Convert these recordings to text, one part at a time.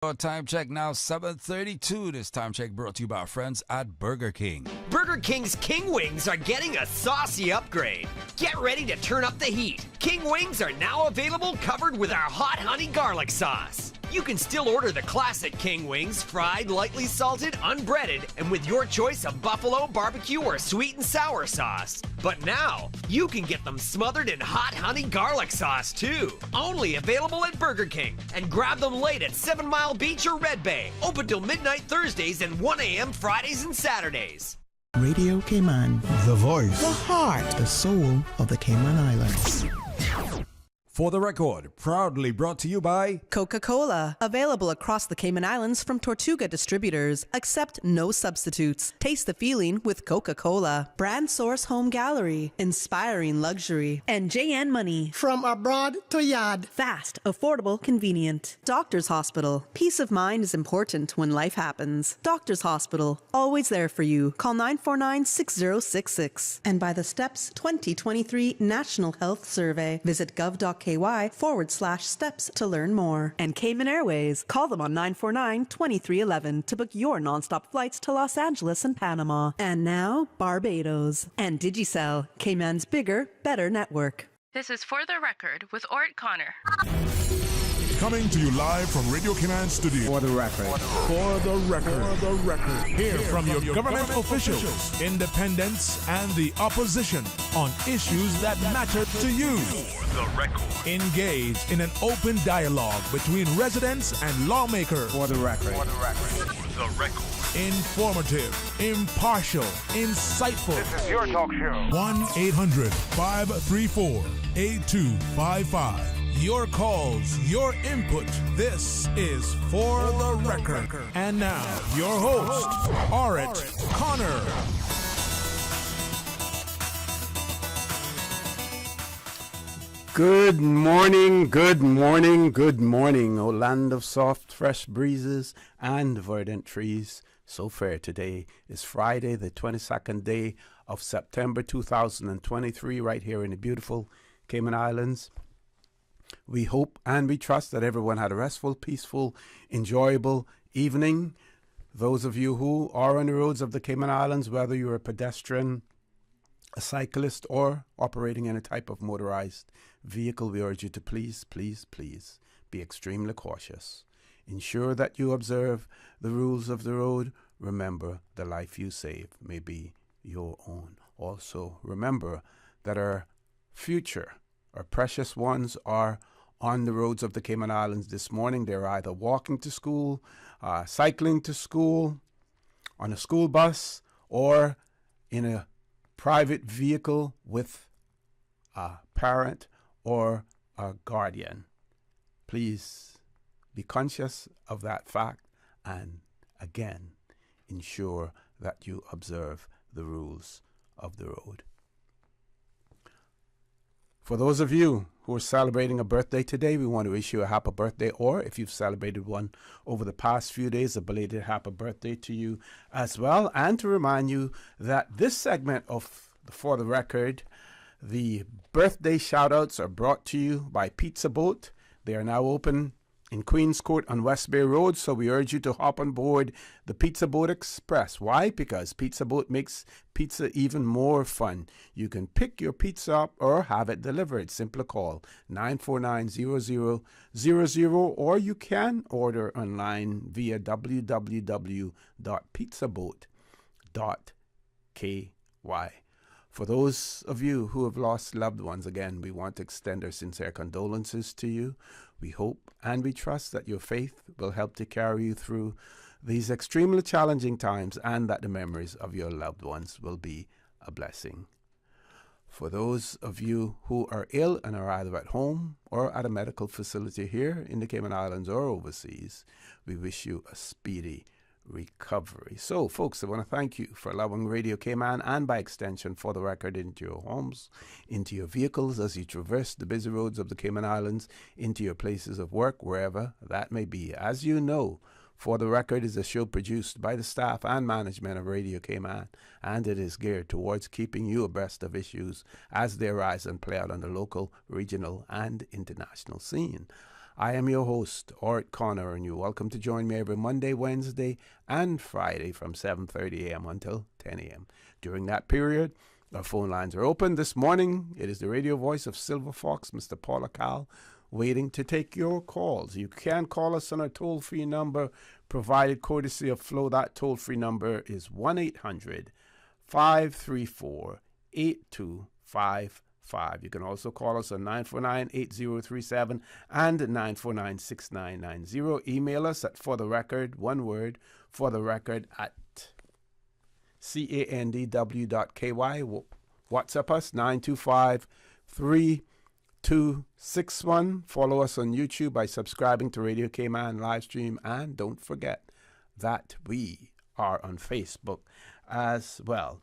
Time check now, 7:32. This time check brought to you by our friends at Burger King. Burger King's King Wings are getting a saucy upgrade. Get ready to turn up the heat. King Wings are now available covered with our hot honey garlic sauce. You can still order the classic King Wings, fried, lightly salted, unbreaded, and with your choice of buffalo, barbecue, or sweet and sour sauce. But now, you can get them smothered in hot honey garlic sauce, too. Only available at Burger King. And grab them late at 7 Mile Beach or Red Bay. Open till midnight Thursdays and 1 a.m. Fridays and Saturdays. Radio Cayman. The voice. The heart. The soul of the Cayman Islands. For the record, proudly brought to you by Coca-Cola, available across the Cayman Islands from Tortuga distributors. Accept no substitutes. Taste the feeling with Coca-Cola. Brand Source Home Gallery, inspiring luxury. And JN Money. From abroad to yard. Fast, affordable, convenient. Doctor's Hospital. Peace of mind is important when life happens. Doctor's Hospital, always there for you. Call 949-6066. And by the STEPS 2023 National Health Survey. Visit gov.ky/steps to learn more. And Cayman Airways. Call them on 949-2311 to book your nonstop flights to Los Angeles and Panama. And now, Barbados. And Digicel, Cayman's bigger, better network. This is For the Record with Orett Connor. Coming to you live from Radio Cayman Studio. For the record. For the record. For the record. Hear from your government officials, independents, and the opposition on issues that matter to you. For the record. Engage in an open dialogue between residents and lawmakers. For the record. For the record. For the record. Informative, impartial, insightful. This is your talk show. 1-800-534-8255. Your calls, your input. This is For the Record. And now, your host, Orett Connor. Good morning, good morning, good morning, O land of soft, fresh breezes and verdant trees. So fair. Today is Friday, the 22nd day of September 2023, right here in the beautiful Cayman Islands. We hope and we trust that everyone had a restful, peaceful, enjoyable evening. Those of you who are on the roads of the Cayman Islands, whether you're a pedestrian, a cyclist, or operating any type of motorized vehicle, we urge you to please, please, please be extremely cautious. Ensure that you observe the rules of the road. Remember, the life you save may be your own. Also, remember that our future, our precious ones, are on the roads of the Cayman Islands this morning. They're either walking to school, cycling to school, on a school bus, or in a private vehicle with a parent or a guardian. Please be conscious of that fact and, again, ensure that you observe the rules of the road. For those of you who are celebrating a birthday today, we want to wish you a happy birthday, or if you've celebrated one over the past few days, a belated happy birthday to you as well. And to remind you that this segment of For the Record, the birthday shout-outs are brought to you by Pizza Boat. They are now open in Queens Court on West Bay Road, so we urge you to hop on board the Pizza Boat Express. Why? Because Pizza Boat makes pizza even more fun. You can pick your pizza up or have it delivered. Simply call 949-0000, or you can order online via www.pizzaboat.ky. For those of you who have lost loved ones, again, we want to extend our sincere condolences to you. We hope and we trust that your faith will help to carry you through these extremely challenging times, and that the memories of your loved ones will be a blessing. For those of you who are ill and are either at home or at a medical facility here in the Cayman Islands or overseas, we wish you a speedy recovery. So, folks, I want to thank you for allowing Radio Cayman, and by extension For the Record, into your homes, into your vehicles as you traverse the busy roads of the Cayman Islands, into your places of work, wherever that may be. As you know, For the Record is a show produced by the staff and management of Radio Cayman, and it is geared towards keeping you abreast of issues as they arise and play out on the local, regional, and international scene. I am your host, Orett Connor, and you're welcome to join me every Monday, Wednesday, and Friday from 7:30 a.m. until 10 a.m. During that period, our phone lines are open. This morning, it is the radio voice of Silver Fox, Mr. Paula Cal, waiting to take your calls. You can call us on our toll-free number provided courtesy of Flow. That toll-free number is 1-800-534-8255. You can also call us on 949-8037 and 949-6990. Email us at fortherecord, one word, fortherecord at candw.ky. WhatsApp us 925-3261. Follow us on YouTube by subscribing to Radio Cayman live stream, and don't forget that we are on Facebook as well.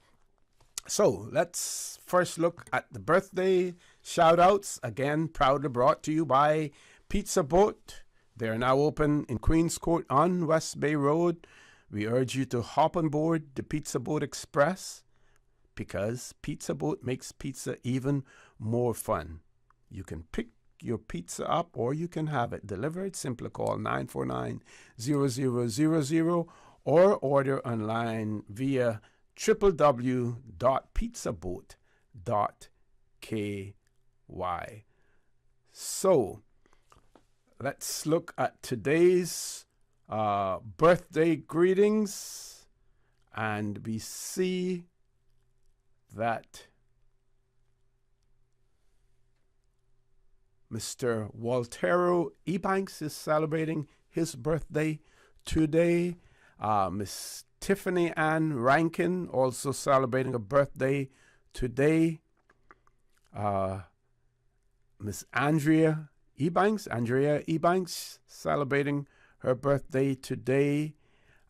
So let's first look at the birthday shout outs. Again, proudly brought to you by Pizza Boat. They are now open in Queens Court on West Bay Road. We urge you to hop on board the Pizza Boat Express because Pizza Boat makes pizza even more fun. You can pick your pizza up or you can have it delivered. Simply call 949-0000 or order online via www.pizzaboat.ky. So, let's look at today's birthday greetings, and we see that Mr. Waltero Ebanks is celebrating his birthday today. Miss Tiffany Ann Rankin also celebrating a birthday today. Miss Andrea Ebanks celebrating her birthday today.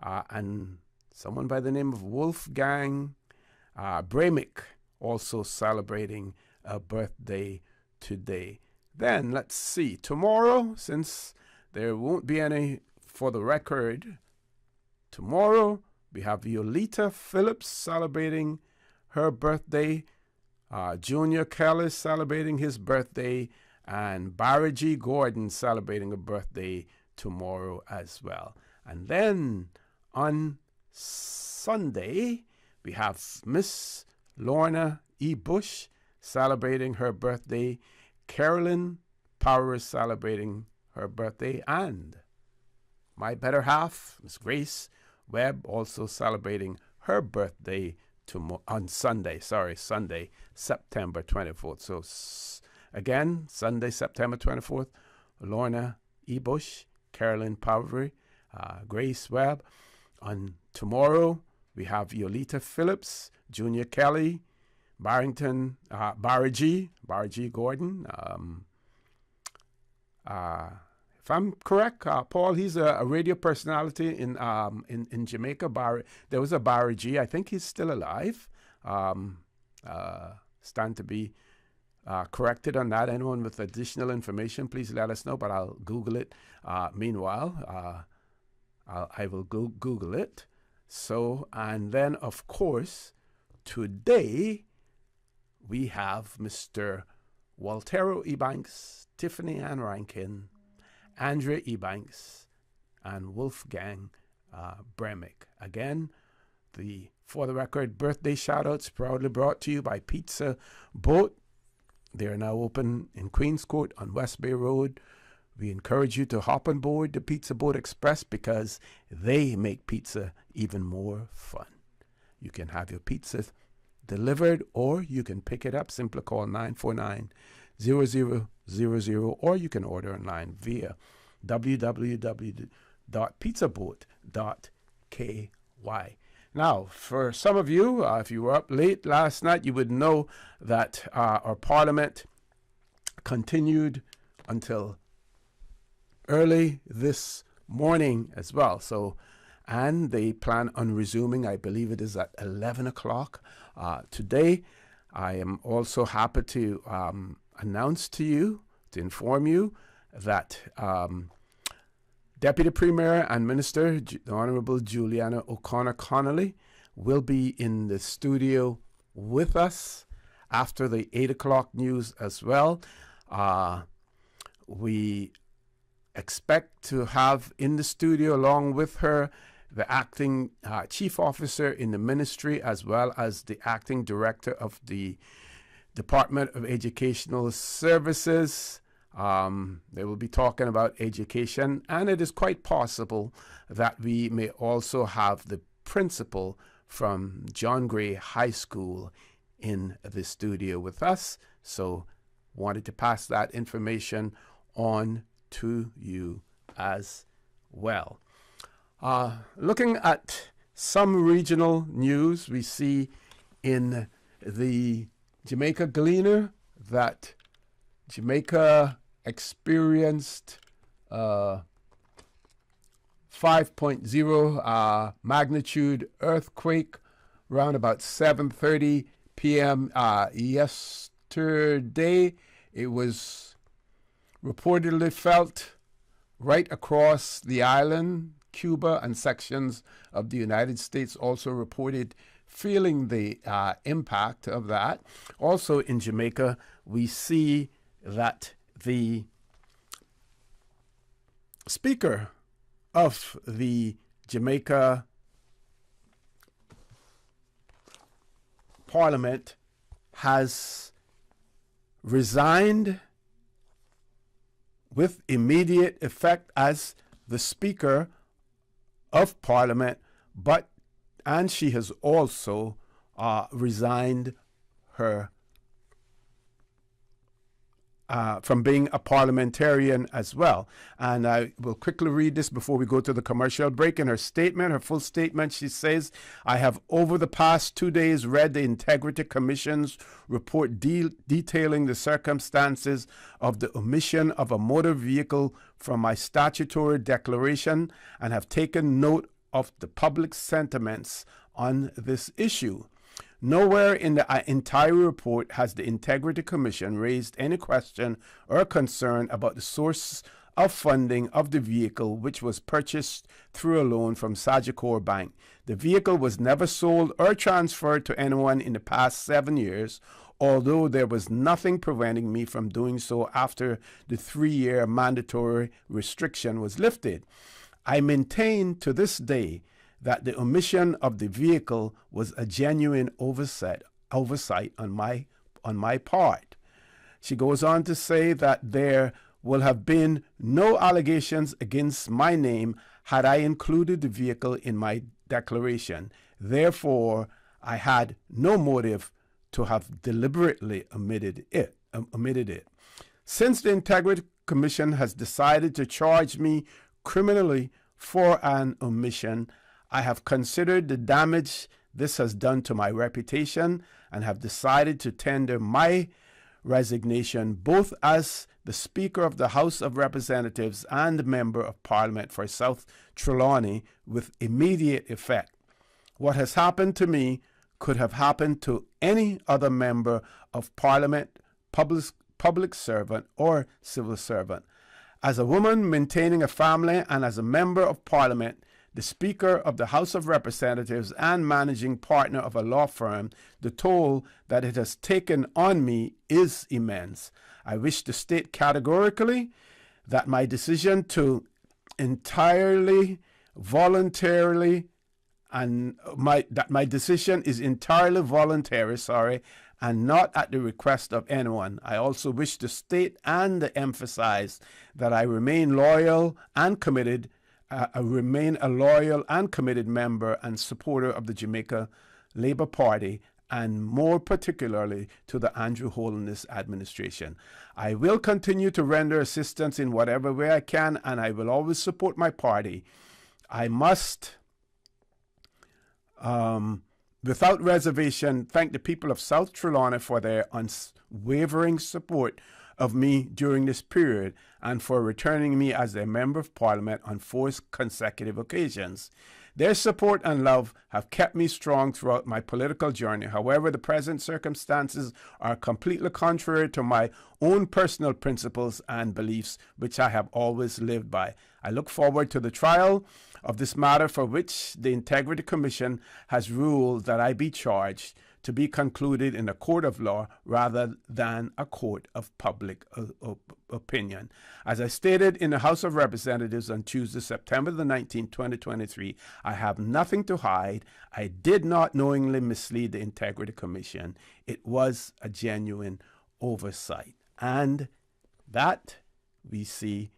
And someone by the name of Wolfgang Bremick also celebrating a birthday today. Then let's see, tomorrow, since there won't be any for the record, tomorrow we have Yolita Phillips celebrating her birthday, Junior Kelly celebrating his birthday, and Barry G. Gordon celebrating a birthday tomorrow as well. And then on Sunday, we have Miss Lorna E. Bush celebrating her birthday, Carolyn Power is celebrating her birthday, and my better half, Miss Grace Webb, also celebrating her birthday on Sunday, September 24th. So again, Sunday, September 24th, Lorna E. Bush, Carolyn Power, Grace Webb. On tomorrow, we have Yolita Phillips, Junior Kelly, Barry G. Gordon. If I'm correct, Paul, he's a radio personality in Jamaica. There was a Barry G. I think he's still alive. Stand to be corrected on that. Anyone with additional information, please let us know, but I'll Google it. Meanwhile, I will Google it. So, and then, of course, today, we have Mr. Waltero Ebanks, Tiffany Ann Rankin, Andrea Ebanks, and Wolfgang Bremick. Again, the For the Record birthday shout-outs proudly brought to you by Pizza Boat. They are now open in Queens Court on West Bay Road. We encourage you to hop on board the Pizza Boat Express because they make pizza even more fun. You can have your pizza delivered or you can pick it up. Simply call 949-0000 or you can order online via www.pizzaboat.ky. Now, for some of you, if you were up late last night, you would know that our Parliament continued until early this morning as well. So, and they plan on resuming, I believe it is at 11 o'clock today. I am also happy to announce to you, to inform you that Deputy Premier and Minister, the Honourable Juliana O'Connor Connolly, will be in the studio with us after the 8 o'clock news as well. We expect to have in the studio along with her the acting chief officer in the ministry, as well as the acting director of the Department of Educational Services. They will be talking about education, and it is quite possible that we may also have the principal from John Gray High School in the studio with us. So wanted to pass that information on to you as well. Looking at some regional news, we see in the Jamaica Gleaner that Jamaica experienced 5.0 magnitude earthquake around about 7:30 p.m. Yesterday. It was reportedly felt right across the island. Cuba and sections of the United States also reported feeling the impact of that. Also in Jamaica, we see that the Speaker of the Jamaica Parliament has resigned with immediate effect as the Speaker of Parliament, and she has also resigned her from being a parliamentarian as well. And I will quickly read this before we go to the commercial break. In her statement, her full statement, she says, "I have over the past 2 days read the Integrity Commission's report detailing the circumstances of the omission of a motor vehicle from my statutory declaration and have taken note of the public sentiments on this issue. Nowhere in the entire report has the Integrity Commission raised any question or concern about the source of funding of the vehicle, which was purchased through a loan from Sagicor Bank. The vehicle was never sold or transferred to anyone in the past 7 years, although there was nothing preventing me from doing so after the 3-year mandatory restriction was lifted. I maintain to this day that the omission of the vehicle was a genuine oversight on my part." She goes on to say that there will have been no allegations against my name had I included the vehicle in my declaration. Therefore, I had no motive to have deliberately omitted it. Since the Integrity Commission has decided to charge me criminally for an omission, I have considered the damage this has done to my reputation and have decided to tender my resignation both as the Speaker of the House of Representatives and Member of Parliament for South Trelawney with immediate effect. What has happened to me could have happened to any other Member of Parliament, public servant, or civil servant. As a woman maintaining a family and as a Member of Parliament, the Speaker of the House of Representatives and managing partner of a law firm, the toll that it has taken on me is immense. I wish to state categorically that my decision to entirely voluntarily and my decision is entirely voluntary, and not at the request of anyone. I also wish to state and emphasize that I remain loyal and committed. I remain a loyal and committed member and supporter of the Jamaica Labour Party, and more particularly to the Andrew Holness administration. I will continue to render assistance in whatever way I can, and I will always support my party. I must, without reservation, thank the people of South Trelawney for their unwavering support of me during this period and for returning me as a Member of Parliament on 4 consecutive occasions. Their support and love have kept me strong throughout my political journey. However, the present circumstances are completely contrary to my own personal principles and beliefs, which I have always lived by. I look forward to the trial of this matter, for which the Integrity Commission has ruled that I be charged, to be concluded in a court of law rather than a court of public opinion. As I stated in the House of Representatives on Tuesday, September the 19th, 2023, I have nothing to hide. I did not knowingly mislead the Integrity Commission. It was a genuine oversight. And that we see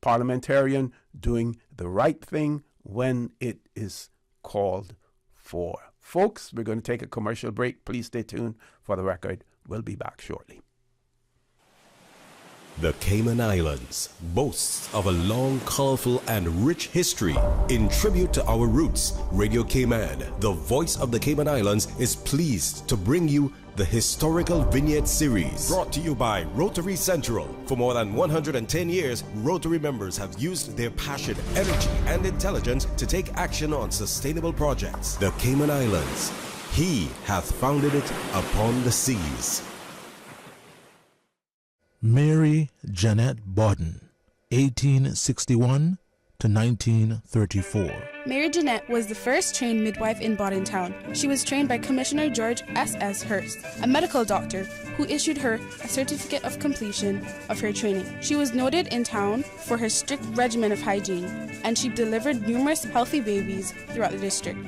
parliamentarian doing the right thing when it is called for. Folks, we're going to take a commercial break. Please stay tuned for the record. We'll be back shortly. The Cayman Islands boasts of a long, colorful, and rich history. In tribute to our roots, Radio Cayman, the voice of the Cayman Islands, is pleased to bring you the Historical Vignette Series, brought to you by Rotary Central. For more than 110 years, Rotary members have used their passion, energy, and intelligence to take action on sustainable projects. The Cayman Islands, He hath founded it upon the seas. Mary Jeanette Bodden, 1861 to 1934. Mary Jeanette was the first trained midwife in Bodden Town. She was trained by Commissioner George S.S. Hurst, a medical doctor who issued her a certificate of completion of her training. She was noted in town for her strict regimen of hygiene, and she delivered numerous healthy babies throughout the district,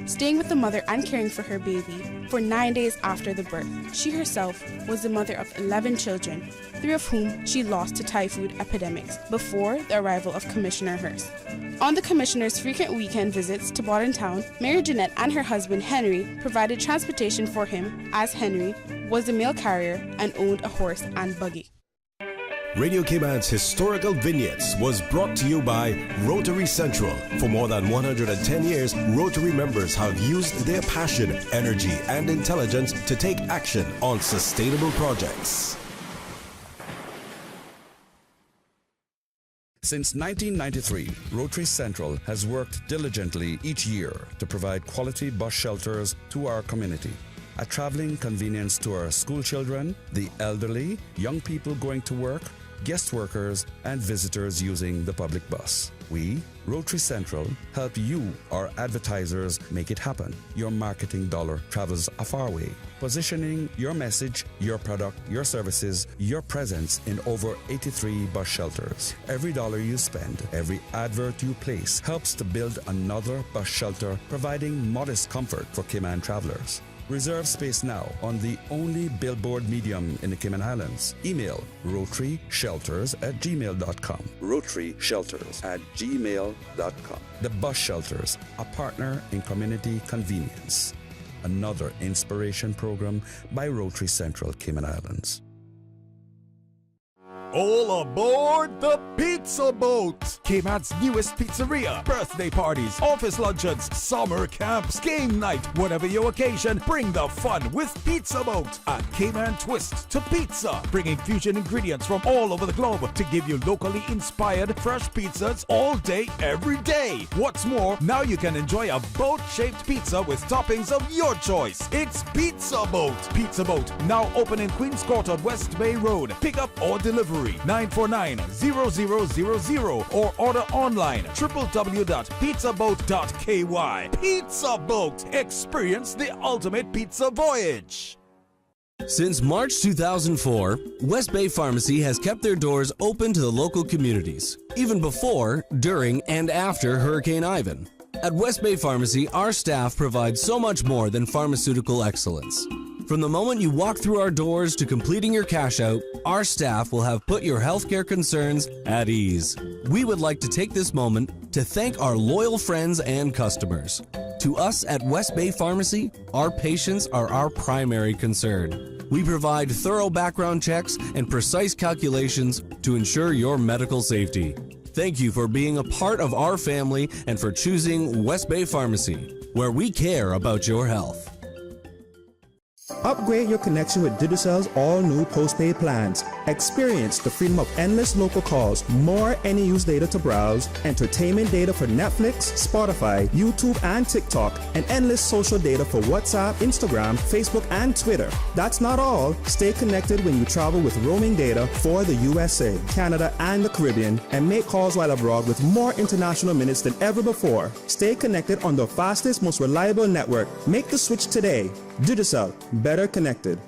staying with the mother and caring for her baby for 9 days after the birth. She herself was the mother of 11 children, 3 of whom she lost to typhoid epidemics before the arrival of Commissioner Hurst. On the Commissioner's frequent weekend visits to Bodden Town, Mary Jeanette and her husband Henry provided transportation for him, as Henry was a mail carrier and owned a horse and buggy. Radio Cayman's Historical Vignettes was brought to you by Rotary Central. For more than 110 years, Rotary members have used their passion, energy, and intelligence to take action on sustainable projects. Since 1993, Rotary Central has worked diligently each year to provide quality bus shelters to our community, a traveling convenience to our school children, the elderly, young people going to work, guest workers, and visitors using the public bus. We, Rotary Central, help you, our advertisers, make it happen. Your marketing dollar travels a far way, positioning your message, your product, your services, your presence in over 83 bus shelters. Every dollar you spend, every advert you place helps to build another bus shelter, providing modest comfort for Cayman travelers. Reserve space now on the only billboard medium in the Cayman Islands. Email rotaryshelters@gmail.com. rotaryshelters@gmail.com. The Bus Shelters, a partner in community convenience. Another inspiration program by Rotary Central Cayman Islands. All aboard the Pizza Boat! Cayman's newest pizzeria. Birthday parties, office luncheons, summer camps, game night. Whatever your occasion, bring the fun with Pizza Boat. A Cayman twist to pizza. Bringing fusion ingredients from all over the globe to give you locally inspired fresh pizzas all day, every day. What's more, now you can enjoy a boat-shaped pizza with toppings of your choice. It's Pizza Boat. Pizza Boat, now open in Queens Court on West Bay Road. Pick up or delivery 949-0000 or order online www.pizzaboat.ky. Pizza Boat. Experience the ultimate pizza voyage. Since March 2004, West Bay Pharmacy has kept their doors open to the local communities, even before, during, and after Hurricane Ivan. At West Bay Pharmacy, our staff provides so much more than pharmaceutical excellence. From the moment you walk through our doors to completing your cash out, our staff will have put your healthcare concerns at ease. We would like to take this moment to thank our loyal friends and customers. To us at West Bay Pharmacy, our patients are our primary concern. We provide thorough background checks and precise calculations to ensure your medical safety. Thank you for being a part of our family and for choosing West Bay Pharmacy, where we care about your health. Upgrade your connection with Digicel's all-new postpaid plans. Experience the freedom of endless local calls, more any use data to browse, entertainment data for Netflix, Spotify, YouTube, and TikTok, and endless social data for WhatsApp, Instagram, Facebook, and Twitter. That's not all. Stay connected when you travel with roaming data for the USA, Canada, and the Caribbean, and make calls while abroad with more international minutes than ever before. Stay connected on the fastest, most reliable network. Make the switch today. Digicel, better connected.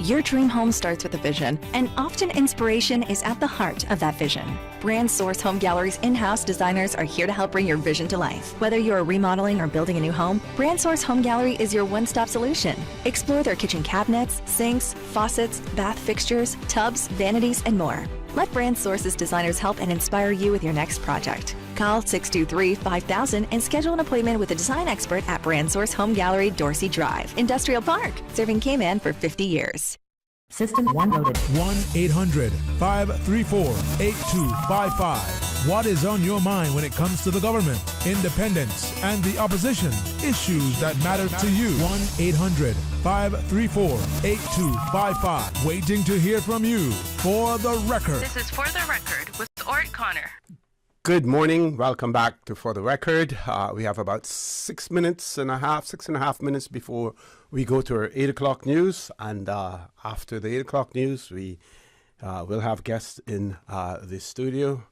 Your dream home starts with a vision, and often inspiration is at the heart of that vision. Brand Source Home Gallery's in-house designers are here to help bring your vision to life. Whether you're remodeling or building a new home, Brand Source Home Gallery is your one-stop solution. Explore their kitchen cabinets, sinks, faucets, bath fixtures, tubs, vanities, and more. Let Brand Source's designers help and inspire you with your next project. Call 623-5000 and schedule an appointment with a design expert at Brand Source Home Gallery, Dorsey Drive, Industrial Park, serving Cayman for 50 years. System 1 loaded. 1-800-534-8255. What is on your mind when it comes to the government, independence, and the opposition? Issues that matter to you. 1-800-534-8255. Waiting to hear from you. For the record. This is For the Record with Orett Connor. Good morning. Welcome back to For the Record. We have about 6 and a half minutes before we go to our 8 o'clock news. And after the 8 o'clock news, we will have guests in the studio.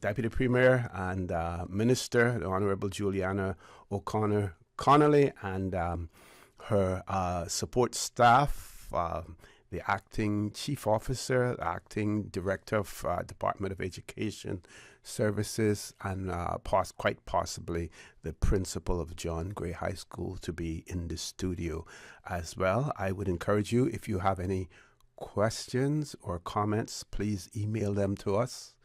Deputy Premier and Minister, the Honorable Juliana O'Connor Connolly, and her support staff, the acting chief officer, the acting director of Department of Education Services, and quite possibly the principal of John Gray High School to be in the studio as well. I would encourage you, if you have any questions or comments, please email them to us.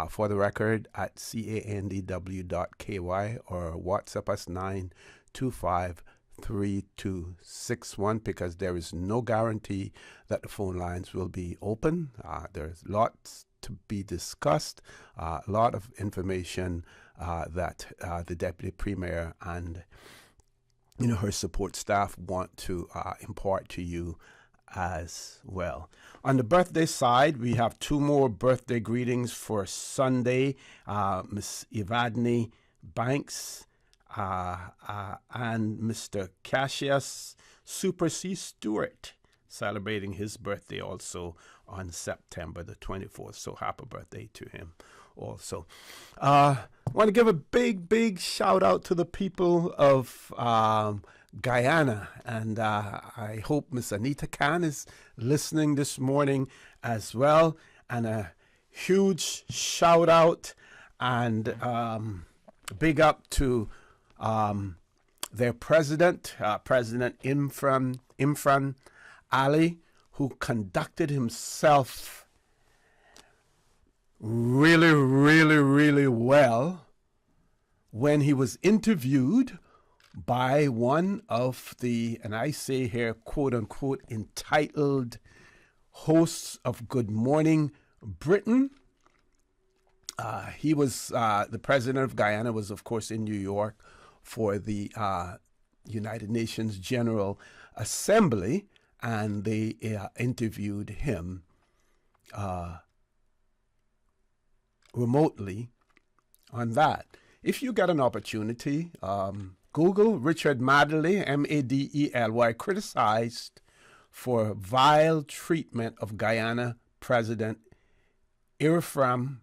For the record at candw.ky or WhatsApp us 925-3261, because there is no guarantee that the phone lines will be open. There's lots to be discussed, a lot of information that the Deputy Premier and her support staff want to impart to you as well. On the birthday side, we have 2 more birthday greetings for Sunday. Miss Evadne Banks and Mr. Cassius Super C. Stewart celebrating his birthday also on September the 24th. So happy birthday to him also. I want to give a big shout out to the people of Guyana, and I hope Miss Anita Khan is listening this morning as well. And a huge shout out and big up to their president, President Imran Ali, who conducted himself really well when he was interviewed by one of the, and I say here, quote unquote, entitled hosts of Good Morning Britain. He was, the president of Guyana was, of course, in New York for the United Nations General Assembly, and they interviewed him remotely on that. If you get an opportunity, Google Richard Madeley, Madely, criticized for vile treatment of Guyana President Irfan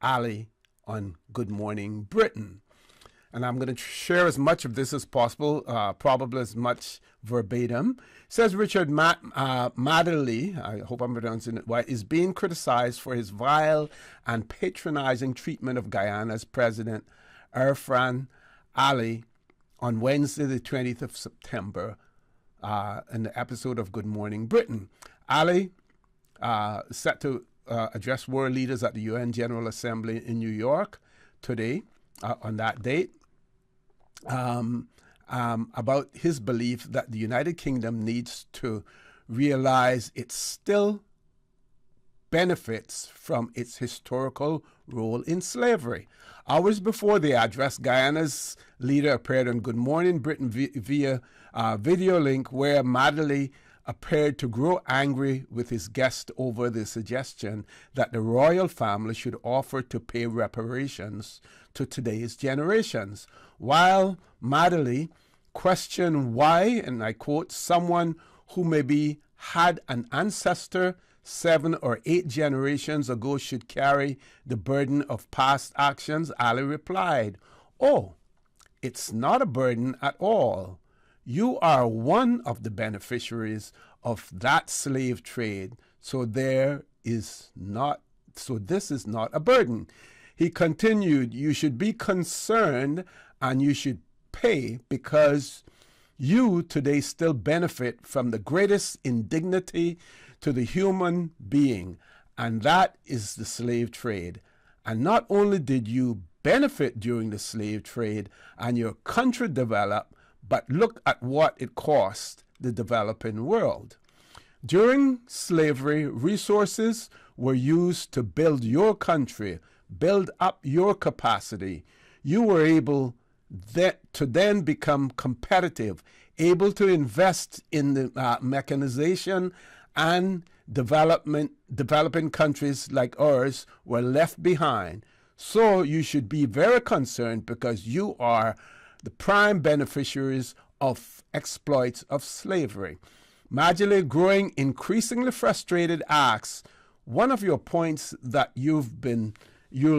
Ali on Good Morning Britain. And I'm going to share as much of this as possible, probably as much verbatim. Says Richard Madeley, I hope I'm pronouncing it right, is being criticized for his vile and patronizing treatment of Guyana's President Irfan Ali on Wednesday, the 20th of September, in the episode of Good Morning Britain. Ali, set to address world leaders at the UN General Assembly in New York today, on that date, about his belief that the United Kingdom needs to realize it still benefits from its historical role in slavery. Hours before the address, Guyana's leader appeared on Good Morning Britain via video link, where Madeley appeared to grow angry with his guest over the suggestion that the royal family should offer to pay reparations to today's generations. While Madeley questioned why, and I quote, someone who maybe had an ancestor 7 or 8 generations ago should carry the burden of past actions, Ali replied, "Oh, it's not a burden at all. You are one of the beneficiaries of that slave trade, so this is not a burden. He continued, you should be concerned and you should pay because you today still benefit from the greatest indignity to the human being, and that is the slave trade. And not only did you benefit during the slave trade and your country develop, but look at what it cost the developing world. During slavery, resources were used to build your country, build up your capacity. You were able to then become competitive, able to invest in the mechanization, and developing countries like ours were left behind. So you should be very concerned because you are the prime beneficiaries of exploits of slavery. Marjorie, growing increasingly frustrated, asks, one of your points that you'll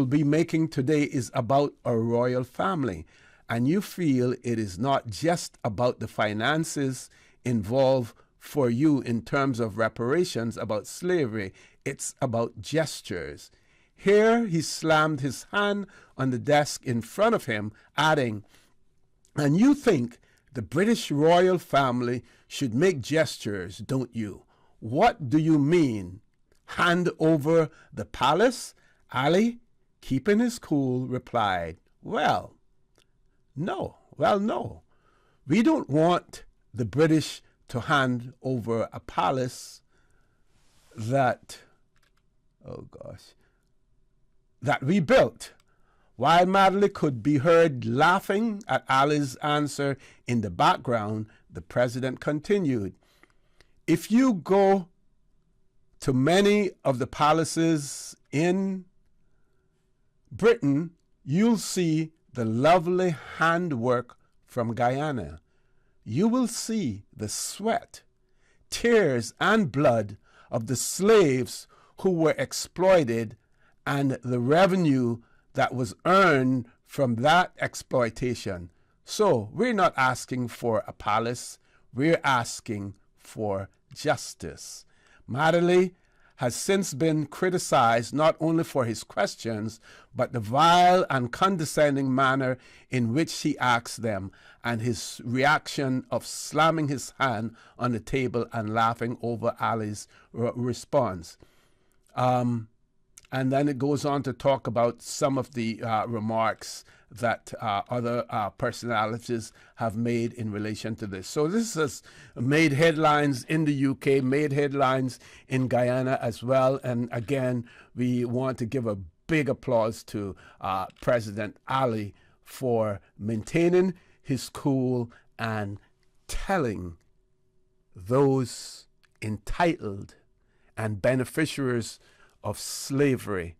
be making today is about a royal family, and you feel it is not just about the finances involved for you in terms of reparations about slavery, it's about gestures. Here he slammed his hand on the desk in front of him, adding, and you think the British royal family should make gestures, don't you? What do you mean? Hand over the palace? Ali, keeping his cool, replied, Well, no. We don't want the British to hand over a palace that we built. While Madley could be heard laughing at Ali's answer in the background, the president continued, if you go to many of the palaces in Britain, you'll see the lovely handwork from Guyana. You will see the sweat, tears, and blood of the slaves who were exploited and the revenue that was earned from that exploitation. So we're not asking for a palace, we're asking for justice. Madley has since been criticized not only for his questions, but the vile and condescending manner in which he asked them, and his reaction of slamming his hand on the table and laughing over Ali's response. And then it goes on to talk about some of the remarks that other personalities have made in relation to this. So this has made headlines in the UK, made headlines in Guyana as well. And again, we want to give a big applause to President Ali for maintaining his cool and telling those entitled and beneficiaries of slavery,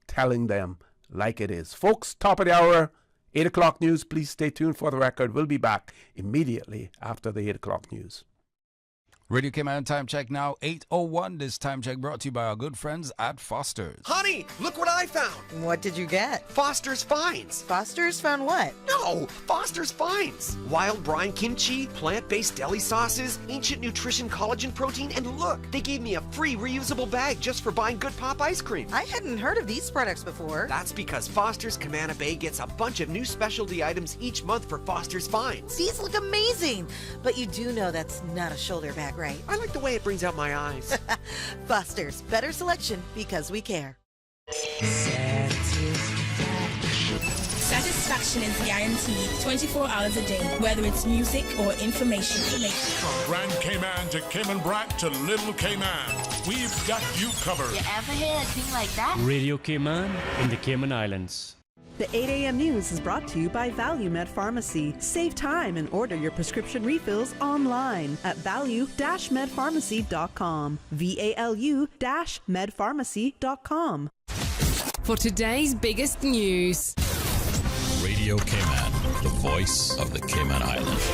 telling them like it is. Folks, top of the hour, 8 o'clock news. Please stay tuned for the record. We'll be back immediately after the 8 o'clock news. Radio Cayman time check now, 8:01. This time check brought to you by our good friends at Foster's. Honey, look what I found. What did you get? Foster's Finds. Foster's found what? No, Foster's Finds. Wild brine kimchi, plant-based deli sauces, ancient nutrition collagen protein, and look, they gave me a free reusable bag just for buying Good Pop ice cream. I hadn't heard of these products before. That's because Foster's Camana Bay gets a bunch of new specialty items each month for Foster's Finds. These look amazing, but you do know that's not a shoulder bag, right? I like the way it brings out my eyes. Foster's, better selection because we care. Satisfaction is guaranteed 24 hours a day, whether it's music or information. From Grand Cayman to Cayman Brac to Little Cayman, we've got you covered. You ever hear a thing like that? Radio Cayman in the Cayman Islands. The 8 a.m. news is brought to you by ValueMed Pharmacy. Save time and order your prescription refills online at value-medpharmacy.com. VALU-medpharmacy.com. For today's biggest news. Radio Cayman, the voice of the Cayman Islands.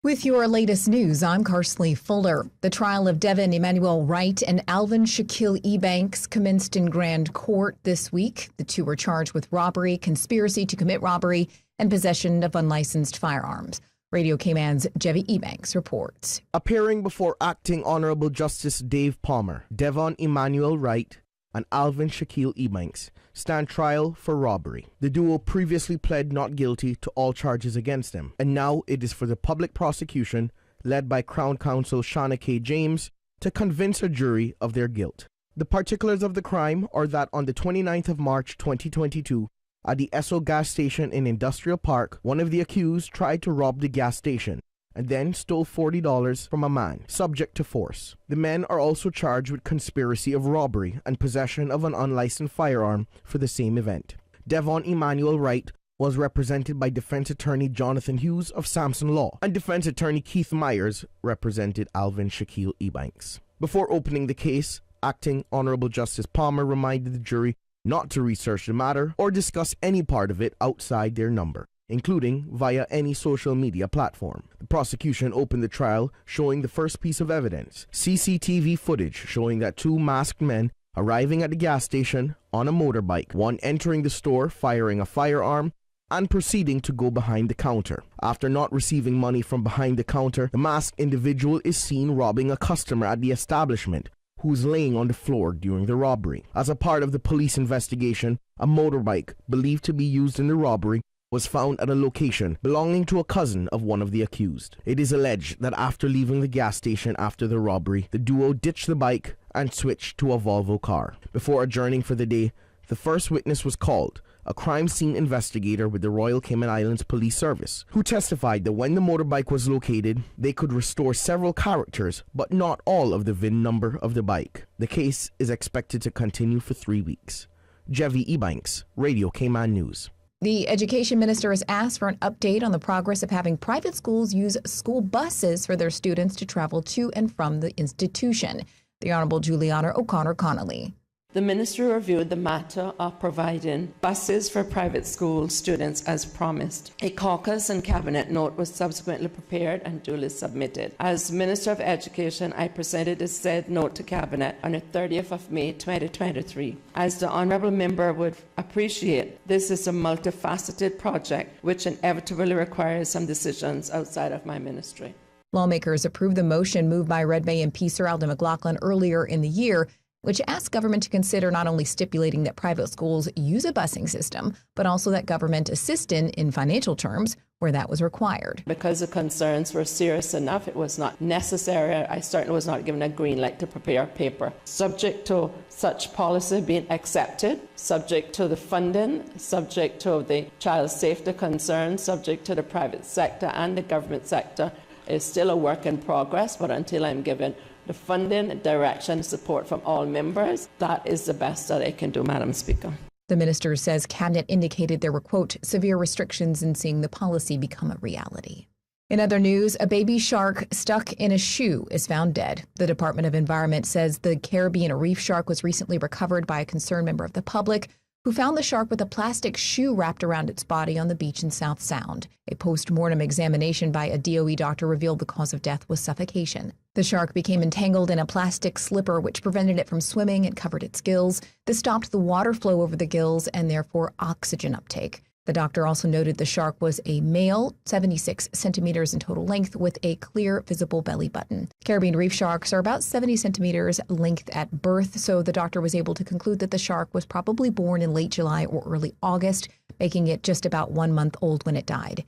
With your latest news, I'm Carsley Fuller. The trial of Devin Emmanuel Wright and Alvin Shaquille Ebanks commenced in Grand Court this week. The two were charged with robbery, conspiracy to commit robbery, and possession of unlicensed firearms. Radio Cayman's Jevi Ebanks reports. Appearing before Acting Honorable Justice Dave Palmer, Devon Emmanuel Wright and Alvin Shaquille Ebanks stand trial for robbery. The duo previously pled not guilty to all charges against them, and now it is for the public prosecution, led by Crown Counsel Shauna K. James, to convince a jury of their guilt. The particulars of the crime are that on the 29th of March 2022, at the Esso gas station in Industrial Park, one of the accused tried to rob the gas station and then stole $40 from a man, subject to force. The men are also charged with conspiracy of robbery and possession of an unlicensed firearm for the same event. Devon Emmanuel Wright was represented by defense attorney Jonathan Hughes of Samson Law, and defense attorney Keith Myers represented Alvin Shaquille Ebanks. Before opening the case, Acting Honorable Justice Palmer reminded the jury not to research the matter or discuss any part of it outside their number, including via any social media platform. The prosecution opened the trial showing the first piece of evidence, CCTV footage showing that two masked men arriving at the gas station on a motorbike, one entering the store firing a firearm and proceeding to go behind the counter. After not receiving money from behind the counter, the masked individual is seen robbing a customer at the establishment who is laying on the floor during the robbery. As a part of the police investigation, a motorbike believed to be used in the robbery was found at a location belonging to a cousin of one of the accused. It is alleged that after leaving the gas station after the robbery, the duo ditched the bike and switched to a Volvo car. Before adjourning for the day, the first witness was called, a crime scene investigator with the Royal Cayman Islands Police Service, who testified that when the motorbike was located, they could restore several characters, but not all of the VIN number of the bike. The case is expected to continue for 3 weeks. Jevi Ebanks, Radio Cayman News. The Education Minister has asked for an update on the progress of having private schools use school buses for their students to travel to and from the institution. The Honourable Juliana O'Connor-Connolly. The Minister reviewed the matter of providing buses for private school students as promised. A caucus and cabinet note was subsequently prepared and duly submitted. As Minister of Education, I presented a said note to cabinet on the 30th of May 2023. As the honourable member would appreciate, this is a multifaceted project which inevitably requires some decisions outside of my ministry. Lawmakers approved the motion moved by Red Bay MP Sir Alden McLaughlin earlier in the year, which asked government to consider not only stipulating that private schools use a busing system, but also that government assist in financial terms where that was required. Because the concerns were serious enough, it was not necessary. I certainly was not given a green light to prepare a paper. Subject to such policy being accepted, subject to the funding, subject to the child safety concerns, subject to the private sector and the government sector, is still a work in progress, but until I'm given the funding, direction, support from all members, that is the best that I can do, Madam Speaker. The minister says cabinet indicated there were, quote, severe restrictions in seeing the policy become a reality. In other news, a baby shark stuck in a shoe is found dead. The Department of Environment says the Caribbean reef shark was recently recovered by a concerned member of the public who found the shark with a plastic shoe wrapped around its body on the beach in South Sound. A post-mortem examination by a DOE doctor revealed the cause of death was suffocation. The shark became entangled in a plastic slipper which prevented it from swimming and covered its gills. This stopped the water flow over the gills and therefore oxygen uptake. The doctor also noted the shark was a male, 76 centimeters in total length, with a clear, visible belly button. Caribbean reef sharks are about 70 centimeters length at birth, so the doctor was able to conclude that the shark was probably born in late July or early August, making it just about 1 month old when it died.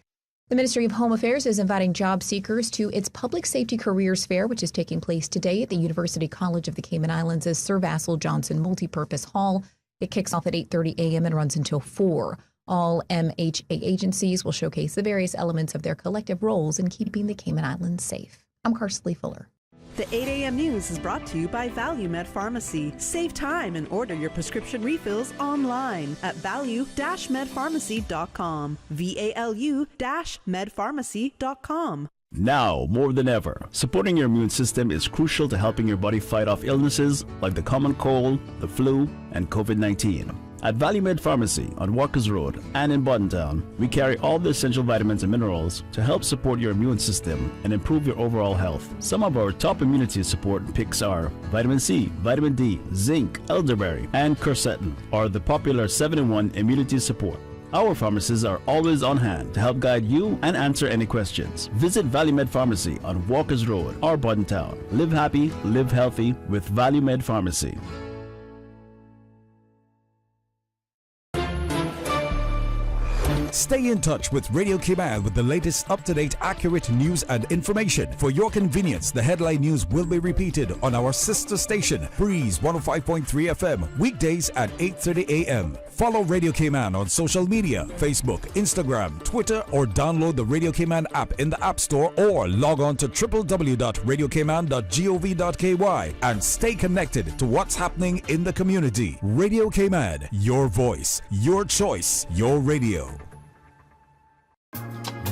The Ministry of Home Affairs is inviting job seekers to its Public Safety Careers Fair, which is taking place today at the University College of the Cayman Islands' Sir Vassal Johnson Multipurpose Hall. It kicks off at 8:30 a.m. and runs until 4. All MHA agencies will showcase the various elements of their collective roles in keeping the Cayman Islands safe. I'm Carsley Fuller. The 8 a.m. news is brought to you by ValueMed Pharmacy. Save time and order your prescription refills online at value-medpharmacy.com. VALU-medpharmacy.com. Now, more than ever, supporting your immune system is crucial to helping your body fight off illnesses like the common cold, the flu, and COVID-19. At ValueMed Pharmacy on Walkers Road and in Buntown, we carry all the essential vitamins and minerals to help support your immune system and improve your overall health. Some of our top immunity support picks are vitamin C, vitamin D, zinc, elderberry, and quercetin, or the popular 7-in-1 immunity support. Our pharmacists are always on hand to help guide you and answer any questions. Visit ValueMed Pharmacy on Walkers Road or Buntown. Live happy, live healthy with ValueMed Pharmacy. Stay in touch with Radio Cayman with the latest up-to-date, accurate news and information. For your convenience, the headline news will be repeated on our sister station, Breeze 105.3 FM, weekdays at 8:30 a.m. Follow Radio Cayman on social media, Facebook, Instagram, Twitter, or download the Radio Cayman app in the App Store or log on to www.radiocayman.gov.ky and stay connected to what's happening in the community. Radio Cayman, your voice, your choice, your radio.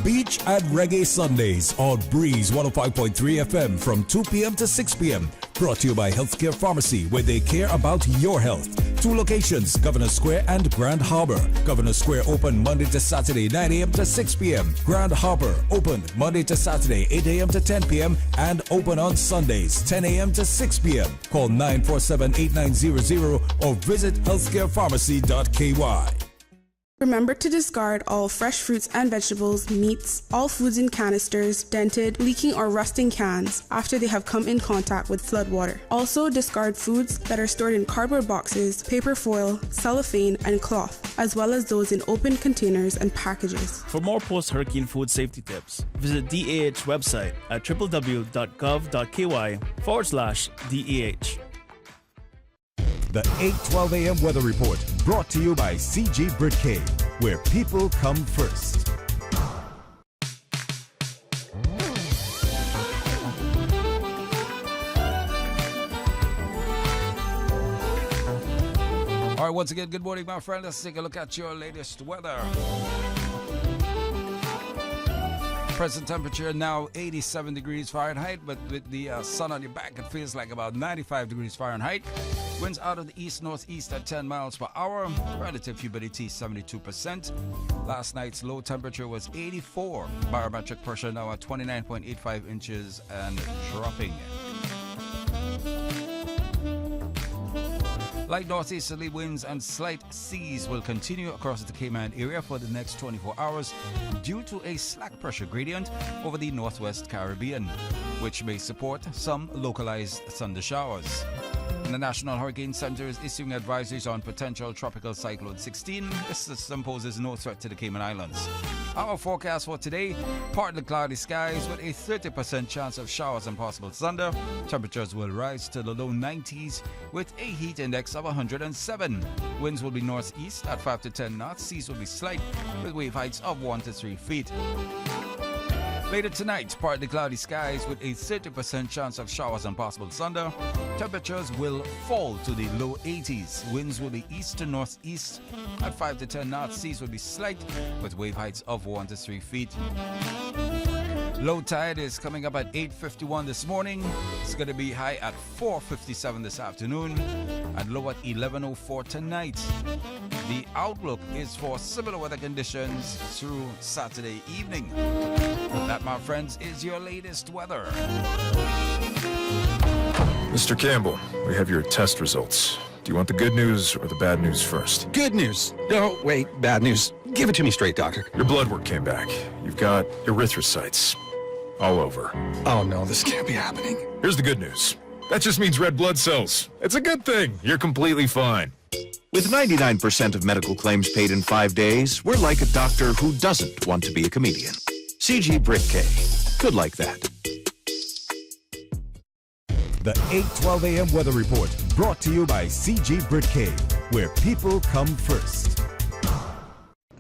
Beach and Reggae Sundays on Breeze 105.3 FM from 2 p.m. to 6 p.m. Brought to you by Healthcare Pharmacy, where they care about your health. 2 locations, Governor Square and Grand Harbor. Governor Square open Monday to Saturday, 9 a.m. to 6 p.m. Grand Harbor open Monday to Saturday, 8 a.m. to 10 p.m. and open on Sundays, 10 a.m. to 6 p.m. Call 947-8900 or visit healthcarepharmacy.ky. Remember to discard all fresh fruits and vegetables, meats, all foods in canisters, dented, leaking or rusting cans after they have come in contact with flood water. Also discard foods that are stored in cardboard boxes, paper foil, cellophane, and cloth, as well as those in open containers and packages. For more post-hurricane food safety tips, visit DAH website at www.gov.ky/DAH. The 8:12 a.m. weather report brought to you by CG Britcay, where people come first. All right, once again, good morning, my friend. Let's take a look at your latest weather. Present temperature now 87 degrees Fahrenheit, but with the sun on your back, it feels like about 95 degrees Fahrenheit. Winds out of the east-northeast at 10 miles per hour. Relative humidity 72%. Last night's low temperature was 84. Barometric pressure now at 29.85 inches and dropping. Light northeasterly winds and slight seas will continue across the Cayman area for the next 24 hours due to a slack pressure gradient over the northwest Caribbean, which may support some localized thunder showers. And the National Hurricane Center is issuing advisories on potential tropical cyclone 16. This system poses no threat to the Cayman Islands. Our forecast for today, partly cloudy skies with a 30% chance of showers and possible thunder. Temperatures will rise to the low 90s with a heat index of 107. Winds will be northeast at 5 to 10 knots. Seas will be slight with wave heights of 1 to 3 feet. Later tonight, partly cloudy skies with a 30% chance of showers and possible thunder. Temperatures will fall to the low 80s. Winds will be east to northeast at 5 to 10 knots. Seas will be slight with wave heights of 1 to 3 feet. Low tide is coming up at 8:51 this morning. It's going to be high at 4:57 this afternoon and low at 11:04 tonight. The outlook is for similar weather conditions through Saturday evening. That, my friends, is your latest weather. Mr. Campbell, we have your test results. Do you want the good news or the bad news first? Good news. No, wait, bad news. Give it to me straight, doctor. Your blood work came back. You've got erythrocytes all over. Oh no, this can't be happening. Here's the good news. That just means red blood cells. It's a good thing. You're completely fine. With 99% of medical claims paid in 5 days, we're like a doctor who doesn't want to be a comedian. CG Britcay. Good like that. The 8:12 a.m. weather report brought to you by CG Britcay, where people come first.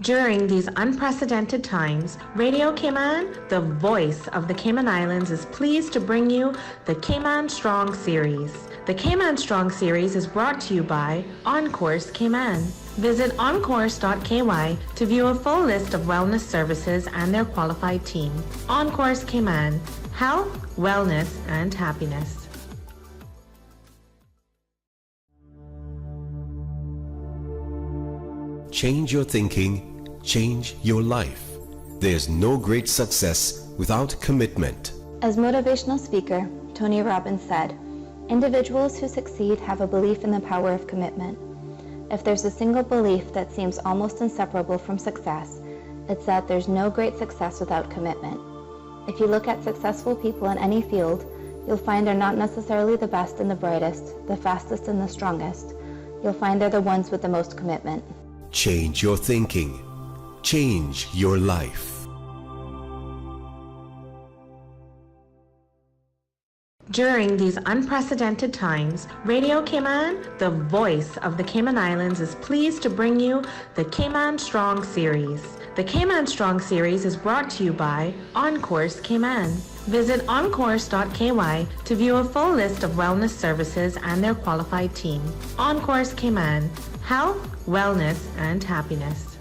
During these unprecedented times, Radio Cayman, the voice of the Cayman Islands, is pleased to bring you the Cayman Strong Series. The Cayman Strong Series is brought to you by Encourse Cayman. Visit encourse.ky to view a full list of wellness services and their qualified team. Encourse Cayman, health, wellness, and happiness. Change your thinking, change your life. There's no great success without commitment. As motivational speaker Tony Robbins said, individuals who succeed have a belief in the power of commitment. If there's a single belief that seems almost inseparable from success, it's that there's no great success without commitment. If you look at successful people in any field, you'll find they're not necessarily the best and the brightest, the fastest and the strongest. You'll find they're the ones with the most commitment. Change your thinking, change your life. During these unprecedented times, Radio Cayman, the voice of the Cayman Islands, is pleased to bring you the Cayman Strong Series. The Cayman Strong Series is brought to you by Encourse Cayman. Visit encourse.ky to view a full list of wellness services and their qualified team. Encourse Cayman, health, wellness, and happiness.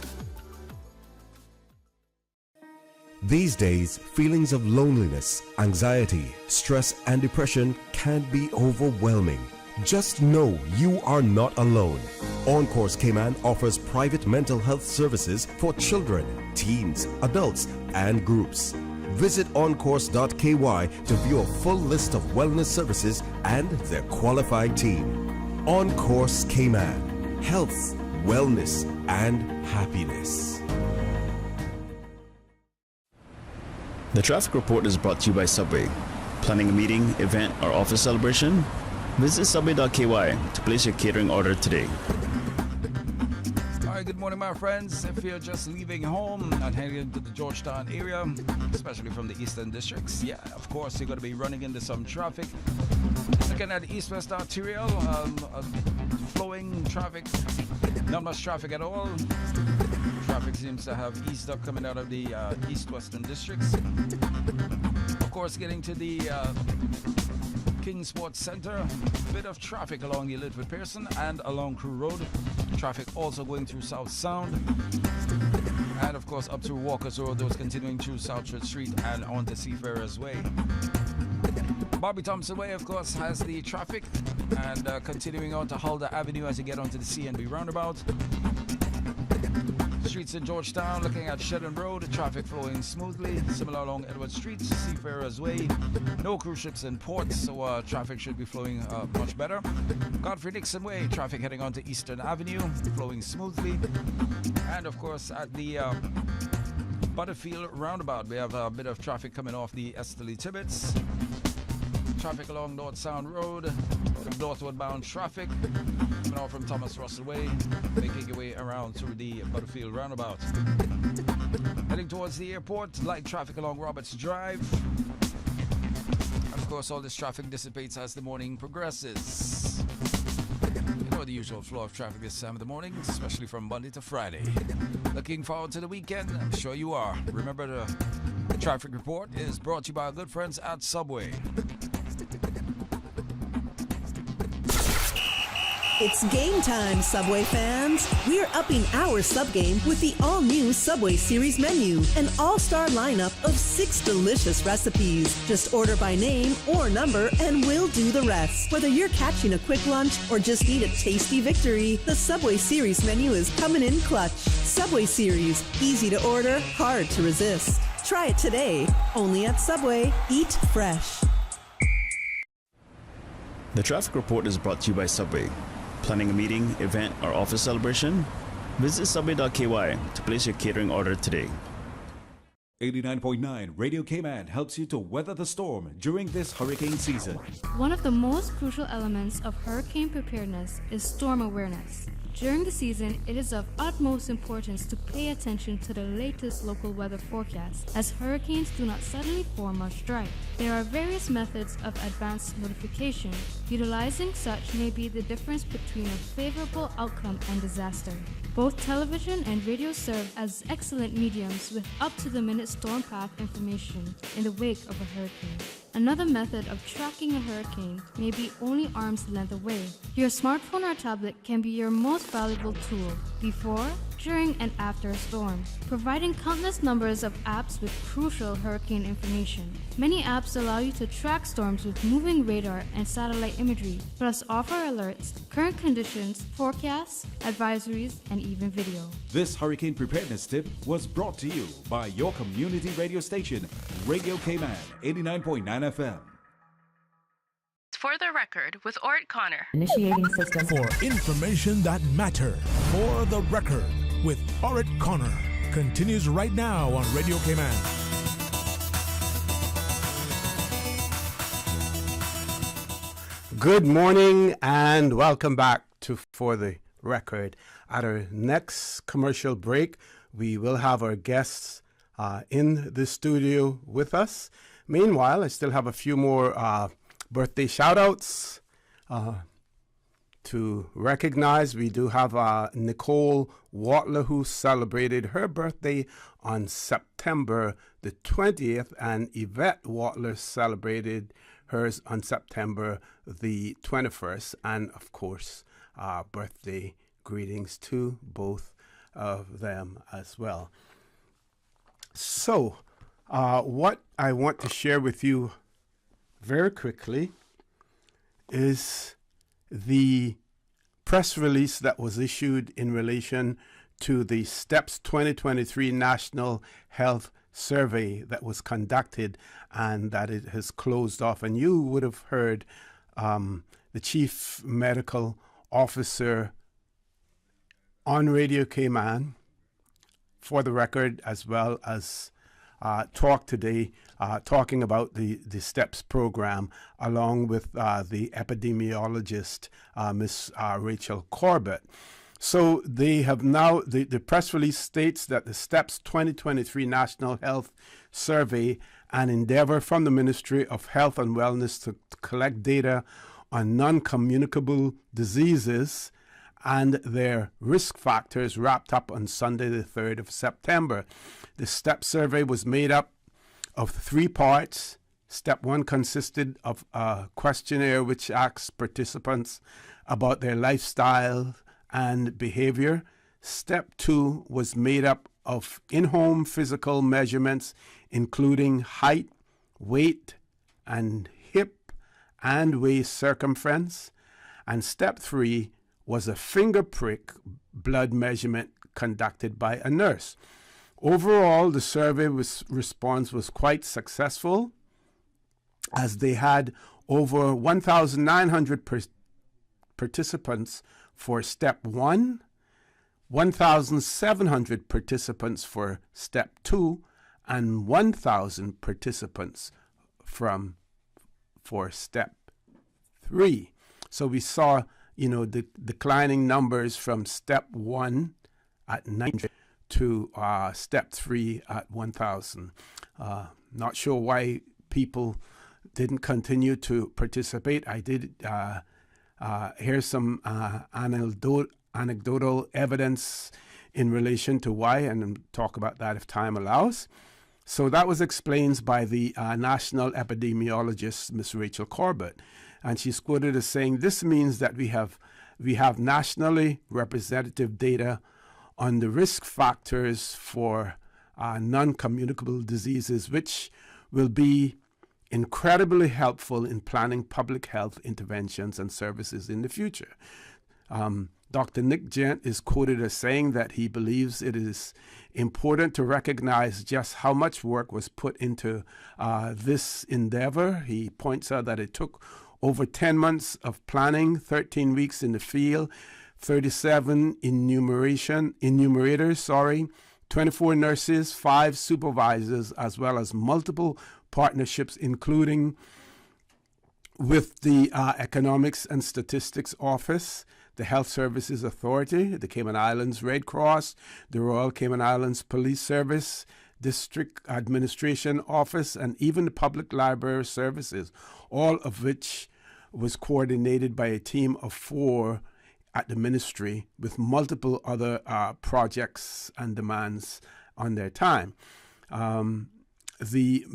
These days, feelings of loneliness, anxiety, stress, and depression can be overwhelming. Just know you are not alone. Encourse Cayman offers private mental health services for children, teens, adults, and groups. Visit encourse.ky to view a full list of wellness services and their qualified team. Encourse Cayman, health, wellness, and happiness. The traffic report is brought to you by Subway. Planning a meeting, event, or office celebration? Visit subway.ky to place your catering order today. All right, good morning, my friends. If you're just leaving home and heading into the Georgetown area, especially from the eastern districts, yeah, of course, you're going to be running into some traffic. Looking at the east-west arterial, flowing traffic, not much traffic at all. Traffic seems to have eased up coming out of the east-western districts. Of course, getting to the King Sports Center, bit of traffic along the Elizabeth Pearson and along Crew Road. Traffic also going through South Sound. And of course up through Walker's Road, those continuing through South Church Street and onto Seafarers Way. Bobby Thompson Way, of course, has the traffic, and continuing on to Huldah Avenue as you get onto the CNB roundabout. Streets in Georgetown, looking at Shedden Road, traffic flowing smoothly. Similar along Edward Street, Seafarers Way. No cruise ships in port, so traffic should be flowing much better. Godfrey Dixon Way, traffic heading onto Eastern Avenue, flowing smoothly. And of course, at the Butterfield roundabout, we have a bit of traffic coming off the Esterly Tibbets. Traffic along North Sound Road, northward bound traffic coming off from Thomas Russell Way, making your way around through the Butterfield roundabout. Heading towards the airport, light traffic along Roberts Drive. And of course, all this traffic dissipates as the morning progresses. You know the usual flow of traffic this time of the morning, especially from Monday to Friday. Looking forward to the weekend? I'm sure you are. Remember, the traffic report is brought to you by our good friends at Subway. It's game time, Subway fans. We're upping our sub game with the all-new Subway Series menu, an all-star lineup of 6 delicious recipes. Just order by name or number and we'll do the rest. Whether you're catching a quick lunch or just need a tasty victory, the Subway Series menu is coming in clutch. Subway Series, easy to order, hard to resist. Try it today, only at Subway. Eat fresh. The traffic report is brought to you by Subway. Planning a meeting, event, or office celebration? Visit subway.ky to place your catering order today. 89.9 Radio Cayman helps you to weather the storm during this hurricane season. One of the most crucial elements of hurricane preparedness is storm awareness. During the season, it is of utmost importance to pay attention to the latest local weather forecast, as hurricanes do not suddenly form or strike. There are various methods of advanced notification. Utilizing such may be the difference between a favorable outcome and disaster. Both television and radio serve as excellent mediums with up-to-the-minute storm path information in the wake of a hurricane. Another method of tracking a hurricane may be only arm's length away. Your smartphone or tablet can be your most valuable tool before, during and after a storm, providing countless numbers of apps with crucial hurricane information. Many apps allow you to track storms with moving radar and satellite imagery, plus offer alerts, current conditions, forecasts, advisories, and even video. This hurricane preparedness tip was brought to you by your community radio station, Radio Cayman 89.9 FM. For the record, with Orett Connor. Initiating system. For information that matter. For the record, with Orett Connor. Continues right now on Radio Cayman. Good morning and welcome back to For the Record. At our next commercial break, we will have our guests in the studio with us. Meanwhile, I still have a few more birthday shout-outs to recognize. We do have Nicole Watler, who celebrated her birthday on September the 20th, and Yvette Watler celebrated hers on September the 21st. And, of course, birthday greetings to both of them as well. So, what I want to share with you very quickly is the press release that was issued in relation to the STEPS 2023 National Health Survey that was conducted and that it has closed off. And you would have heard the Chief Medical Officer on Radio Cayman, For the Record, as well as talk today, talking about the STEPS program, along with the epidemiologist, Miss Rachel Corbett. So they have now, the press release states that the STEPS 2023 National Health Survey, an endeavor from the Ministry of Health and Wellness to collect data on non-communicable diseases and their risk factors, wrapped up on Sunday, the 3rd of September. The STEP survey was made up of 3 parts. Step 1 consisted of a questionnaire which asks participants about their lifestyle and behavior. Step 2 was made up of in-home physical measurements, including height, weight, and hip and waist circumference. And step 3 was a finger prick blood measurement conducted by a nurse. Overall, the survey response was quite successful, as they had over 1,900 participants for step 1, 1,700 participants for step 2, and 1,000 participants for step 3. So we saw, the declining numbers from step 1 at 900 to step 3 at 1,000. Not sure why people didn't continue to participate. I did hear some anecdotal evidence in relation to why, and I'll talk about that if time allows. So that was explained by the national epidemiologist, Ms. Rachel Corbett. And she's quoted as saying, "This means that we have nationally representative data on the risk factors for non-communicable diseases, which will be incredibly helpful in planning public health interventions and services in the future." Dr. Nick Gent is quoted as saying that he believes it is important to recognize just how much work was put into this endeavor. He points out that it took over 10 months of planning, 13 weeks in the field, 37 enumerators, 24 nurses, 5 supervisors, as well as multiple partnerships, including with the Economics and Statistics Office, the Health Services Authority, the Cayman Islands Red Cross, the Royal Cayman Islands Police Service, District Administration Office, and even the Public Library Services, all of which was coordinated by a team of 4 at the ministry, with multiple other projects and demands on their time. The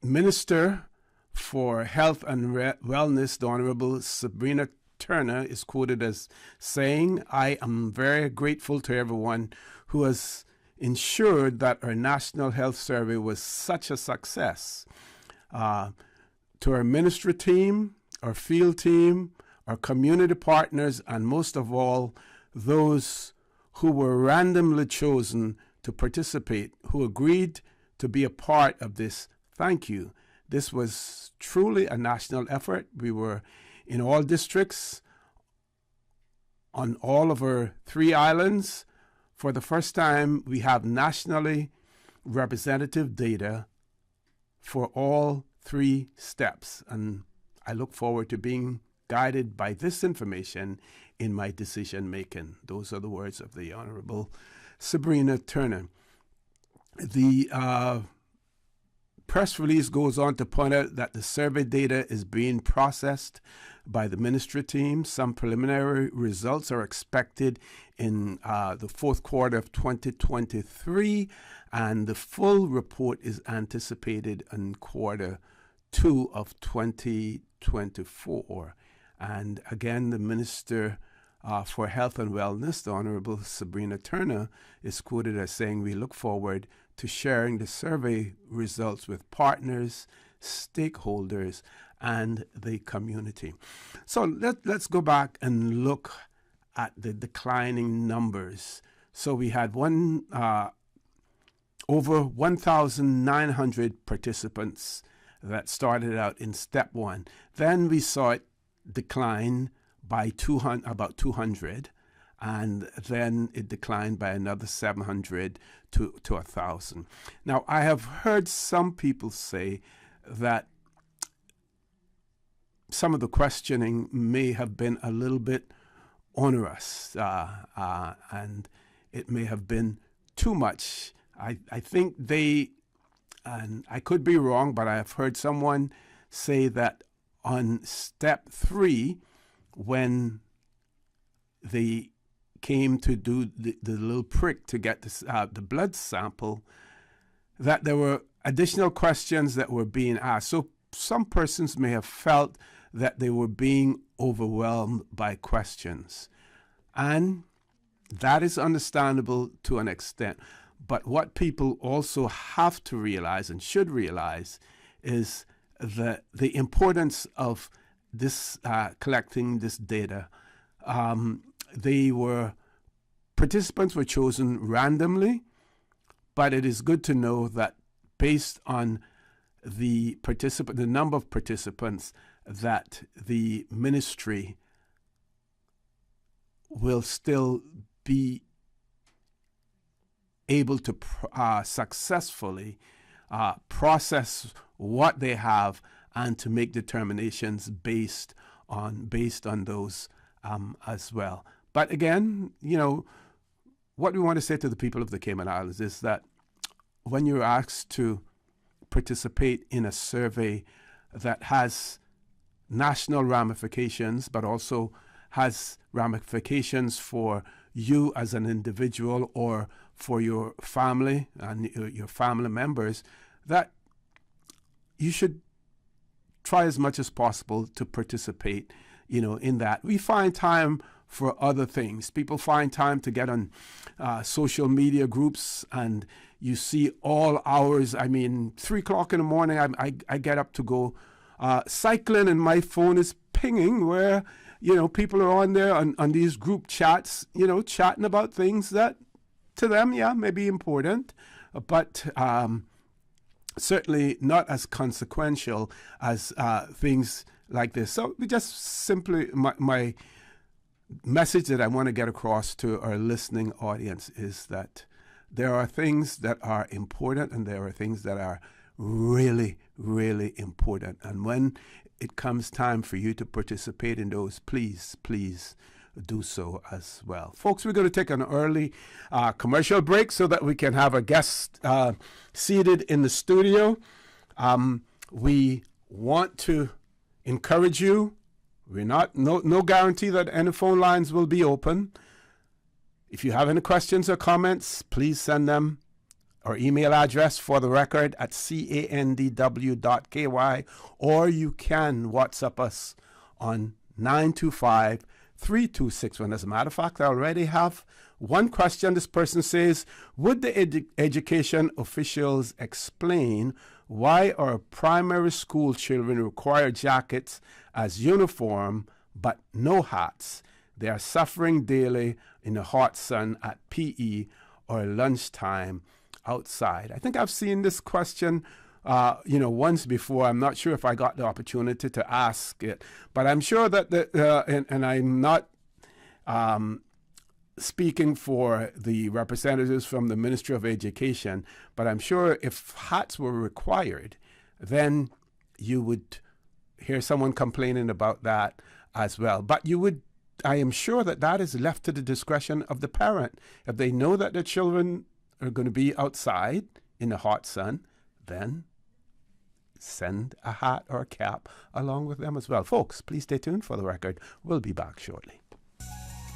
Minister for Health and Wellness, the Honorable Sabrina Turner, is quoted as saying, "I am very grateful to everyone who has ensured that our National Health Survey was such a success. To our ministry team, our field team, our community partners, and most of all, those who were randomly chosen to participate, who agreed to be a part of this, thank you. This was truly a national effort. We were in all districts, on all of our 3 islands. For the first time, we have nationally representative data for all 3 steps. And I look forward to being guided by this information in my decision making. Those are the words of the Honorable Sabrina Turner. The press release goes on to point out that the survey data is being processed by the ministry team. Some preliminary results are expected in the fourth quarter of 2023, and the full report is anticipated in quarter 2 of 2024. And again, the Minister for Health and Wellness, the Honorable Sabrina Turner, is quoted as saying, "We look forward to sharing the survey results with partners, stakeholders, and the community." So let's go back and look at the declining numbers. So we had over 1,900 participants that started out in step 1. Then we saw it decline by about 200, and then it declined by another 700 to 1,000. Now, I have heard some people say that some of the questioning may have been a little bit onerous, and it may have been too much. I think and I could be wrong, but I have heard someone say that on step 3, when they came to do the little prick to get the blood sample, that there were additional questions that were being asked. So some persons may have felt that they were being overwhelmed by questions. And that is understandable to an extent. But what people also have to realize and should realize is the importance of this collecting this data. Participants were chosen randomly, but it is good to know that based on the number of participants, that the ministry will still be able to successfully process what they have and to make determinations based on those as well. But again, what we want to say to the people of the Cayman Islands is that when you're asked to participate in a survey that has national ramifications, but also has ramifications for you as an individual or for your family and your family members, that you should try as much as possible to participate, in that. We find time for other things. People find time to get on social media groups, and you see all hours. 3 o'clock in the morning, I get up to go cycling, and my phone is pinging where, people are on there on these group chats, chatting about things that to them, may be important, but certainly not as consequential as things like this. So we just simply, my message that I want to get across to our listening audience is that there are things that are important and there are things that are really, really important. And when it comes time for you to participate in those, please do so as well. Folks, we're going to take an early commercial break so that we can have a guest seated in the studio. We want to encourage you. We're no guarantee that any phone lines will be open. If you have any questions or comments, please send them. Our email address for the record at candw.ky, or you can WhatsApp us on 925 3261. As a matter of fact, I already have one question. This person says, would the education officials explain why our primary school children require jackets as uniform but no hats? They are suffering daily in the hot sun at PE or lunchtime outside. I think I've seen this question once before. I'm not sure if I got the opportunity to ask it, but I'm sure that and I'm not speaking for the representatives from the Ministry of Education, but I'm sure if hats were required, then you would hear someone complaining about that as well. But I am sure that is left to the discretion of the parent. If they know that their children are going to be outside in the hot sun, then send a hat or a cap along with them as well. Folks, please stay tuned for the record. We'll be back shortly.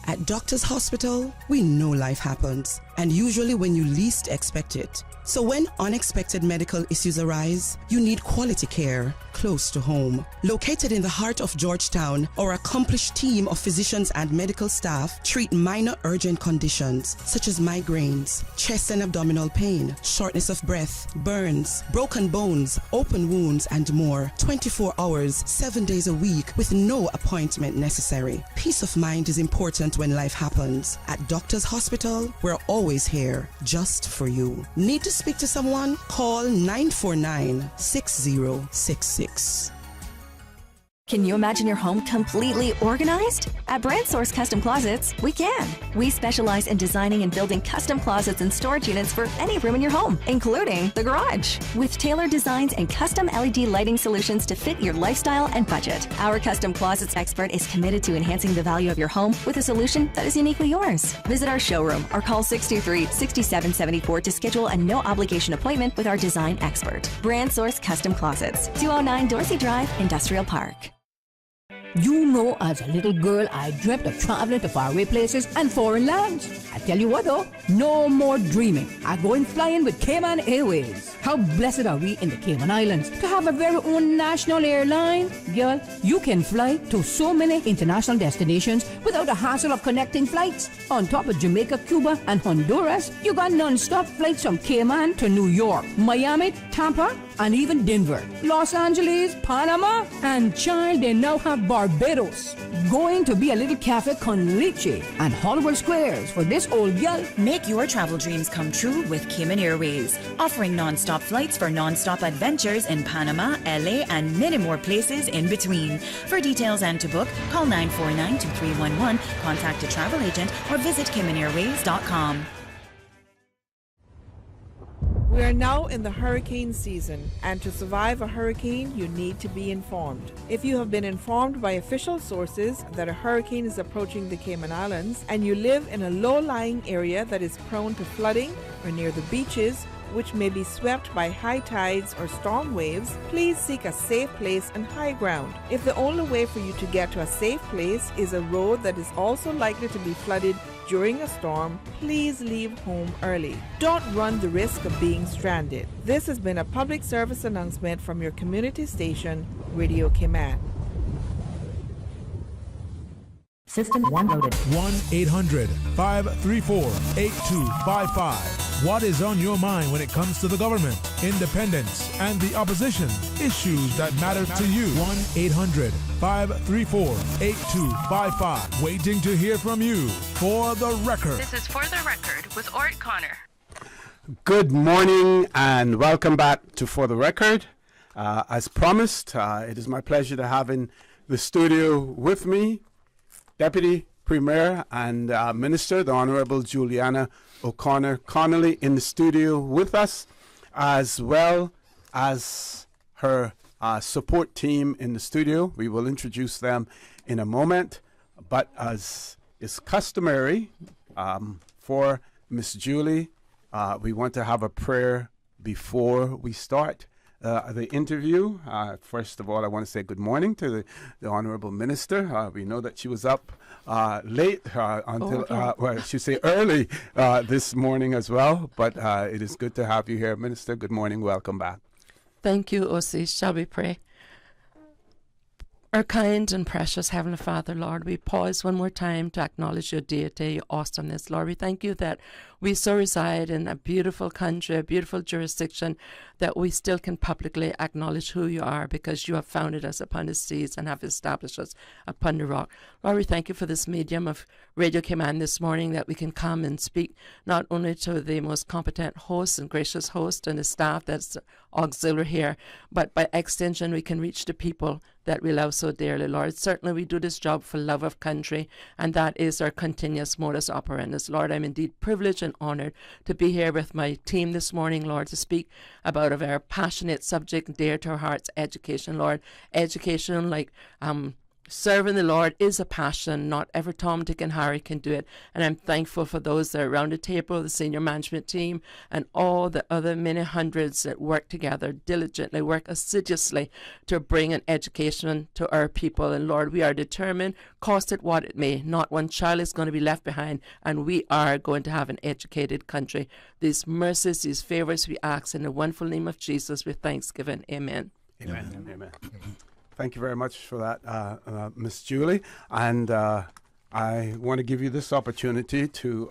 At Doctor's Hospital, we know life happens, and usually when you least expect it. So when unexpected medical issues arise, you need quality care close to home. Located in the heart of Georgetown, our accomplished team of physicians and medical staff treat minor urgent conditions such as migraines, chest and abdominal pain, shortness of breath, burns, broken bones, open wounds, and more. 24 hours, 7 days a week with no appointment necessary. Peace of mind is important when life happens. At Doctor's Hospital, we're always here just for you. Need to speak to someone? Call 949-6066. Can you imagine your home completely organized? At Brand Source Custom Closets, we can. We specialize in designing and building custom closets and storage units for any room in your home, including the garage. With tailored designs and custom LED lighting solutions to fit your lifestyle and budget. Our custom closets expert is committed to enhancing the value of your home with a solution that is uniquely yours. Visit our showroom or call 623-6774 to schedule a no-obligation appointment with our design expert. Brand Source Custom Closets, 209 Dorsey Drive, Industrial Park. You know, as a little girl, I dreamt of traveling to faraway places and foreign lands. I tell you what though, no more dreaming. I'm going flying with Cayman Airways. How blessed are we in the Cayman Islands to have a very own national airline? Girl, you can fly to so many international destinations without the hassle of connecting flights. On top of Jamaica, Cuba, and Honduras, you got non-stop flights from Cayman to New York, Miami, Tampa, and even Denver, Los Angeles, Panama, and child, they now have Barbados. Going to be a little cafe con leche and Hollywood Squares for this old gal. Make your travel dreams come true with Cayman Airways, offering non-stop flights for non-stop adventures in Panama, LA, and many more places in between. For details and to book, call 949-2311, contact a travel agent, or visit CaymanAirways.com. We are now in the hurricane season, and to survive a hurricane, you need to be informed. If you have been informed by official sources that a hurricane is approaching the Cayman Islands, and you live in a low-lying area that is prone to flooding or near the beaches, which may be swept by high tides or storm waves, please seek a safe place and high ground. If the only way for you to get to a safe place is a road that is also likely to be flooded during a storm, please leave home early. Don't run the risk of being stranded. This has been a public service announcement from your community station, Radio Cayman. System 1 loaded. 1-800-534-8255. What is on your mind when it comes to the government, independence, and the opposition? Issues that matter to you. 1-800-534-8255. Waiting to hear from you. For the record. This is For the Record with Orett Connor. Good morning and welcome back to For the Record. As promised, it is my pleasure to have in the studio with me Deputy Premier and Minister, the Honorable Juliana O'Connor Connolly, in the studio with us, as well as her support team in the studio. We will introduce them in a moment, but as is customary for Miss Julie, we want to have a prayer before we start the interview. First of all, I want to say good morning to the Honorable Minister. We know that she was up late until, well, I should say early this morning as well, but it is good to have you here, Minister. Good morning. Welcome back. Thank you, O.C. Shall we pray? Our kind and precious Heavenly Father, Lord, we pause one more time to acknowledge your deity, your awesomeness. Lord, we thank you that we so reside in a beautiful country, a beautiful jurisdiction, that we still can publicly acknowledge who you are because you have founded us upon the seas and have established us upon the rock. Lord, we thank you for this medium of Radio Cayman this morning, that we can come and speak not only to the most competent host and gracious host and the staff that's auxiliary here, but by extension we can reach the people that we love so dearly, Lord. Certainly we do this job for love of country, and that is our continuous modus operandi. Lord, I'm indeed privileged and honored to be here with my team this morning, Lord, to speak about a very passionate subject dear to our hearts, education, Lord. Education, like serving the Lord, is a passion. Not every Tom, Dick, and Harry can do it. And I'm thankful for those that are around the table, the senior management team, and all the other many hundreds that work together diligently, work assiduously to bring an education to our people. And Lord, we are determined, cost it what it may. Not one child is going to be left behind, and we are going to have an educated country. These mercies, these favors we ask in the wonderful name of Jesus with thanksgiving. Amen. Amen. Amen. Thank you very much for that, Miss Julie. And I want to give you this opportunity to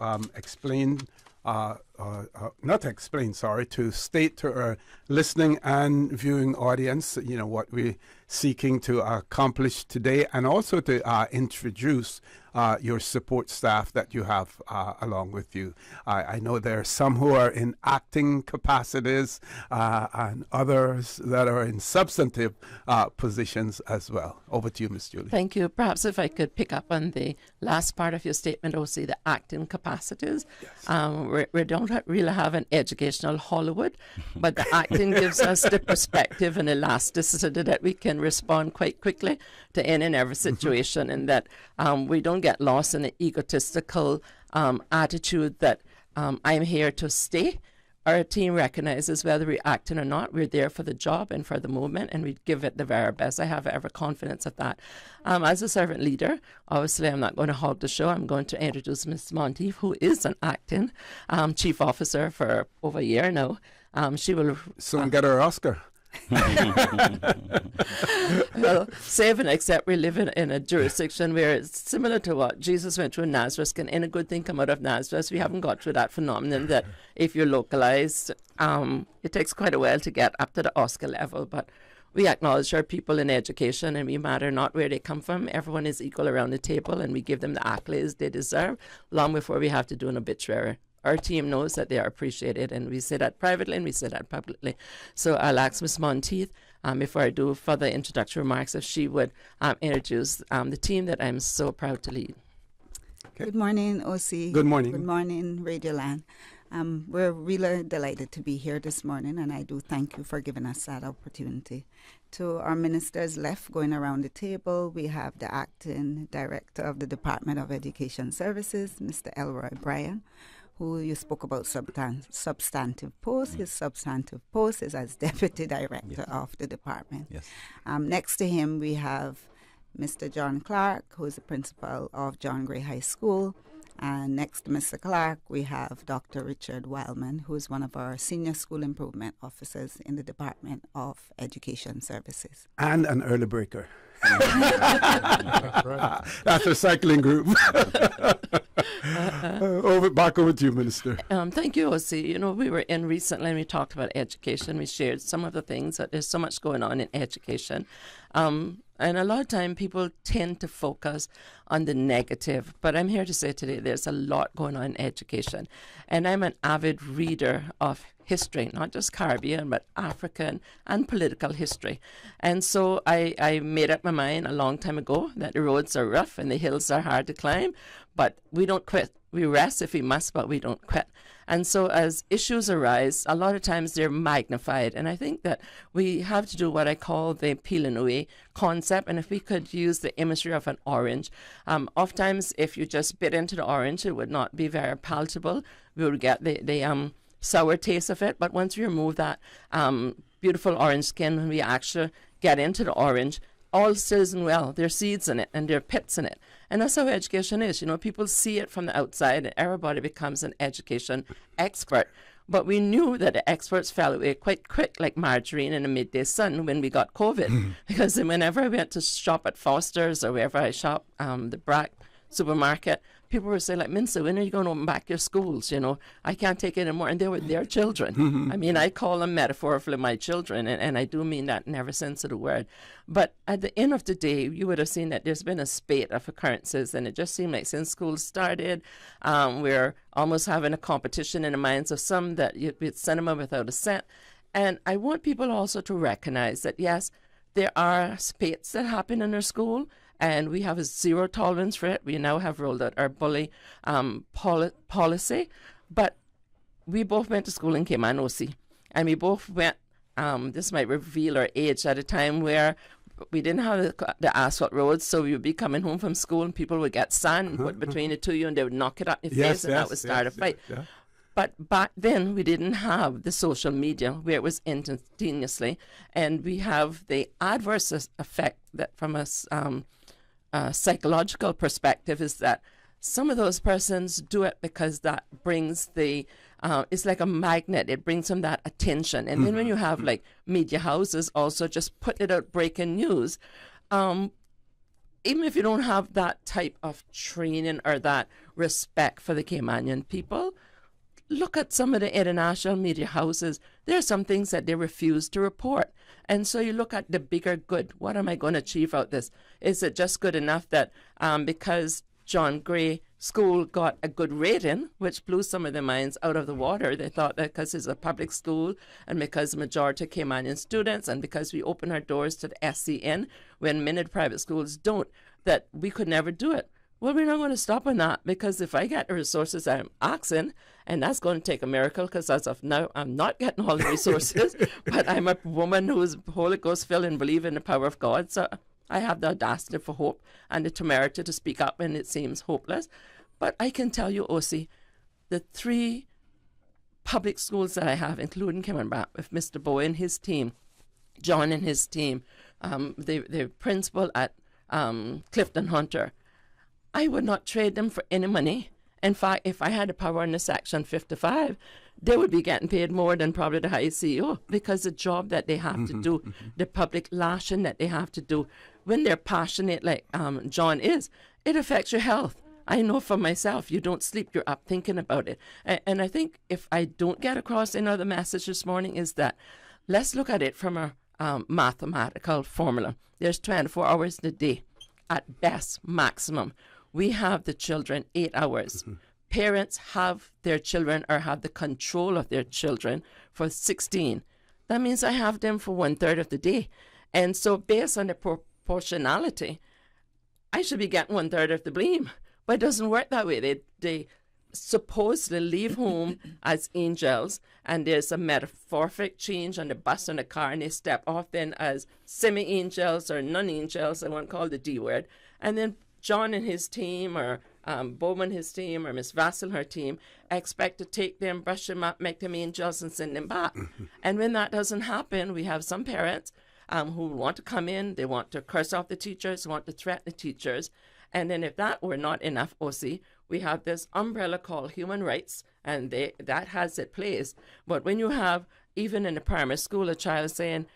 to state to our listening and viewing audience, what we're seeking to accomplish today, and also to introduce your support staff that you have along with you. I know there are some who are in acting capacities and others that are in substantive positions as well. Over to you, Ms. Julie. Thank you. Perhaps if I could pick up on the last part of your statement, OC, the acting capacities. Yes. We don't really have an educational Hollywood, but the acting gives us the perspective and elasticity that we can respond quite quickly to any and every situation, and that we don't get lost in an egotistical attitude that I'm here to stay. Our team recognizes whether we're acting or not, we're there for the job and for the movement, and we give it the very best. I have every confidence of that. As a servant leader, obviously I'm not going to hog the show. I'm going to introduce Ms. Monteith, who is an acting chief officer for over a year now. She will soon get her Oscar. Well, save and accept, we live in a jurisdiction where it's similar to what Jesus went through in Nazareth. Can any good thing come out of Nazareth? We haven't got through that phenomenon that if you're localized, it takes quite a while to get up to the Oscar level. But we acknowledge our people in education, and we matter not where they come from. Everyone is equal around the table, and we give them the accolades they deserve long before we have to do an obituary. Our team knows that they are appreciated, and we say that privately and we say that publicly. So I'll ask Ms. Monteith, before I do further introductory remarks, if she would introduce the team that I'm so proud to lead. Okay. Good morning, OC. Good morning. Good morning, Radioland. We're really delighted to be here this morning, and I do thank you for giving us that opportunity. To our ministers left, going around the table, we have the acting director of the Department of Education Services, Mr. Elroy Bryan, who you spoke about substantive post. His substantive post is as deputy director of the department. Yes. Next to him, we have Mr. John Clark, who is the principal of John Gray High School. And next to Mr. Clark, we have Dr. Richard Wildman, who is one of our senior school improvement officers in the Department of Education Services. And an early breaker. That's a cycling group. Back over to you, Minister. Thank you, OC. We were in recently and we talked about education. We shared some of the things that there's so much going on in education. And a lot of time people tend to focus on the negative, but I'm here to say today there's a lot going on in education. And I'm an avid reader of history, not just Caribbean, but African and political history. And so I made up my mind a long time ago that the roads are rough and the hills are hard to climb, but we don't quit. We rest if we must, but we don't quit. And so as issues arise, a lot of times they're magnified. And I think that we have to do what I call the peeling away concept. And if we could use the imagery of an orange, oftentimes if you just bit into the orange, it would not be very palatable. We would get the sour taste of it. But once we remove that beautiful orange skin, when we actually get into the orange, all still isn't well. There are seeds in it and there are pits in it. And that's how education is. People see it from the outside and everybody becomes an education expert. But we knew that the experts fell away quite quick, like margarine in the midday sun when we got COVID. Because whenever I went to shop at Foster's or wherever I shop, the Brack supermarket, people were saying, like, Minsa, when are you going to open back your schools? You know, I can't take it anymore. And they were their children. I mean, I call them metaphorically my children, and I do mean that in every sense of the word. But at the end of the day, you would have seen that there's been a spate of occurrences, and it just seemed like since school started, we're almost having a competition in the minds of some that you'd send them without a cent. And I want people also to recognize that, yes, there are spates that happen in our school, and we have a zero tolerance for it. We now have rolled out our bully policy. But we both went to school in Cayman OC, and we both went, this might reveal our age, at a time where we didn't have the asphalt roads, so we would be coming home from school and people would get sand put between the two of you and they would knock it up your face, and that would start a fight. Yeah. But back then, we didn't have the social media where it was instantaneously, and we have the adverse effect that from a psychological perspective is that some of those persons do it because that brings the, it's like a magnet. It brings them that attention. And then when you have like media houses also just put it out, breaking news, even if you don't have that type of training or that respect for the Caymanian people, look at some of the international media houses. There are some things that they refuse to report. And so you look at the bigger good. What am I going to achieve out this? Is it just good enough that because John Gray School got a good rating, which blew some of their minds out of the water? They thought that because it's a public school and because the majority of Caymanian students and because we open our doors to the SCN when many private schools don't, that we could never do it. Well, we're not going to stop on that, because if I get the resources I'm asking, and that's going to take a miracle, because as of now, I'm not getting all the resources, but I'm a woman who's Holy Ghost filled and believe in the power of God, so I have the audacity for hope and the temerity to speak up when it seems hopeless. But I can tell you, Osi, the 3 public schools that I have, including Cayman with Mr. Bowie and his team, John and his team, the principal at Clifton Hunter, I would not trade them for any money. In fact, if I had the power in the Section 55, they would be getting paid more than probably the high CEO, because the job that they have to do, the public lashing that they have to do, when they're passionate like John is, it affects your health. I know for myself, you don't sleep, you're up thinking about it. And I think if I don't get across another message this morning is that let's look at it from a mathematical formula. There's 24 hours in a day, at best, maximum. We have the children 8 hours. Parents have their children or have the control of their children for 16. That means I have them for 1/3 of the day. And so based on the proportionality, I should be getting 1/3 of the blame. But it doesn't work that way. They supposedly leave home as angels, and there's a metaphoric change on the bus and the car, and they step off then as semi-angels or non-angels, I won't call the D word, and then John and his team, or Bowman his team, or Miss Vassell her team, expect to take them, brush them up, make them angels, and send them back. And when that doesn't happen, we have some parents who want to come in, they want to curse off the teachers, want to threaten the teachers. And then if that were not enough, OC, we have this umbrella called human rights, and that has its place. But when you have, even in the primary school, a child saying,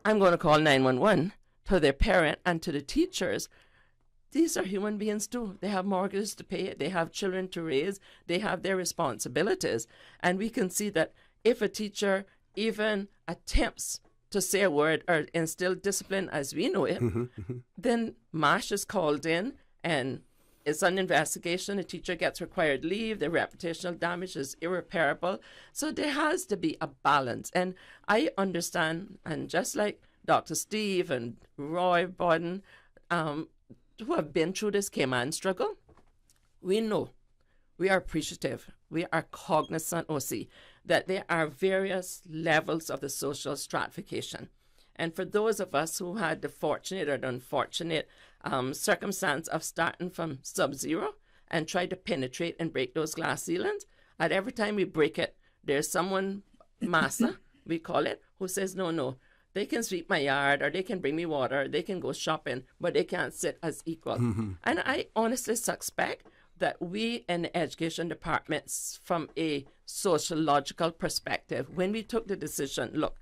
I'm going to call 911 to their parent and to the teachers, these are human beings too. They have mortgages to pay, they have children to raise, they have their responsibilities. And we can see that if a teacher even attempts to say a word or instill discipline as we know it, then MASH is called in and it's an investigation. The teacher gets required leave. The reputational damage is irreparable. So there has to be a balance. And I understand, and just like Dr. Steve and Roy Borden, who have been through this Cayman struggle, we know, we are appreciative, we are cognizant, OC, that there are various levels of the social stratification. And for those of us who had the fortunate or the unfortunate circumstance of starting from sub-zero and try to penetrate and break those glass ceilings, at every time we break it, there's someone, massa, we call it, who says, no, they can sweep my yard, or they can bring me water, they can go shopping, but they can't sit as equal. And I honestly suspect that we in the education departments, from a sociological perspective, when we took the decision, look,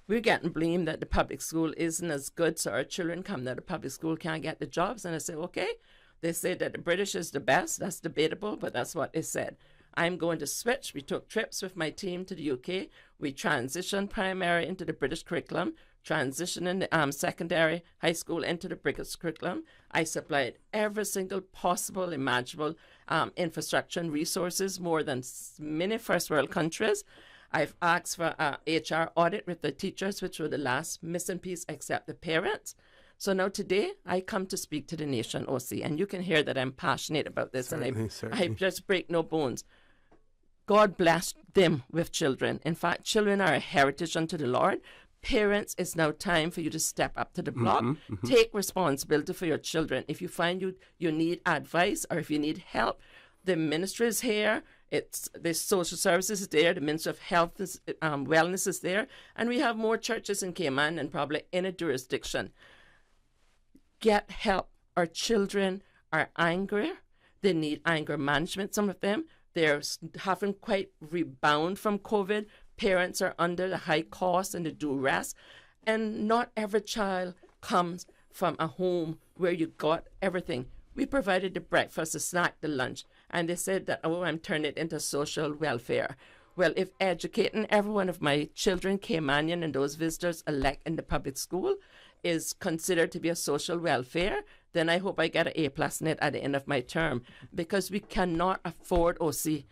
we're getting blamed that the public school isn't as good, so our children come to the public school, can't get the jobs. And I said, okay. They say that the British is the best. That's debatable, but that's what they said. I'm going to switch. We took trips with my team to the UK. We transitioned primary into the British curriculum, transitioning the secondary high school into the British curriculum. I supplied every single possible, imaginable infrastructure and resources, more than many first world countries. I've asked for an HR audit with the teachers, which were the last missing piece except the parents. So now today, I come to speak to the nation, OC, and you can hear that I'm passionate about this, Certainly, and I just break no bones. God blessed them with children. In fact, children are a heritage unto the Lord. Parents, it's now time for you to step up to the block. Take responsibility for your children. If you find you need advice or if you need help, the ministry is here. The social services is there. The Ministry of Health is, Wellness is there. And we have more churches in Cayman than probably any jurisdiction. Get help. Our children are angry. They need anger management, some of them. They're haven't quite rebound from COVID. Parents are under the high cost and the duress. And not every child comes from a home where you got everything. We provided the breakfast, the snack, the lunch. And they said that, oh, I'm turning it into social welfare. Well, if educating every one of my children, Caymanian, and those visitors elect in the public school is considered to be a social welfare, then I hope I get an A+ in it at the end of my term, because we cannot afford, OC,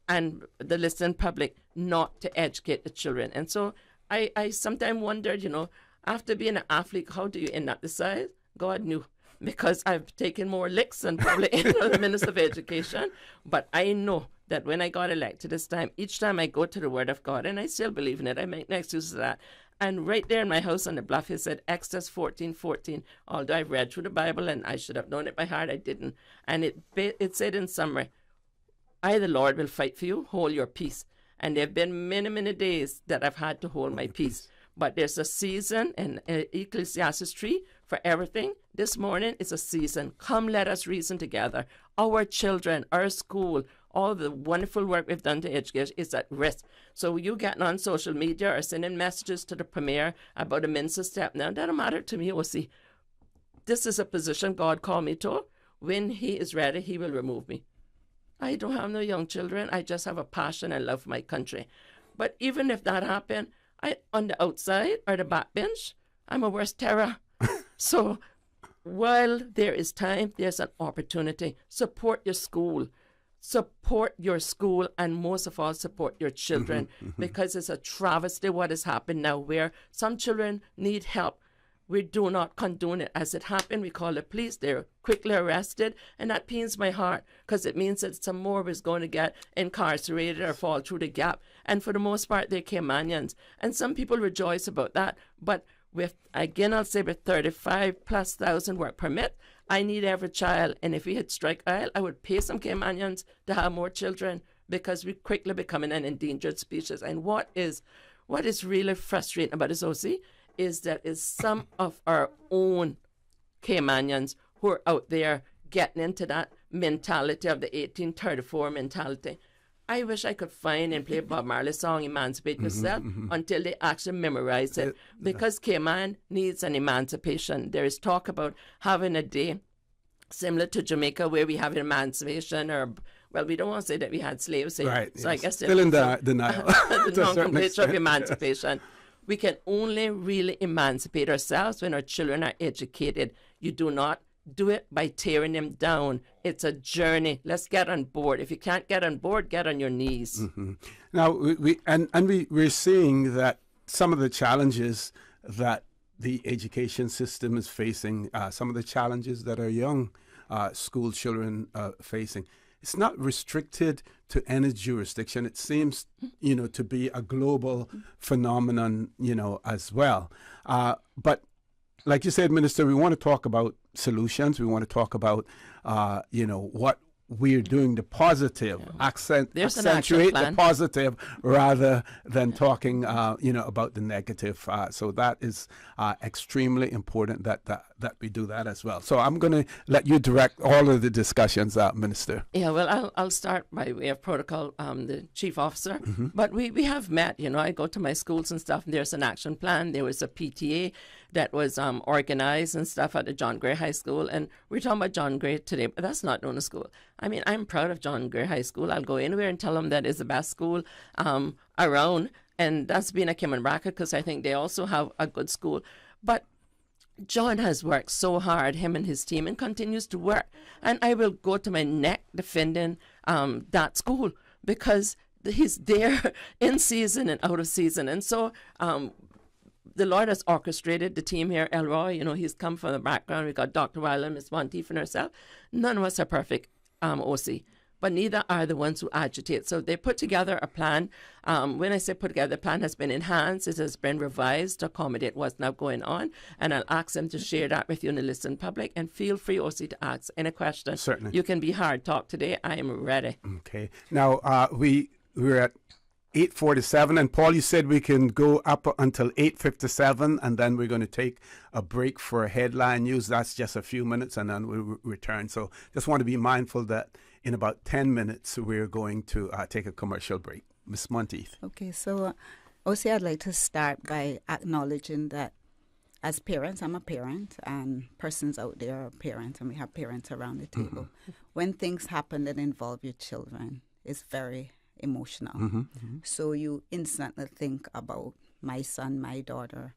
and the listening public, not to educate the children. And so I sometimes wondered, after being an athlete, how do you end up this size? God knew, because I've taken more licks than probably any other Minister of Education. But I know that when I got elected this time, each time I go to the Word of God, and I still believe in it, I make no excuses for that. And right there in my house on the bluff, it said Exodus 14:14. Although I've read through the Bible and I should have known it by heart, I didn't. And it said in summary, I, the Lord, will fight for you, hold your peace. And there have been many, many days that I've had to hold my peace. But there's a season in Ecclesiastes 3 for everything. This morning is a season. Come, let us reason together. Our children, our school, all the wonderful work we've done to educate is at risk. So you getting on social media or sending messages to the Premier about a minister's step now, that doesn't matter to me, OC. This is a position God called me to. When he is ready, he will remove me. I don't have no young children. I just have a passion and love for my country. But even if that happened, on the outside or the backbench, I'm a worse terror. So while there is time, there's an opportunity. Support your school. Support your school, and most of all, support your children, because it's a travesty what has happened now, where some children need help. We do not condone it. As it happened, we call the police. They're quickly arrested, and that pains my heart, because it means that some more is going to get incarcerated or fall through the gap. And for the most part, they're Caymanians. And some people rejoice about that. But with, again, I'll say with 35,000+ work permit, I need every child. And if we had strike oil, I would pay some Caymanians to have more children, because we're quickly becoming an endangered species. And what is really frustrating about this, OC, is that is some of our own Caymanians who are out there getting into that mentality of the 1834 mentality. I wish I could find and play Bob Marley's song, Emancipate Yourself, until they actually memorize it. Because Cayman needs an emancipation. There is talk about having a day similar to Jamaica where we have emancipation, or, well, we don't want to say that we had slaves. Right. So I guess still in denial. The nomenclature of emancipation. We can only really emancipate ourselves when our children are educated. You do not do it by tearing them down. It's a journey. Let's get on board. If you can't get on board, get on your knees. Now, we're seeing that some of the challenges that the education system is facing, some of the challenges that our young school children are facing, it's not restricted to any jurisdiction. It seems, to be a global phenomenon, as well. But like you said, Minister, we want to talk about solutions. We want to talk about, what we're doing the positive, There's an action accentuate the plan. positive rather than talking, about the negative. So that is extremely important that we do that as well. So I'm going to let you direct all of the discussions, Minister. Yeah, well, I'll start by way of protocol, the chief officer. But we have met, I go to my schools and stuff, and there's an action plan. There was a PTA that was organized and stuff at the John Gray High School. And we're talking about John Gray today, but that's not known as school. I mean, I'm proud of John Gray High School. I'll go anywhere and tell them that is the best school around. And that's being a Cayman bracket because I think they also have a good school. But John has worked so hard, him and his team, and continues to work. And I will go to my neck defending that school because he's there in season and out of season. And so the Lord has orchestrated the team here. Elroy, he's come from the background. We got Dr. Weiler, Miss Monteith, and herself. None of us are perfect OC, but neither are the ones who agitate. So they put together a plan. When I say put together, the plan has been enhanced. It has been revised to accommodate what's now going on. And I'll ask them to share that with you in the listening public. And feel free also to ask any question. Certainly. You can be hard talk today. I am ready. Okay. Now, we're at 8:47, and Paul, you said we can go up until 8:57, and then we're going to take a break for headline news. That's just a few minutes, and then we'll return. So just want to be mindful that in about 10 minutes, we're going to take a commercial break. Ms. Monteith. Okay, so also I'd like to start by acknowledging that as parents, I'm a parent, and persons out there are parents, and we have parents around the table. When things happen that involve your children, it's very emotional. So you instantly think about my son, my daughter,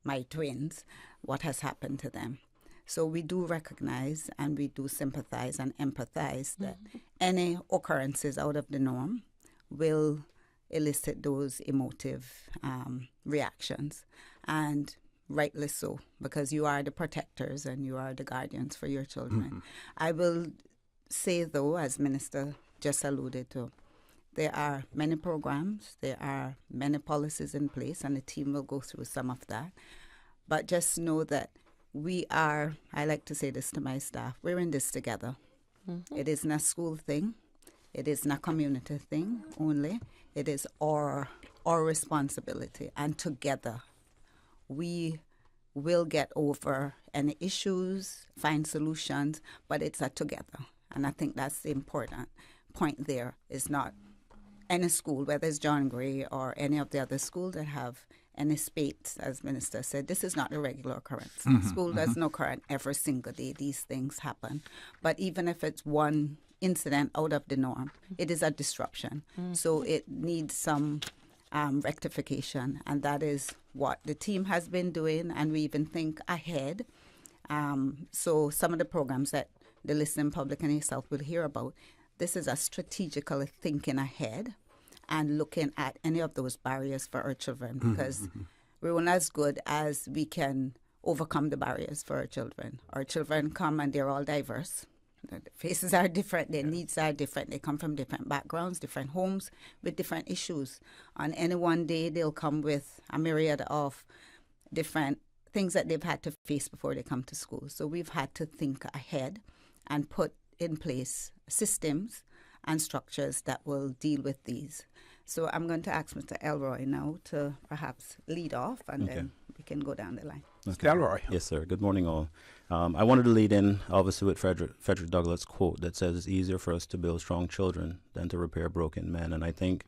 my twins, what has happened to them. So we do recognize and we do sympathize and empathize that any occurrences out of the norm will elicit those emotive reactions. And rightly so, because you are the protectors and you are the guardians for your children. I will say, though, as Minister just alluded to, there are many programs, there are many policies in place, and the team will go through some of that. But just know that we are, I like to say this to my staff, we're in this together. It isn't a school thing. It isn't a community thing only. It is our responsibility. And together, we will get over any issues, find solutions, but it's a together. And I think that's the important point there. Is not any school, whether it's John Gray or any of the other schools that have any spates, as Minister said, this is not a regular occurrence. School doesn't occur every single day. These things happen. But even if it's one incident out of the norm, it is a disruption. So it needs some rectification, and that is what the team has been doing, and we even think ahead. So some of the programs that the listening public and yourself will hear about, this is a strategically thinking ahead and looking at any of those barriers for our children, because we're only as good as we can overcome the barriers for our children. Our children come and they're all diverse. Their faces are different, their needs are different. They come from different backgrounds, different homes with different issues. On any one day, they'll come with a myriad of different things that they've had to face before they come to school. So we've had to think ahead and put in place systems and structures that will deal with these. So I'm going to ask Mr. Elroy now to perhaps lead off, and then we can go down the line. Mr. Elroy. Yes, sir. Good morning, all. I wanted to lead in, obviously, with Frederick Douglass' quote that says, "It's easier for us to build strong children than to repair broken men." And I think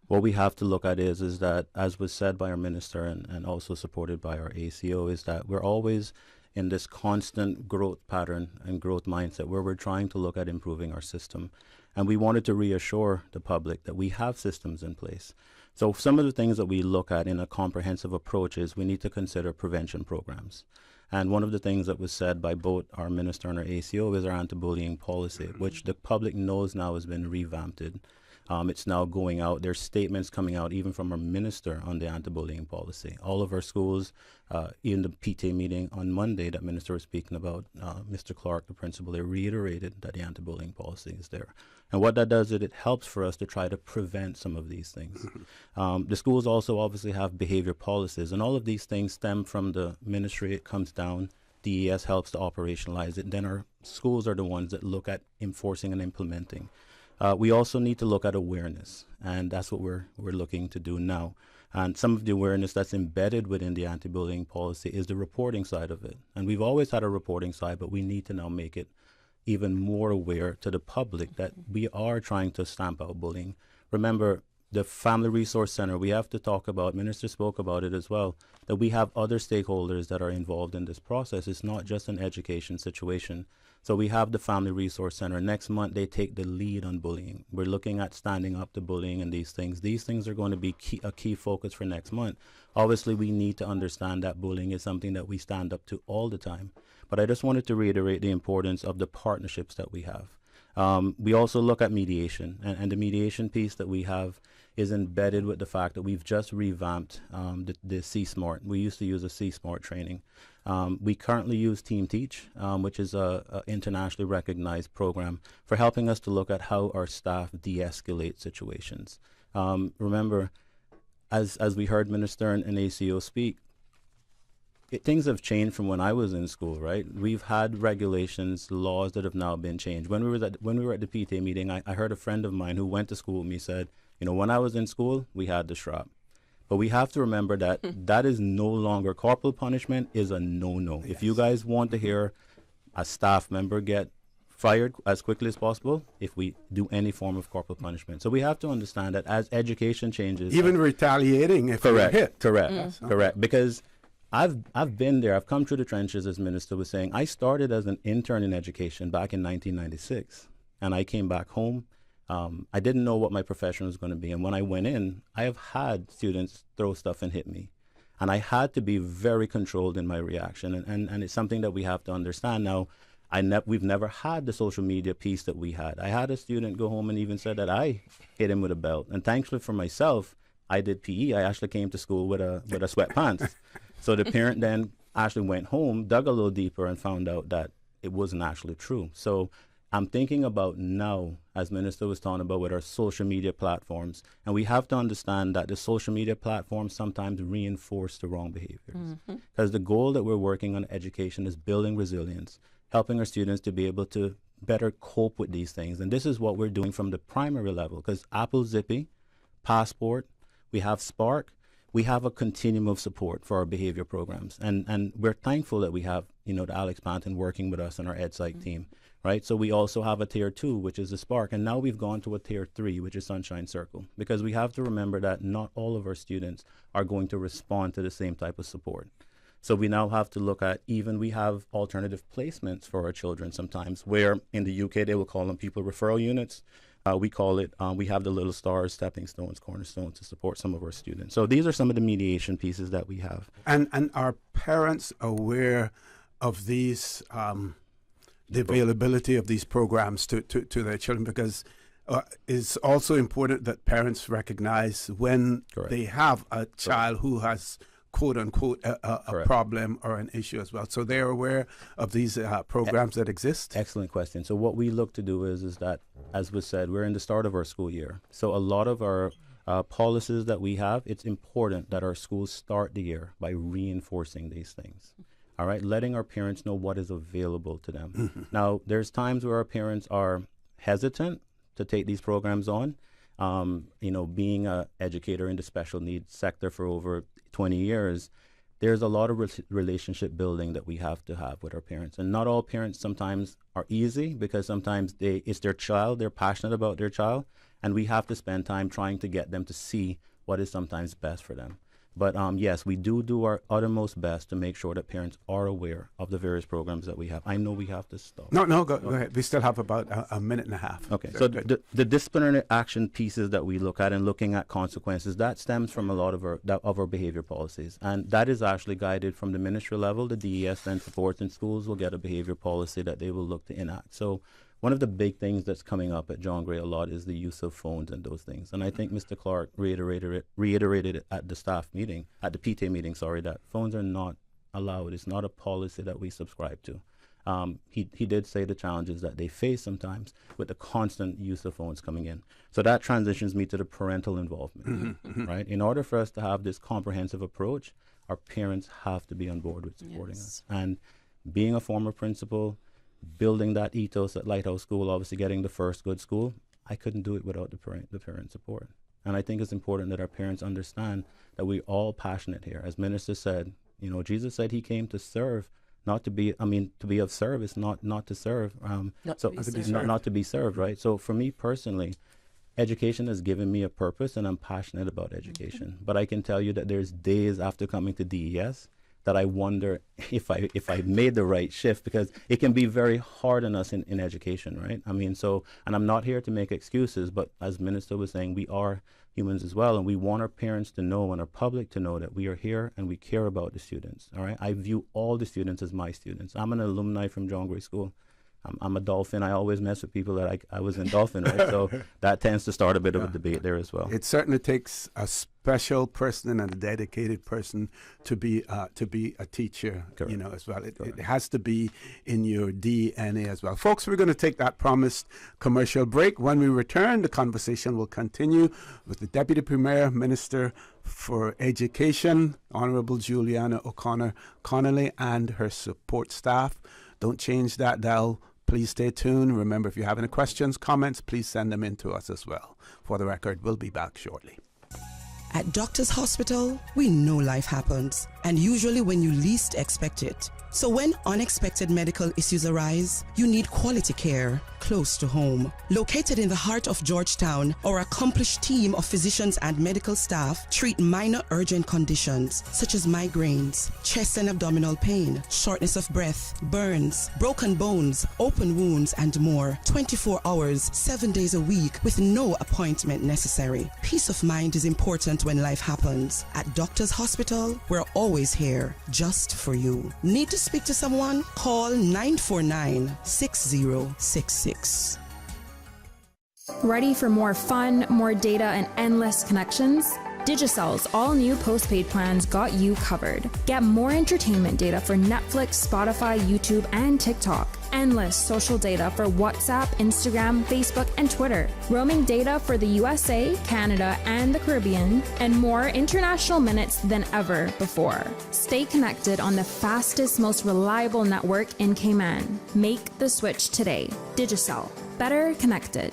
what we have to look at is that, as was said by our minister and also supported by our ACO, is that we're always in this constant growth pattern and growth mindset where we're trying to look at improving our system. And we wanted to reassure the public that we have systems in place. So some of the things that we look at in a comprehensive approach is we need to consider prevention programs. And one of the things that was said by both our minister and our ACO is our anti-bullying policy, which the public knows now has been revamped. It's now going out. There's statements coming out even from our minister on the anti-bullying policy. All of our schools, in the PTA meeting on Monday that minister was speaking about, Mr. Clark, the principal, they reiterated that the anti-bullying policy is there. And what that does is it helps for us to try to prevent some of these things. The schools also obviously have behavior policies, and all of these things stem from the ministry. It comes down DES helps to operationalize it. Then our schools are the ones that look at enforcing and implementing. We also need to look at awareness, and that's what we're looking to do now. And some of the awareness that's embedded within the anti-bullying policy is the reporting side of it. And we've always had a reporting side, but we need to now make it even more aware to the public that we are trying to stamp out bullying. Remember, the Family Resource Center, we have to talk about, Minister spoke about it as well, that we have other stakeholders that are involved in this process. It's not just an education situation. So we have the Family Resource Center. Next month, they take the lead on bullying. We're looking at standing up to bullying and these things. These things are going to be a key focus for next month. Obviously, we need to understand that bullying is something that we stand up to all the time. But I just wanted to reiterate the importance of the partnerships that we have. We also look at mediation, and the mediation piece that we have is embedded with the fact that we've just revamped the C-SMART. We used to use a C-SMART training. We currently use Team Teach, which is a internationally recognized program for helping us to look at how our staff de-escalate situations. Remember, as we heard Minister and ACO speak, things have changed from when I was in school, right? We've had regulations, laws that have now been changed. When we were at the PTA meeting, I heard a friend of mine who went to school with me said, you know, when I was in school, we had the strap. But we have to remember that that is no longer, corporal punishment is a no-no. Yes. If you guys want to hear a staff member get fired as quickly as possible, if we do any form of corporal punishment. So we have to understand that as education changes. Even retaliating if you're hit. Correct. Because I've been there. I've come through the trenches, as Minister was saying. I started as an intern in education back in 1996, and I came back home. I didn't know what my profession was going to be, and when I went in, I have had students throw stuff and hit me, and I had to be very controlled in my reaction, and it's something that we have to understand now. We've never had the social media piece that we had. I had a student go home and even said that I hit him with a belt, and thankfully for myself, I did PE. I actually came to school with a sweatpants. So the parent then actually went home, dug a little deeper, and found out that it wasn't actually true. So I'm thinking about now, as Minister was talking about, with our social media platforms, and we have to understand that the social media platforms sometimes reinforce the wrong behaviors. Because the goal that we're working on education is building resilience, helping our students to be able to better cope with these things. And this is what we're doing from the primary level, because Apple Zippy, Passport, we have Spark, we have a continuum of support for our behavior programs. And we're thankful that we have, you know, the Alex Panton working with us and our EdPsych team, right? So we also have a tier 2, which is the Spark. And now we've gone to a tier 3, which is Sunshine Circle, because we have to remember that not all of our students are going to respond to the same type of support. So we now have to look at, even we have alternative placements for our children sometimes, where in the UK they will call them people referral units. We call it, we have the Little Stars, Stepping Stones, Cornerstones to support some of our students. So these are some of the mediation pieces that we have. And are parents aware of these, the availability of these programs to their children? Because it's also important that parents recognize when they have a child who has quote unquote a problem or an issue as well. So they're aware of these programs that exist? Excellent question. So what we look to do is that, as was said, we're in the start of our school year. So a lot of our policies that we have, it's important that our schools start the year by reinforcing these things. All right, letting our parents know what is available to them. Now, there's times where our parents are hesitant to take these programs on. You know, being an educator in the special needs sector for over 20 years, there's a lot of relationship building that we have to have with our parents. And not all parents sometimes are easy, because sometimes it's their child, they're passionate about their child, and we have to spend time trying to get them to see what is sometimes best for them. But yes, we do our uttermost best to make sure that parents are aware of the various programs that we have. I know we have to stop. No, go ahead. We still have about a minute and a half. Okay, so the disciplinary action pieces that we look at and looking at consequences, that stems from a lot of our behavior policies. And that is actually guided from the ministry level. The DES then supports, and schools will get a behavior policy that they will look to enact. So one of the big things that's coming up at John Gray a lot is the use of phones and those things. And I think Mr. Clark reiterated it at the staff meeting, at the PTA meeting, that phones are not allowed. It's not a policy that we subscribe to. He did say the challenges that they face sometimes with the constant use of phones coming in. So that transitions me to the parental involvement, right? In order for us to have this comprehensive approach, our parents have to be on board with supporting us. And being a former principal, building that ethos at Lighthouse School, obviously getting the first good school, I couldn't do it without the parent support. And I think it's important that our parents understand that we're all passionate here. As Minister said, you know, Jesus said he came to serve, not to be, to be of service, not to serve. Not to be served, right? So for me personally, education has given me a purpose, and I'm passionate about education. But I can tell you that there's days after coming to DES that I wonder if I made the right shift, because it can be very hard on us in education, right? And I'm not here to make excuses, but as Minister was saying, we are humans as well, and we want our parents to know and our public to know that we are here and we care about the students, all right? I view all the students as my students. I'm an alumni from John Gray School. I'm a Dolphin. I always mess with people that I was in Dolphin, right? So that tends to start a bit of a debate there as well. It certainly takes a special person and a dedicated person to be a teacher, you know, as well. It has to be in your DNA as well. Folks, we're going to take that promised commercial break. When we return, the conversation will continue with the Deputy Premier, Minister for Education, Honorable Juliana O'Connor Connolly, and her support staff. Don't change that dial. Please stay tuned. Remember, if you have any questions, comments, please send them in to us as well. For the record, we'll be back shortly. At Doctors Hospital, we know life happens, and usually when you least expect it. So when unexpected medical issues arise, you need quality care close to home. Located in the heart of Georgetown, our accomplished team of physicians and medical staff treat minor urgent conditions such as migraines, chest and abdominal pain, shortness of breath, burns, broken bones, open wounds, and more. 24 hours, 7 days a week with no appointment necessary. Peace of mind is important when life happens. At Doctors Hospital, we're always here just for you. Need to speak to someone? Call 949-6066. Ready for more fun, more data, and endless connections? Digicel's all-new postpaid plans got you covered. Get more entertainment data for Netflix, Spotify, YouTube, and TikTok. Endless social data for WhatsApp, Instagram, Facebook, and Twitter. Roaming data for the USA, Canada, and the Caribbean. And more international minutes than ever before. Stay connected on the fastest, most reliable network in Cayman. Make the switch today. Digicel. Better connected.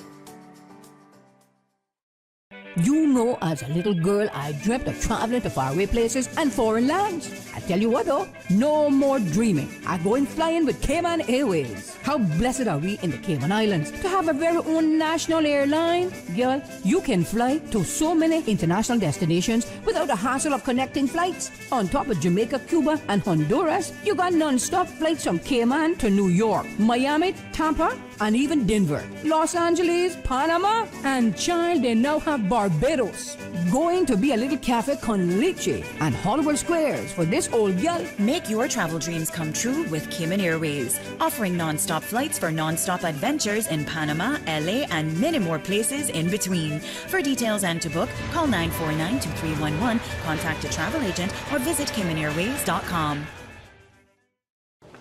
You know, as a little girl, I dreamt of traveling to faraway places and foreign lands. I tell you what though, no more dreaming. I'm going flying with Cayman Airways. How blessed are we in the Cayman Islands to have a very own national airline? Girl, you can fly to so many international destinations without the hassle of connecting flights. On top of Jamaica, Cuba, and Honduras, you got non-stop flights from Cayman to New York, Miami, Tampa, and even Denver, Los Angeles, Panama, and child, they now have Barbados. Going to be a little cafe con leche and Hollywood Squares for this old gal. Make your travel dreams come true with Cayman Airways, offering non-stop flights for non-stop adventures in Panama, LA, and many more places in between. For details and to book, call 949-2311, contact a travel agent, or visit CaymanAirways.com.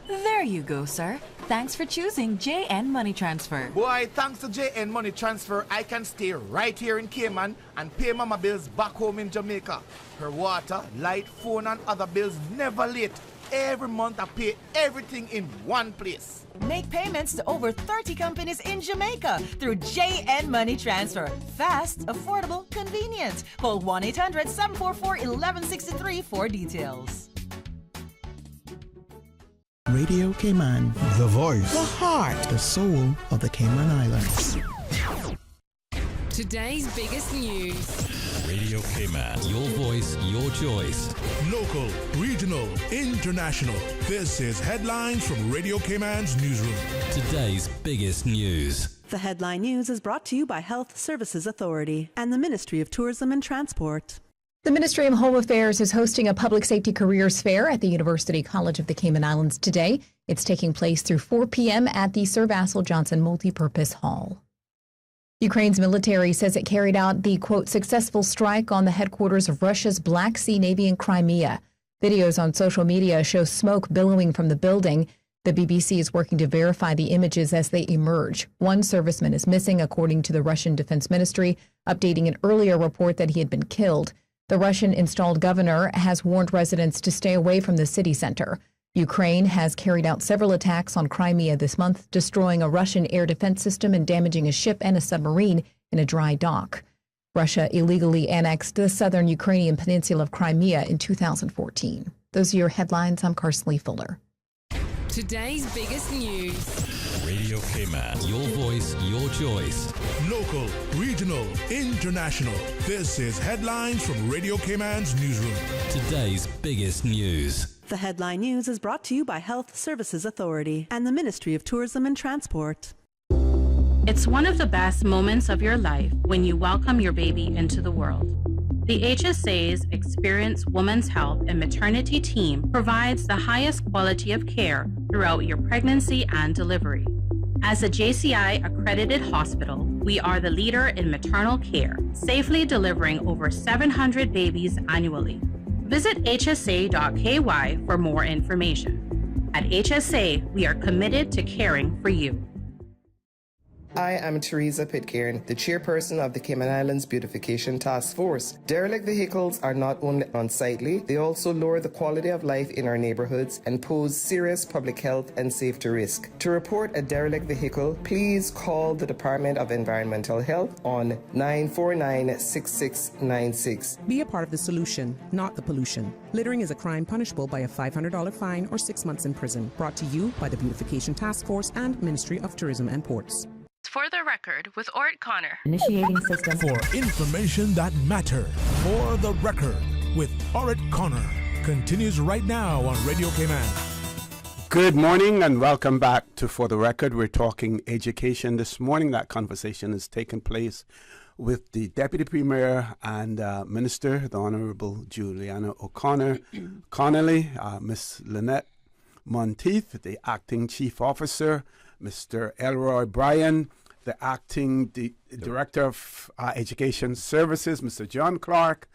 There you go, sir. Thanks for choosing JN Money Transfer. Boy, thanks to JN Money Transfer, I can stay right here in Cayman and pay mama bills back home in Jamaica. Her water, light, phone, and other bills never late. Every month I pay everything in one place. Make payments to over 30 companies in Jamaica through JN Money Transfer. Fast, affordable, convenient. Call 1-800-744-1163 for details. Radio Cayman, the voice, the heart, the soul of the Cayman Islands. Today's biggest news. Radio Cayman, your voice, your choice. Local, regional, international. This is Headlines from Radio Cayman's newsroom. Today's biggest news. The headline news is brought to you by Health Services Authority and the Ministry of Tourism and Transport. The Ministry of Home Affairs is hosting a public safety careers fair at the University College of the Cayman Islands today. It's taking place through 4 p.m. at the Sir Basil Johnson Multipurpose Hall. Ukraine's military says it carried out the, quote, successful strike on the headquarters of Russia's Black Sea Navy in Crimea. Videos on social media show smoke billowing from the building. The BBC is working to verify the images as they emerge. One serviceman is missing, according to the Russian Defense Ministry, updating an earlier report that he had been killed. The Russian-installed governor has warned residents to stay away from the city center. Ukraine has carried out several attacks on Crimea this month, destroying a Russian air defense system and damaging a ship and a submarine in a dry dock. Russia illegally annexed the southern Ukrainian peninsula of Crimea in 2014. Those are your headlines. I'm Carsley Fuller. Today's biggest news. Radio Cayman, your voice, your choice. Local, regional, international. This is Headlines from Radio Cayman's newsroom. Today's biggest news. The headline news is brought to you by Health Services Authority and the Ministry of Tourism and Transport. It's one of the best moments of your life when you welcome your baby into the world. The HSA's experienced women's health and maternity team provides the highest quality of care throughout your pregnancy and delivery. As a JCI accredited hospital, we are the leader in maternal care, safely delivering over 700 babies annually. Visit hsa.ky for more information. At HSA, we are committed to caring for you. I am Teresa Pitcairn, the chairperson of the Cayman Islands Beautification Task Force. Derelict vehicles are not only unsightly, they also lower the quality of life in our neighborhoods and pose serious public health and safety risk. To report a derelict vehicle, please call the Department of Environmental Health on 949-6696. Be a part of the solution, not the pollution. Littering is a crime punishable by a $500 fine or 6 months in prison. Brought to you by the Beautification Task Force and Ministry of Tourism and Ports. For the record, with Orett Connor. Initiating system. For information that matters. For the record, with Orett Connor. Continues right now on Radio Cayman. Good morning and welcome back to For the Record. We're talking education this morning. That conversation has taken place with the Deputy Premier and Minister, the Honourable Juliana O'Connor Connolly, Miss Lynette Monteith, the Acting Chief Officer, Mr. Elroy Bryan, the Acting Director of Education Services, Mr. John Clark,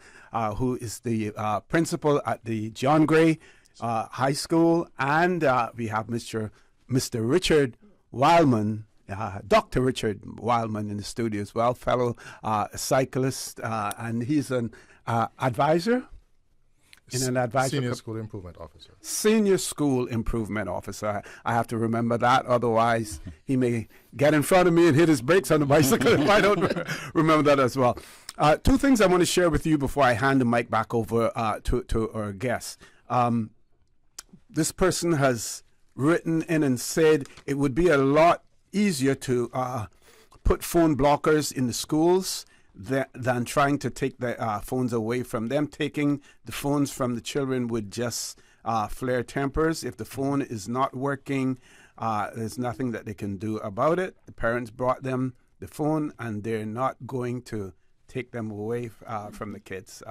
who is the Principal at the John Gray High School, and we have Mr. Richard Wildman, Dr. Richard Wildman in the studio as well, fellow cyclist, and he's an advisor. Senior School Improvement Officer. Senior School Improvement Officer. I have to remember that, otherwise he may get in front of me and hit his brakes on the bicycle if I don't remember that as well. Two things I want to share with you before I hand the mic back over to our guest. This person has written in and said it would be a lot easier to put phone blockers in the schools than trying to take the phones away from them. Taking the phones from the children would just flare tempers. If the phone is not working, there's nothing that they can do about it. The parents brought them the phone, and they're not going to take them away from the kids.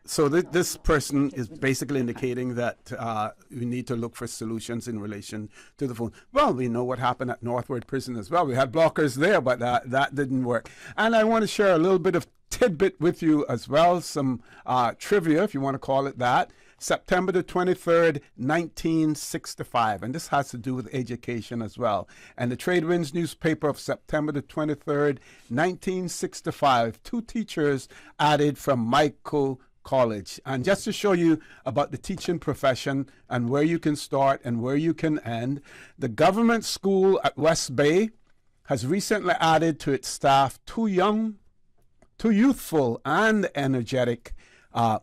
So this person is basically indicating that we need to look for solutions in relation to the phone. Well, we know what happened at Northward Prison as well. We had blockers there, but that didn't work. And I want to share a little bit of tidbit with you as well, some trivia, if you want to call it that. September the 23rd, 1965. And this has to do with education as well. And the Trade Winds newspaper of September the 23rd, 1965. 2 teachers added from Michael College. And just to show you about the teaching profession and where you can start and where you can end, the government school at West Bay has recently added to its staff 2 youthful and energetic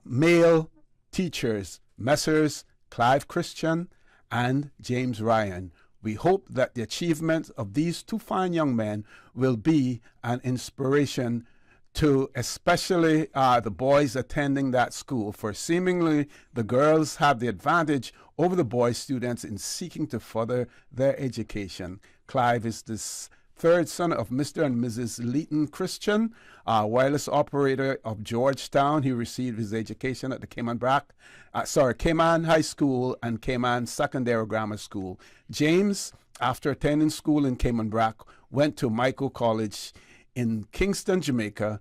male teachers, Messrs. Clive Christian and James Ryan. We hope that the achievements of these 2 fine young men will be an inspiration to especially the boys attending that school, for seemingly the girls have the advantage over the boy students in seeking to further their education. Clive is the 3rd son of Mr. and Mrs. Leighton Christian, wireless operator of Georgetown. He received his education at the Cayman High School and Cayman Secondary Grammar School. James, after attending school in Cayman Brac, went to Michael College in Kingston, Jamaica,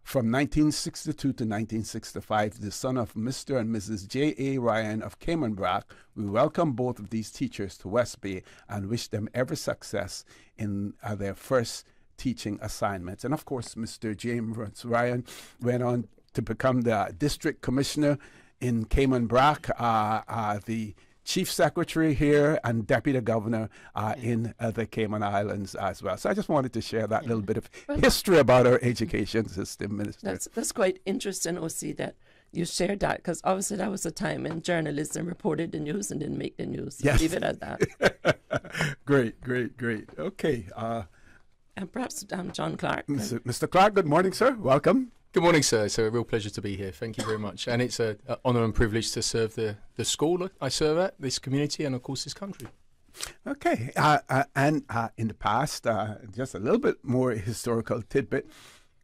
from 1962 to 1965, the son of Mr. and Mrs. J.A. Ryan of Cayman Brac. We welcome both of these teachers to West Bay and wish them every success in their first teaching assignments. And of course, Mr. James Ryan went on to become the district commissioner in Cayman Brac, the Chief Secretary here and Deputy Governor in the Cayman Islands as well. So I just wanted to share that little bit of history about our education system, Minister. That's quite interesting, OC, that you shared that, because obviously that was a time when journalism reported the news and didn't make the news. Yes. Leave it at that. Great. Okay. And perhaps John Clark. Mr. Clark, good morning, sir. Welcome. Good morning, sir. It's a real pleasure to be here. Thank you very much. And it's an honour and privilege to serve the school I serve at, this community, and of course this country. Okay. And in the past, just a little bit more historical tidbit.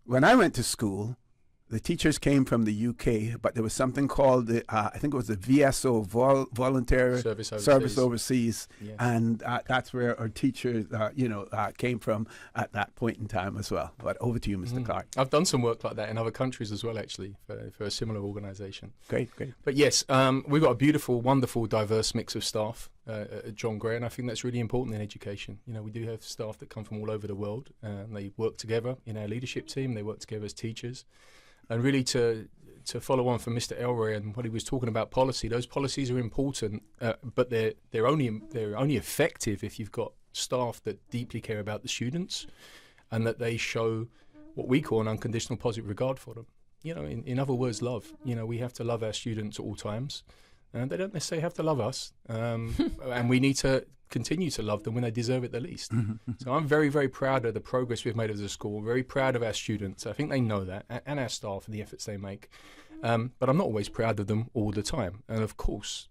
When I went to school, the teachers came from the UK, but there was something called I think it was the VSO, Voluntary Service Overseas, yes. And that's where our teachers, came from at that point in time as well. But over to you, Mr. Clark. I've done some work like that in other countries as well, actually, for a similar organisation. Great. But yes, we've got a beautiful, wonderful, diverse mix of staff at John Gray, and I think that's really important in education. We do have staff that come from all over the world, and they work together in our leadership team. They work together as teachers. And really to follow on from Mr. Elroy and what he was talking about policy, those policies are important, but they're only effective if you've got staff that deeply care about the students and that they show what we call an unconditional positive regard for them. In other words, love. We have to love our students at all times. And they don't necessarily have to love us. And we need to continue to love them when they deserve it the least. So I'm very, very proud of the progress we've made as a school. Very proud of our students. I think they know that, and our staff and the efforts they make. But I'm not always proud of them all the time. And of course,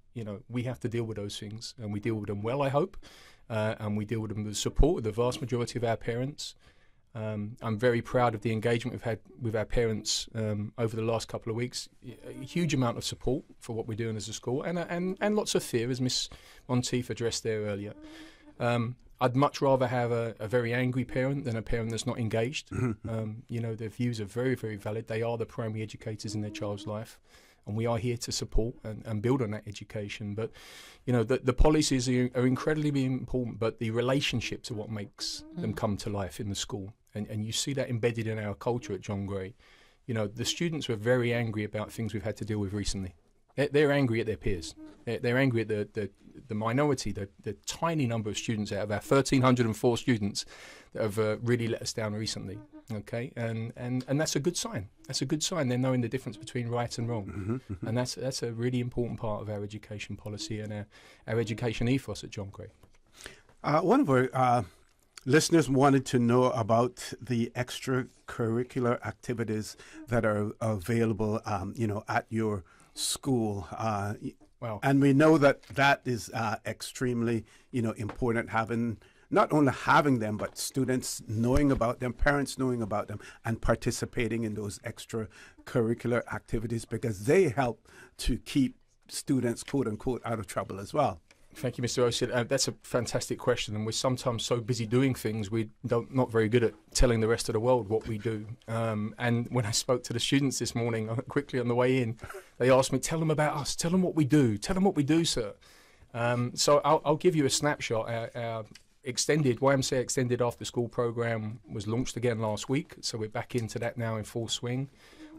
we have to deal with those things, and we deal with them well, I hope. And we deal with them with the support of the vast majority of our parents. I'm very proud of the engagement we've had with our parents over the last couple of weeks. A huge amount of support for what we're doing as a school, and lots of fear, as Miss Monteith addressed there earlier. I'd much rather have a very angry parent than a parent that's not engaged. Their views are very, very valid. They are the primary educators in their child's life, and we are here to support and build on that education. But the policies are incredibly important, but the relationships are what makes them come to life in the school. And you see that embedded in our culture at John Gray. The students were very angry about things we've had to deal with recently. They're angry at their peers. They're angry at the minority, the tiny number of students out of our 1,304 students that have really let us down recently. Okay, and that's a good sign. That's a good sign. They're knowing the difference between right and wrong, and that's a really important part of our education policy and our education ethos at John Gray. One of our listeners wanted to know about the extracurricular activities that are available, at your school. And we know that is extremely, important, not only having them, but students knowing about them, parents knowing about them, and participating in those extracurricular activities, because they help to keep students, quote unquote, out of trouble as well. Thank you, Mr. Osid. That's a fantastic question, and we're sometimes so busy doing things not very good at telling the rest of the world what we do. And when I spoke to the students this morning, quickly on the way in, they asked me, "Tell them about us. Tell them what we do. Tell them what we do, sir." So I'll give you a snapshot. Our YMCA extended after school program was launched again last week, so we're back into that now in full swing.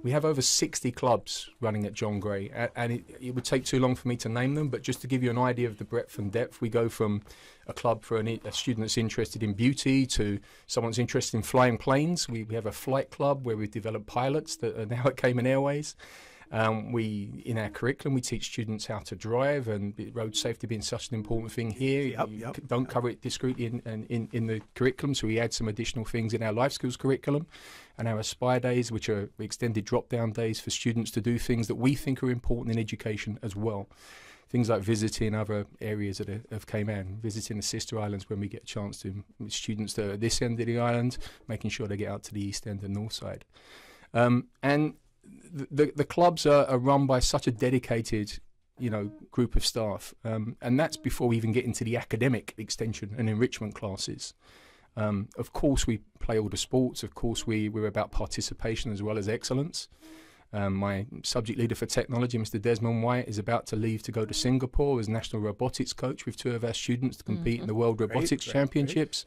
We have over 60 clubs running at John Gray, and it would take too long for me to name them, but just to give you an idea of the breadth and depth, we go from a club for a student that's interested in beauty to someone that's interested in flying planes. We have a flight club where we've developed pilots that are now at Cayman Airways. In our curriculum, we teach students how to drive, and road safety being such an important thing here. Don't cover it discreetly in the curriculum, so we add some additional things in our life skills curriculum, and our Aspire Days, which are extended drop-down days for students to do things that we think are important in education as well. Things like visiting other areas of Cayman, visiting the sister islands when we get a chance to. Students that are at this end of the island, making sure they get out to the east end and north side. And the clubs are run by such a dedicated, group of staff, and that's before we even get into the academic extension and enrichment classes. Of course, we play all the sports. Of course, we're about participation as well as excellence. My subject leader for technology, Mr. Desmond White, is about to leave to go to Singapore as national robotics coach with 2 of our students to compete in the World Robotics Championships.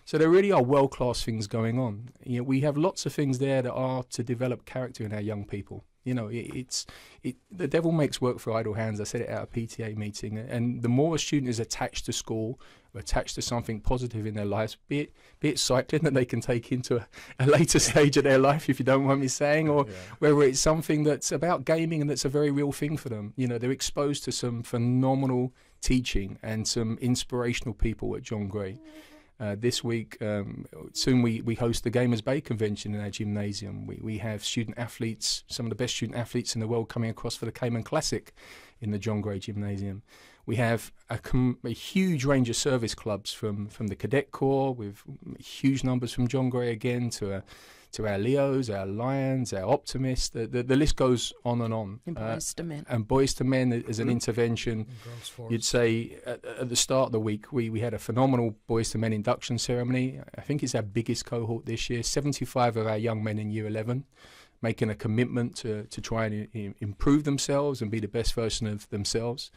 So there really are world-class things going on. We have lots of things there that are to develop character in our young people. You know, the devil makes work for idle hands. I said it at a PTA meeting. And the more a student is attached to school, or attached to something positive in their lives, be it cycling that they can take into a later stage of their life, if you don't mind me saying, or whether it's something that's about gaming and that's a very real thing for them. You know, they're exposed to some phenomenal teaching and some inspirational people at John Gray. This week, soon we host the Gamers Bay Convention in our gymnasium. We have student athletes, some of the best student athletes in the world coming across for the Cayman Classic in the John Gray Gymnasium. We have a huge range of service clubs from the Cadet Corps, with huge numbers from John Gray again, to our Leos, our Lions, our Optimists. The list goes on and on. And Boys to Men. And Boys to Men as an intervention. You'd say at the start of the week, we had a phenomenal Boys to Men induction ceremony. I think it's our biggest cohort this year. 75 of our young men in Year 11 making a commitment to try and improve themselves and be the best version of themselves.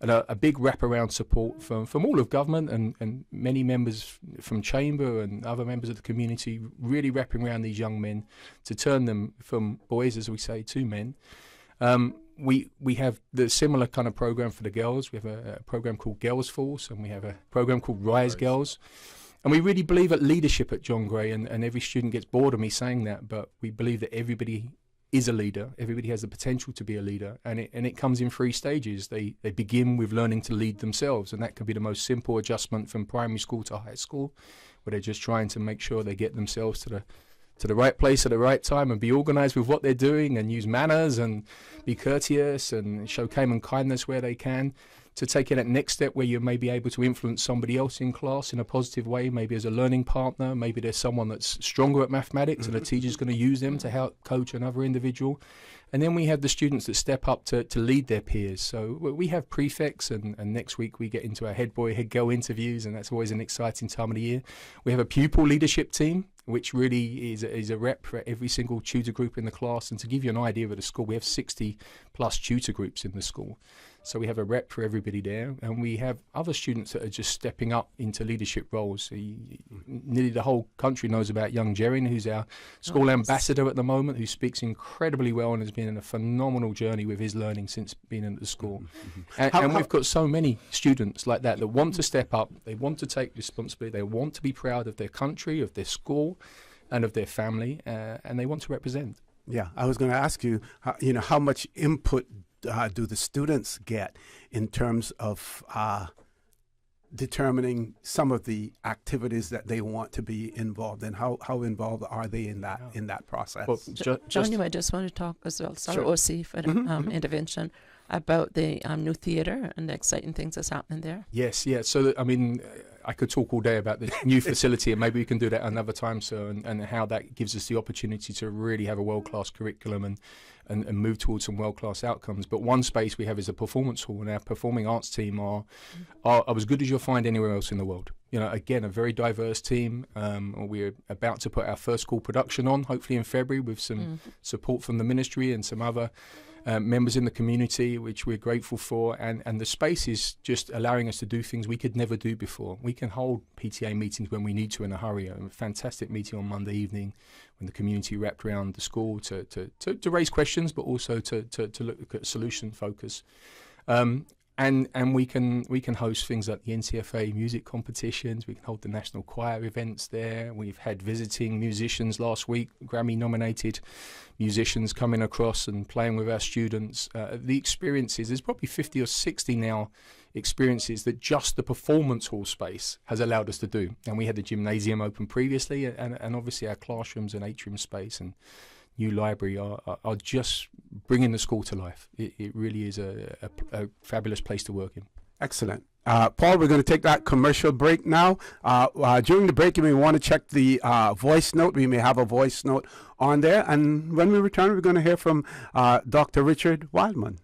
And a big wraparound support from all of government and many members from Chamber and other members of the community, really wrapping around these young men to turn them from boys, as we say, to men. We have the similar kind of program for the girls. We have a program called Girls Force, and we have a program called Rise Girls. And we really believe at leadership at John Gray, and every student gets bored of me saying that, but we believe that everybody is a leader. Everybody has the potential to be a leader, and it comes in 3 stages. They begin with learning to lead themselves, and that can be the most simple adjustment from primary school to high school, where they're just trying to make sure they get themselves to the right place at the right time and be organised with what they're doing and use manners and be courteous and show Cayman kindness where they can, to taking that next step where you may be able to influence somebody else in class in a positive way, maybe as a learning partner. Maybe there's someone that's stronger at mathematics and the teacher's going to use them to help coach another individual. And then we have the students that step up to lead their peers. So we have prefects, and next week we get into our head boy, head girl interviews, and that's always an exciting time of the year. We have a pupil leadership team, which really is a rep for every single tutor group in the class. And to give you an idea of the school, we have 60 plus tutor groups in the school. So we have a rep for everybody there, and we have other students that are just stepping up into leadership roles. So nearly the whole country knows about young Jerry, who's our school ambassador at the moment, who speaks incredibly well and has been on a phenomenal journey with his learning since being at the school. And we've got so many students like that want to step up, they want to take responsibility, they want to be proud of their country, of their school, and of their family, and they want to represent. Yeah, I was going to ask you, how much input do the students get in terms of determining some of the activities that they want to be involved in? How involved are they in that process? Well, John, you might just want to talk as well. Sorry, OC, for the intervention about the new theatre and the exciting things that's happening there. Yes, yeah. So, I could talk all day about the new facility, and maybe we can do that another time, sir, and how that gives us the opportunity to really have a world-class curriculum and move towards some world-class outcomes. But one space we have is a performance hall, and our performing arts team are as good as you'll find anywhere else in the world. Again, a very diverse team. We're about to put our first school production on, hopefully in February, with some support from the ministry and some other members in the community, which we're grateful for, and the space is just allowing us to do things we could never do before. We can hold PTA meetings when we need to in a hurry. A fantastic meeting on Monday evening when the community wrapped around the school to raise questions, but also to look at solution focus. And we can host things like the NCFA music competitions. We can hold the national choir events there. We've had visiting musicians last week, Grammy-nominated musicians coming across and playing with our students. The experiences, there's probably 50 or 60 now experiences that just the performance hall space has allowed us to do. And we had the gymnasium open previously, and obviously our classrooms and atrium space and new library are just bringing the school to life. It really is a fabulous place to work in. Excellent. Paul, we're going to take that commercial break now. During the break, you may want to check the voice note. We may have a voice note on there. And when we return, we're going to hear from Dr. Richard Wildman.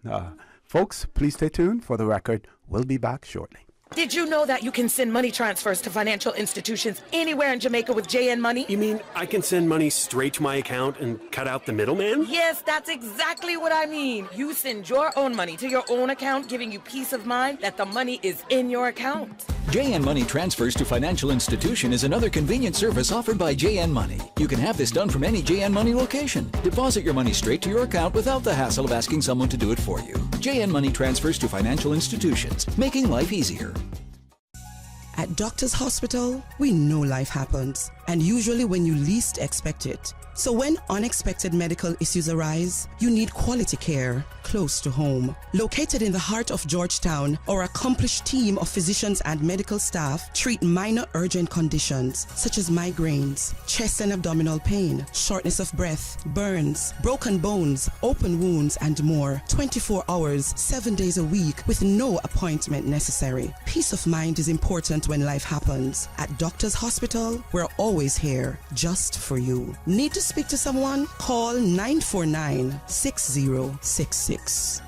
Folks, please stay tuned. For the record, we'll be back shortly. Did you know that you can send money transfers to financial institutions anywhere in Jamaica with JN Money? You mean I can send money straight to my account and cut out the middleman? Yes, that's exactly what I mean. You send your own money to your own account, giving you peace of mind that the money is in your account. JN Money Transfers to Financial Institution is another convenient service offered by JN Money. You can have this done from any JN Money location. Deposit your money straight to your account without the hassle of asking someone to do it for you. JN Money Transfers to Financial Institutions, making life easier. At Doctors Hospital, we know life happens, and usually when you least expect it. So when unexpected medical issues arise, you need quality care close to home. Located in the heart of Georgetown, our accomplished team of physicians and medical staff treat minor urgent conditions such as migraines, chest and abdominal pain, shortness of breath, burns, broken bones, open wounds, and more. 24 hours, 7 days a week with no appointment necessary. Peace of mind is important when life happens. At Doctors Hospital, we're always here just for you. Need to speak to someone? Call 949-6066.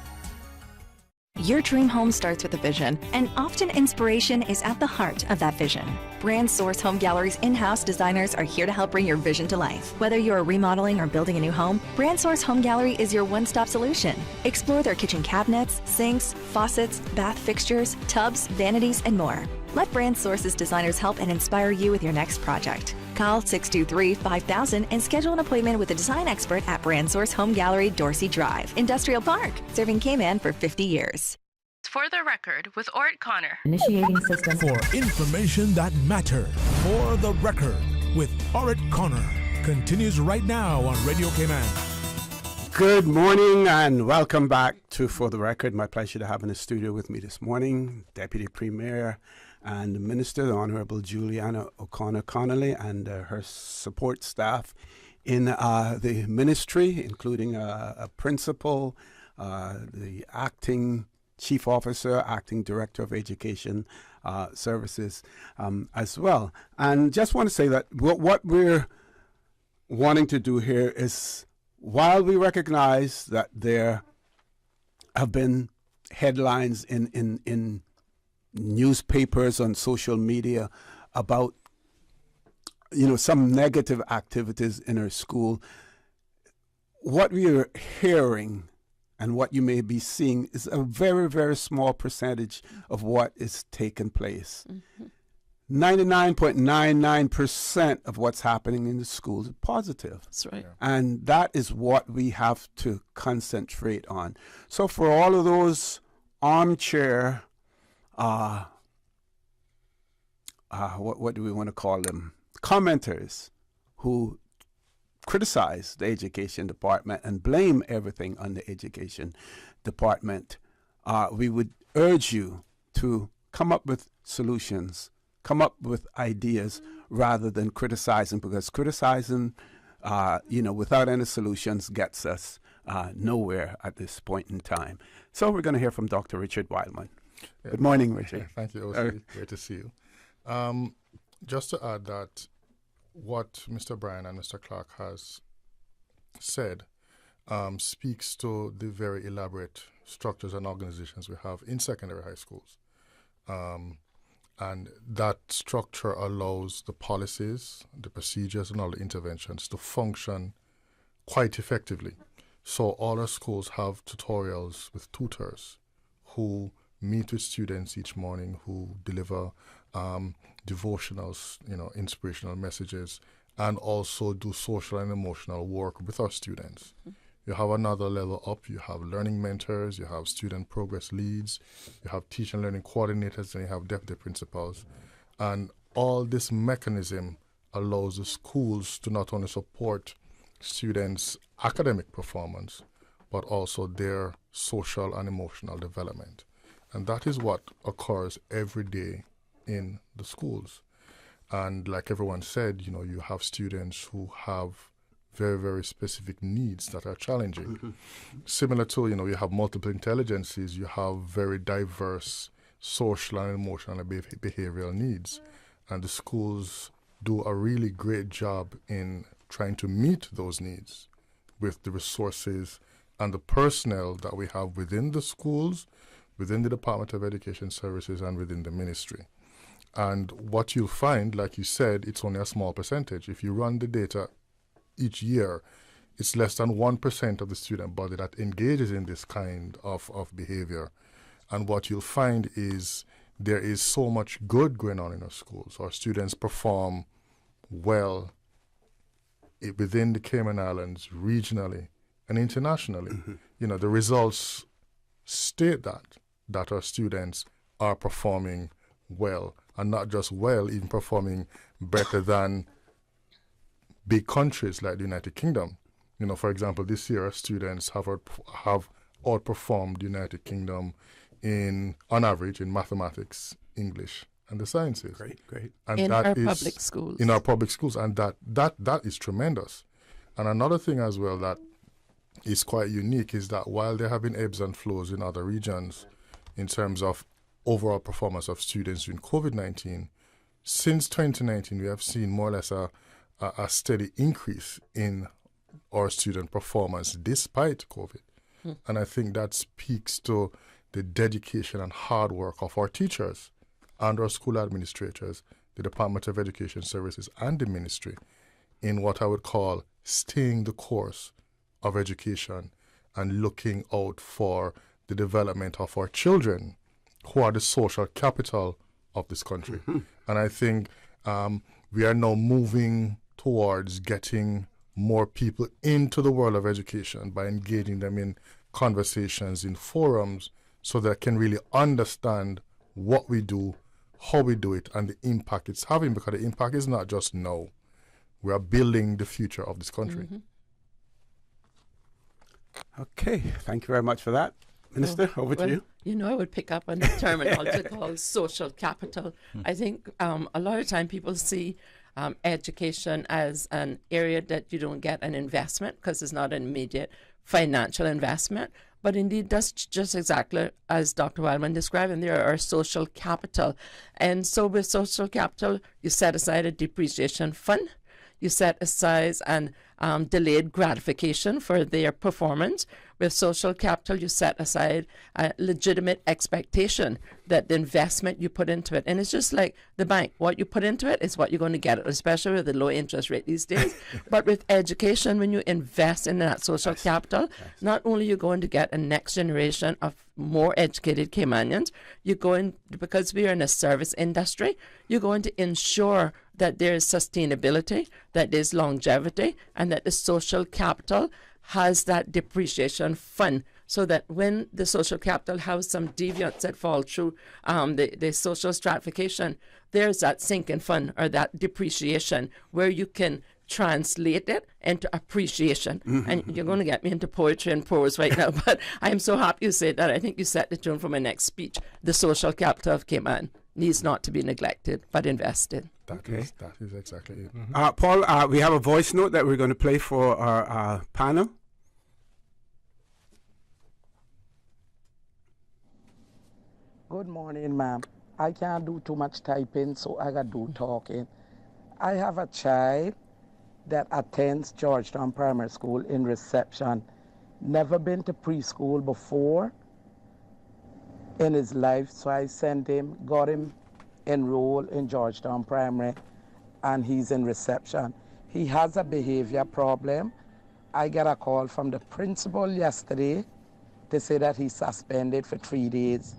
Your dream home starts with a vision, and often inspiration is at the heart of that vision. Brand Source Home Gallery's in-house designers are here to help bring your vision to life. Whether you're remodeling or building a new home, Brand Source Home Gallery is your one-stop solution. Explore their kitchen cabinets, sinks, faucets, bath fixtures, tubs, vanities, and more. Let Brand Source's designers help and inspire you with your next project. Call 623-5000 and schedule an appointment with a design expert at Brand Source Home Gallery, Dorsey Drive, Industrial Park, serving Cayman for 50 years. For the record, with Orett Connor. Initiating system. For information that matters. For the record, with Orett Connor. Continues right now on Radio Cayman. Good morning and welcome back to For the Record. My pleasure to have in the studio with me this morning, Deputy Premier and Minister, the Honourable Juliana O'Connor Connolly, and her support staff in the ministry, including a principal, the acting chief officer, acting director of education services as well. And just want to say that what we're wanting to do here is, while we recognize that there have been headlines in newspapers, on social media about some negative activities in our school, what we are hearing and what you may be seeing is a very, very small percentage of what is taking place. 99.99% of what's happening in the schools is positive. That's right. And that is what we have to concentrate on. So for all of those armchair, what do we want to call them? Commenters who criticize the education department and blame everything on the education department, we would urge you to come up with solutions, come up with ideas rather than criticizing, because criticizing, without any solutions gets us nowhere at this point in time. So we're going to hear from Dr. Richard Wildman. Yeah. Good morning, Richard. Yeah, thank you, O.C. Great to see you. Just to add that what Mr. Bryan and Mr. Clark has said speaks to the very elaborate structures and organizations we have in secondary high schools. And that structure allows the policies, the procedures, and all the interventions to function quite effectively. So all our schools have tutorials with tutors who meet with students each morning, who deliver devotionals, inspirational messages, and also do social and emotional work with our students. You have another level up. You have learning mentors, you have student progress leads, you have teaching and learning coordinators, and you have deputy principals. And all this mechanism allows the schools to not only support students' academic performance, but also their social and emotional development. And that is what occurs every day in the schools. And like everyone said, you have students who have very, very specific needs that are challenging. Similar to, you have multiple intelligences, you have very diverse social and emotional and behavioral needs. And the schools do a really great job in trying to meet those needs with the resources and the personnel that we have within the schools, within the Department of Education Services, and within the ministry. And what you'll find, like you said, it's only a small percentage. If you run the data each year, it's less than 1% of the student body that engages in this kind of behavior. And what you'll find is there is so much good going on in our schools. Our students perform well within the Cayman Islands, regionally and internationally. You know, the results state that our students are performing well, and not just well, even performing better than big countries like the United Kingdom. You know, for example, this year our students have outperformed the United Kingdom on average in mathematics, English, and the sciences. Great. And in that our is public schools. In our public schools, and that is tremendous. And another thing as well that is quite unique is that while there have been ebbs and flows in other regions in terms of overall performance of students during COVID-19, since 2019 we have seen more or less a steady increase in our student performance despite COVID. And I think that speaks to the dedication and hard work of our teachers and our school administrators, the Department of Education Services and the ministry in what I would call staying the course of education and looking out for the development of our children, who are the social capital of this country. And I think we are now moving towards getting more people into the world of education by engaging them in conversations, in forums, so that they can really understand what we do, how we do it, and the impact it's having, because the impact is not just now. We are building the future of this country. Okay, thank you very much for that. Minister, over to you. You know, I would pick up on the terminology called social capital. I think a lot of time people see education as an area that you don't get an investment because it's not an immediate financial investment. But indeed, that's just exactly as Dr. Wildman described, and there are social capital. And so with social capital, you set aside a depreciation fund. You set aside an delayed gratification for their performance. With social capital, you set aside a legitimate expectation that the investment you put into it, and it's just like the bank, what you put into it is what you're going to get, especially with the low interest rate these days. But with education, when you invest in that social capital, not only are you going to get a next generation of more educated Caymanians, you're going, because we are in a service industry, you're going to ensure that there is sustainability, that there's longevity, and that the social capital has that depreciation fund, so that when the social capital has some deviants that fall through the social stratification, there's that sinking fund or that depreciation where you can translate it into appreciation. And you're going to get me into poetry and prose right now, but I'm so happy you said that. I think you set the tone for my next speech. The social capital of Cayman needs not to be neglected, but invested. That is exactly it. Paul, we have a voice note that we're going to play for our panel. Good morning, ma'am. I can't do too much typing, so I got to do talking. I have a child that attends Georgetown Primary School in reception. Never been to preschool before in his life, so I sent him, got him enrolled in Georgetown Primary, and he's in reception. He has a behavior problem. I got a call from the principal yesterday to say that he's suspended for 3 days.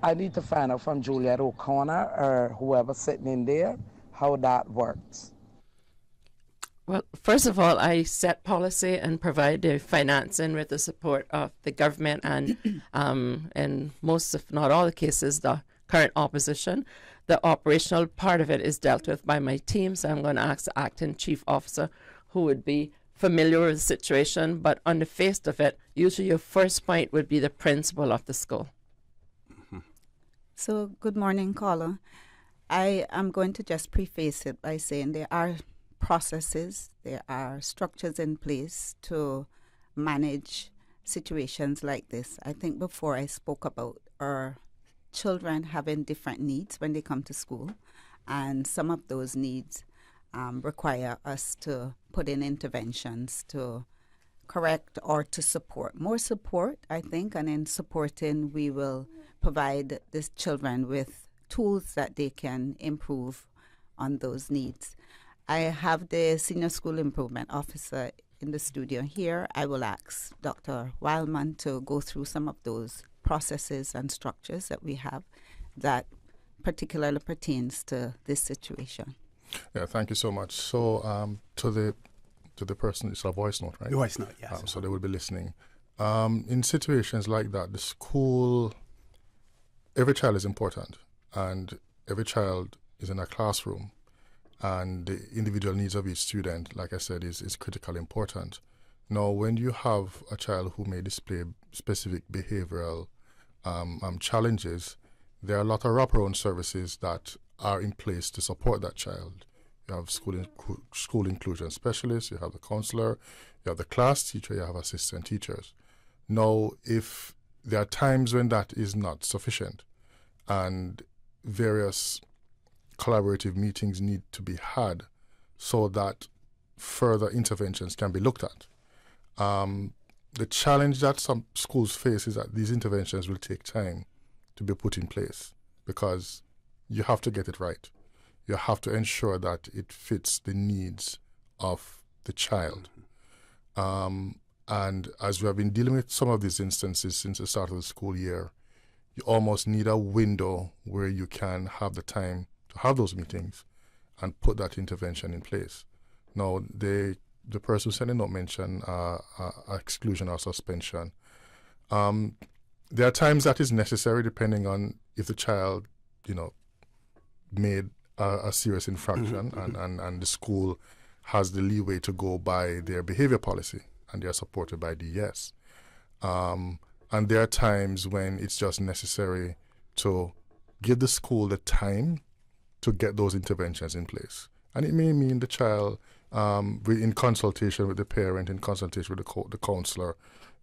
I need to find out from Juliet O'Connor or whoever's sitting in there how that works. Well, first of all, I set policy and provide the financing with the support of the government and in most, if not all the cases, the current opposition. The operational part of it is dealt with by my team, so I'm going to ask the acting chief officer who would be familiar with the situation. But on the face of it, usually your first point would be the principal of the school. So, good morning, caller. I am going to just preface it by saying there are processes, there are structures in place to manage situations like this. I think before I spoke about our children having different needs when they come to school, and some of those needs require us to put in interventions to correct or to support. More support, I think, and in supporting we will provide these children with tools that they can improve on those needs. I have the Senior School Improvement Officer in the studio here. I will ask Dr. Wildman to go through some of those processes and structures that we have that particularly pertains to this situation. Yeah, thank you so much. So to the person, it's a voice note, right? Voice note, yes. So they will be listening. In situations like that, the school, every child is important, and every child is in a classroom, and the individual needs of each student, like I said, is critically important. Now, when you have a child who may display specific behavioral challenges, there are a lot of wraparound services that are in place to support that child. You have school inclusion specialists, you have the counselor, you have the class teacher, you have assistant teachers. Now, if there are times when that is not sufficient and various collaborative meetings need to be had so that further interventions can be looked at. The challenge that some schools face is that these interventions will take time to be put in place because you have to get it right. You have to ensure that it fits the needs of the child. And as we have been dealing with some of these instances since the start of the school year, you almost need a window where you can have the time to have those meetings and put that intervention in place. Now, the person who sent a note mentioned exclusion or suspension. There are times that is necessary depending on if the child, made a serious infraction and the school has the leeway to go by their behavior policy and they are supported by DES. And there are times when it's just necessary to give the school the time to get those interventions in place. And it may mean the child, in consultation with the parent, in consultation with the counselor,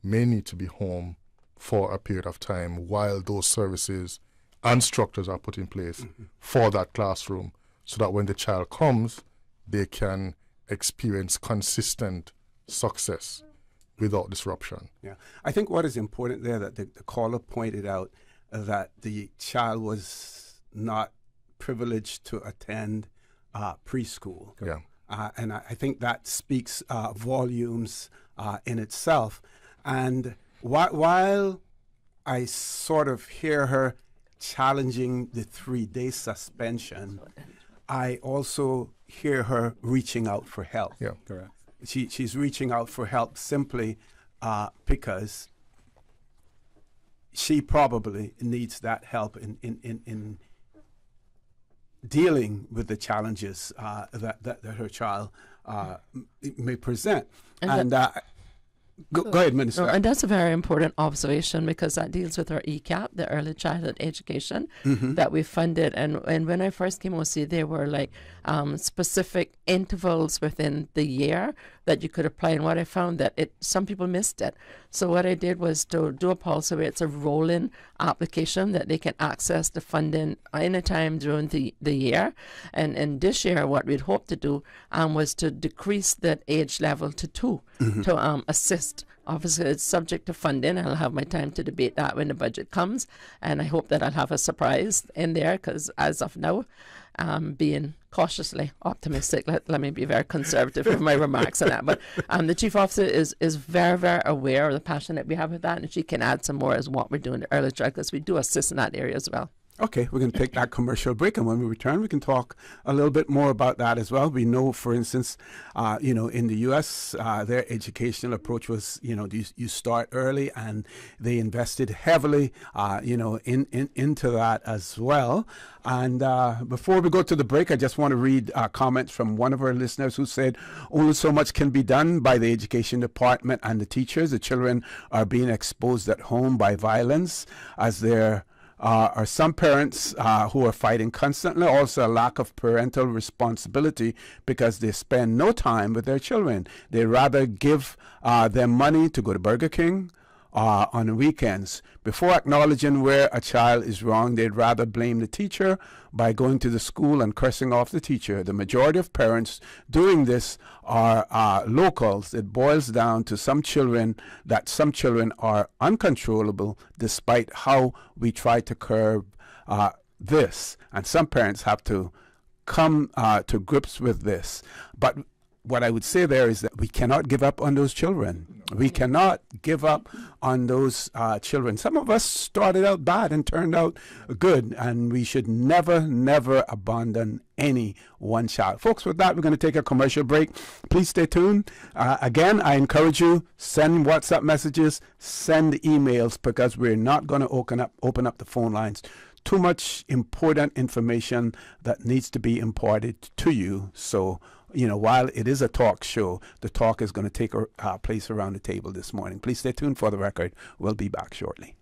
may need to be home for a period of time while those services and structures are put in place for that classroom so that when the child comes, they can experience consistent success without disruption. Yeah, I think what is important there that the caller pointed out that the child was not privileged to attend preschool. Yeah. And I think that speaks volumes in itself. And while I sort of hear her challenging the 3-day suspension, I also hear her reaching out for help. Yeah, correct. She's reaching out for help simply because she probably needs that help in dealing with the challenges that her child may present. And go ahead, Minister. And that's a very important observation because that deals with our ECAP, the early childhood education that we funded. And when I first came OC, there were like specific intervals within the year that you could apply. And what I found that some people missed it. So what I did was to do a policy where it's a rolling application that they can access the funding anytime during the year. And this year, what we'd hoped to do was to decrease that age level to 2 to assist. Obviously, it's subject to funding. I'll have my time to debate that when the budget comes. And I hope that I'll have a surprise in there because as of now, being cautiously optimistic, let me be very conservative with my remarks on that. But the Chief Officer is very, very aware of the passion that we have with that. And she can add some more as what we're doing to early child because we do assist in that area as well. Okay, we're going to take that commercial break, and when we return, we can talk a little bit more about that as well. We know, for instance, in the U.S., their educational approach was, you start early, and they invested heavily, into that as well. And before we go to the break, I just want to read comments from one of our listeners who said, only so much can be done by the education department and the teachers. The children are being exposed at home by violence as there are some parents who are fighting constantly, also a lack of parental responsibility because they spend no time with their children. They rather give them money to go to Burger King on the weekends. Before acknowledging where a child is wrong, they'd rather blame the teacher by going to the school and cursing off the teacher. The majority of parents doing this are locals. It boils down to some children are uncontrollable despite how we try to curb this. And some parents have to come to grips with this. But what I would say there is that we cannot give up on those children. We cannot give up on those children. Some of us started out bad and turned out good, and we should never, never abandon any one child. Folks, with that, we're going to take a commercial break. Please stay tuned. Again, I encourage you, send WhatsApp messages, send emails, because we're not going to open up the phone lines. Too much important information that needs to be imparted to you. So, while it is a talk show, the talk is going to take place around the table this morning. Please stay tuned for the record. We'll be back shortly.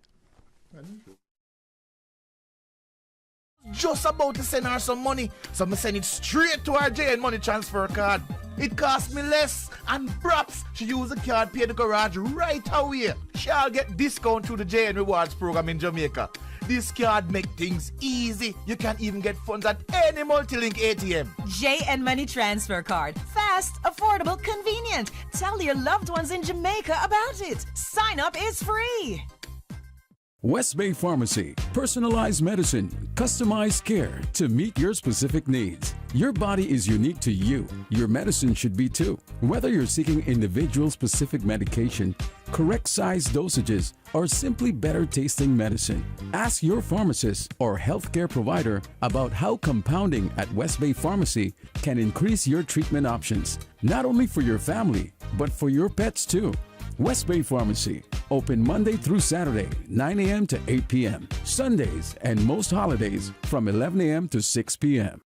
Just about to send her some money, so I'm send it straight to her JN Money transfer card. It cost me less, and perhaps she use the card, pay the garage right away. She'll get discount through the JN Rewards program in Jamaica. This card make things easy. You can even get funds at any multi-link ATM. JN Money Transfer Card. Fast, affordable, convenient. Tell your loved ones in Jamaica about it. Sign up is free. West Bay Pharmacy. Personalized medicine, customized care to meet your specific needs. Your body is unique to you. Your medicine should be too. Whether you're seeking individual specific medication, correct size dosages, or simply better tasting medicine, ask your pharmacist or healthcare provider about how compounding at West Bay Pharmacy can increase your treatment options, not only for your family, but for your pets too. West Bay Pharmacy, open Monday through Saturday, 9 a.m. to 8 p.m., Sundays and most holidays from 11 a.m. to 6 p.m.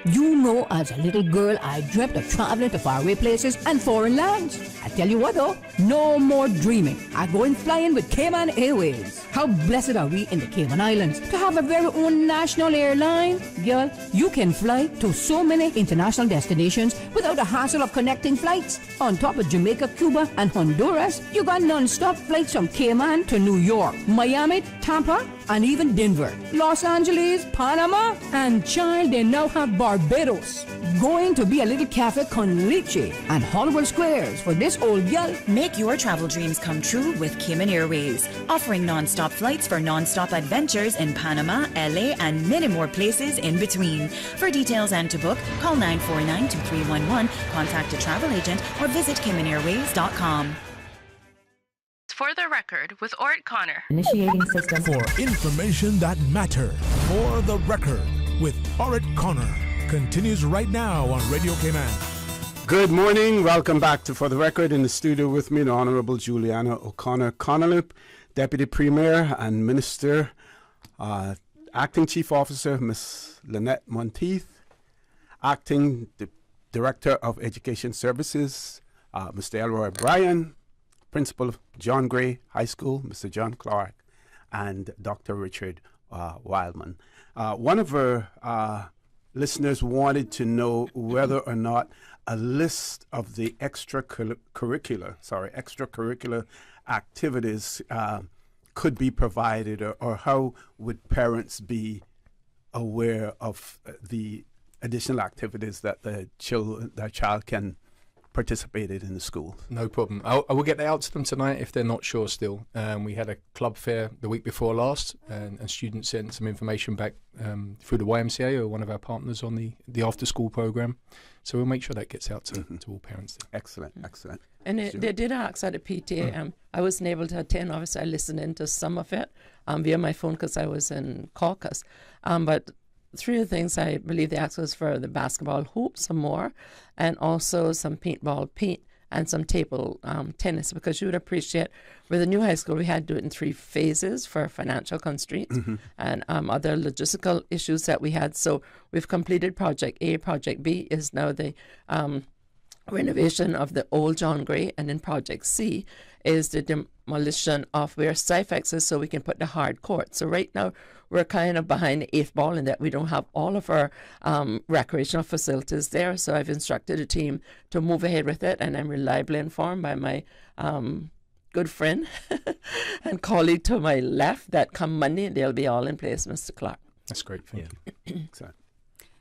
You know, as a little girl, I dreamt of traveling to faraway places and foreign lands. I tell you what though, no more dreaming. I'm going flying with Cayman Airways. How blessed are we in the Cayman Islands to have a very own national airline? Girl, you can fly to so many international destinations without the hassle of connecting flights. On top of Jamaica, Cuba, and Honduras, you got non-stop flights from Cayman to New York, Miami, Tampa, and even Denver, Los Angeles, Panama, and child, they now have Barbados. Going to be a little cafe con leche and Hollywood Squares for this old girl. Make your travel dreams come true with Cayman Airways, offering non-stop flights for non-stop adventures in Panama, LA, and many more places in between. For details and to book, call 949-2311, contact a travel agent, or visit CaymanAirways.com. For the record, with Orett Connor. Initiating system. For information that matter. For the record, with Orett Connor. Continues right now on Radio Cayman. Good morning. Welcome back to For the Record. In the studio with me, the Honorable Juliana O'Connor Connolly, Deputy Premier and Minister, Acting Chief Officer, Ms. Lynette Monteith, Acting Director of Education Services, Mr. Elroy Bryan, Principal John Gray High School, Mr. John Clark, and Dr. Richard Wildman. One of our listeners wanted to know whether or not a list of the extracurricular activities could be provided, or how would parents be aware of the additional activities that their child can participated in the school. No problem. I will get that out to them tonight if they're not sure still. We had a club fair the week before last, and students sent some information back through the YMCA, or one of our partners on the after school program. So we'll make sure that gets out to all parents. Excellent, excellent. And they did ask at a PTA. I wasn't able to attend. Obviously, I listened into some of it via my phone because I was in caucus. But three of the things I believe they asked was for the basketball hoop, some more, and also some paintball paint and some table tennis, because you would appreciate with the new high school we had to do it in 3 phases for financial constraints and other logistical issues that we had. So we've completed Project A. Project B is now the renovation of the old John Gray, and then Project C is the demolition of where Cyfex is so we can put the hard court. So right now we're kind of behind the 8th ball in that we don't have all of our recreational facilities there. So I've instructed a team to move ahead with it, and I'm reliably informed by my good friend and colleague to my left that come Monday they'll be all in place, Mr. Clark. That's great. Thank you.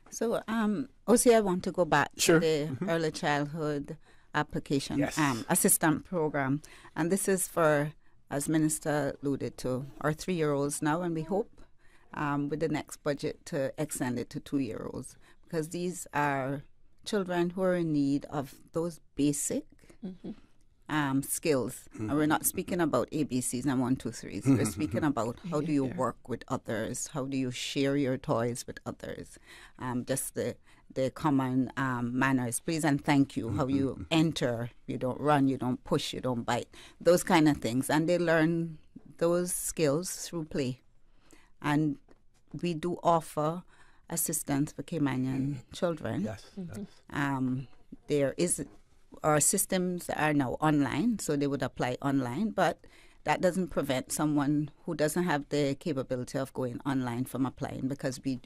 So, OC, I want to go back to the early childhood application assistant program. And this is for, as Minister alluded to, our 3-year-olds now, and we hope with the next budget to extend it to 2-year-olds, because these are children who are in need of those basic skills. And we're not speaking about ABCs and 1, 2, 3s. We're speaking about how do you work with others, how do you share your toys with others, just the common manners, please and thank you, how you enter, you don't run, you don't push, you don't bite, those kind of things. And they learn those skills through play. And we do offer assistance for Caymanian children. Yes. There is, our systems are now online, so they would apply online, but that doesn't prevent someone who doesn't have the capability of going online from applying, because we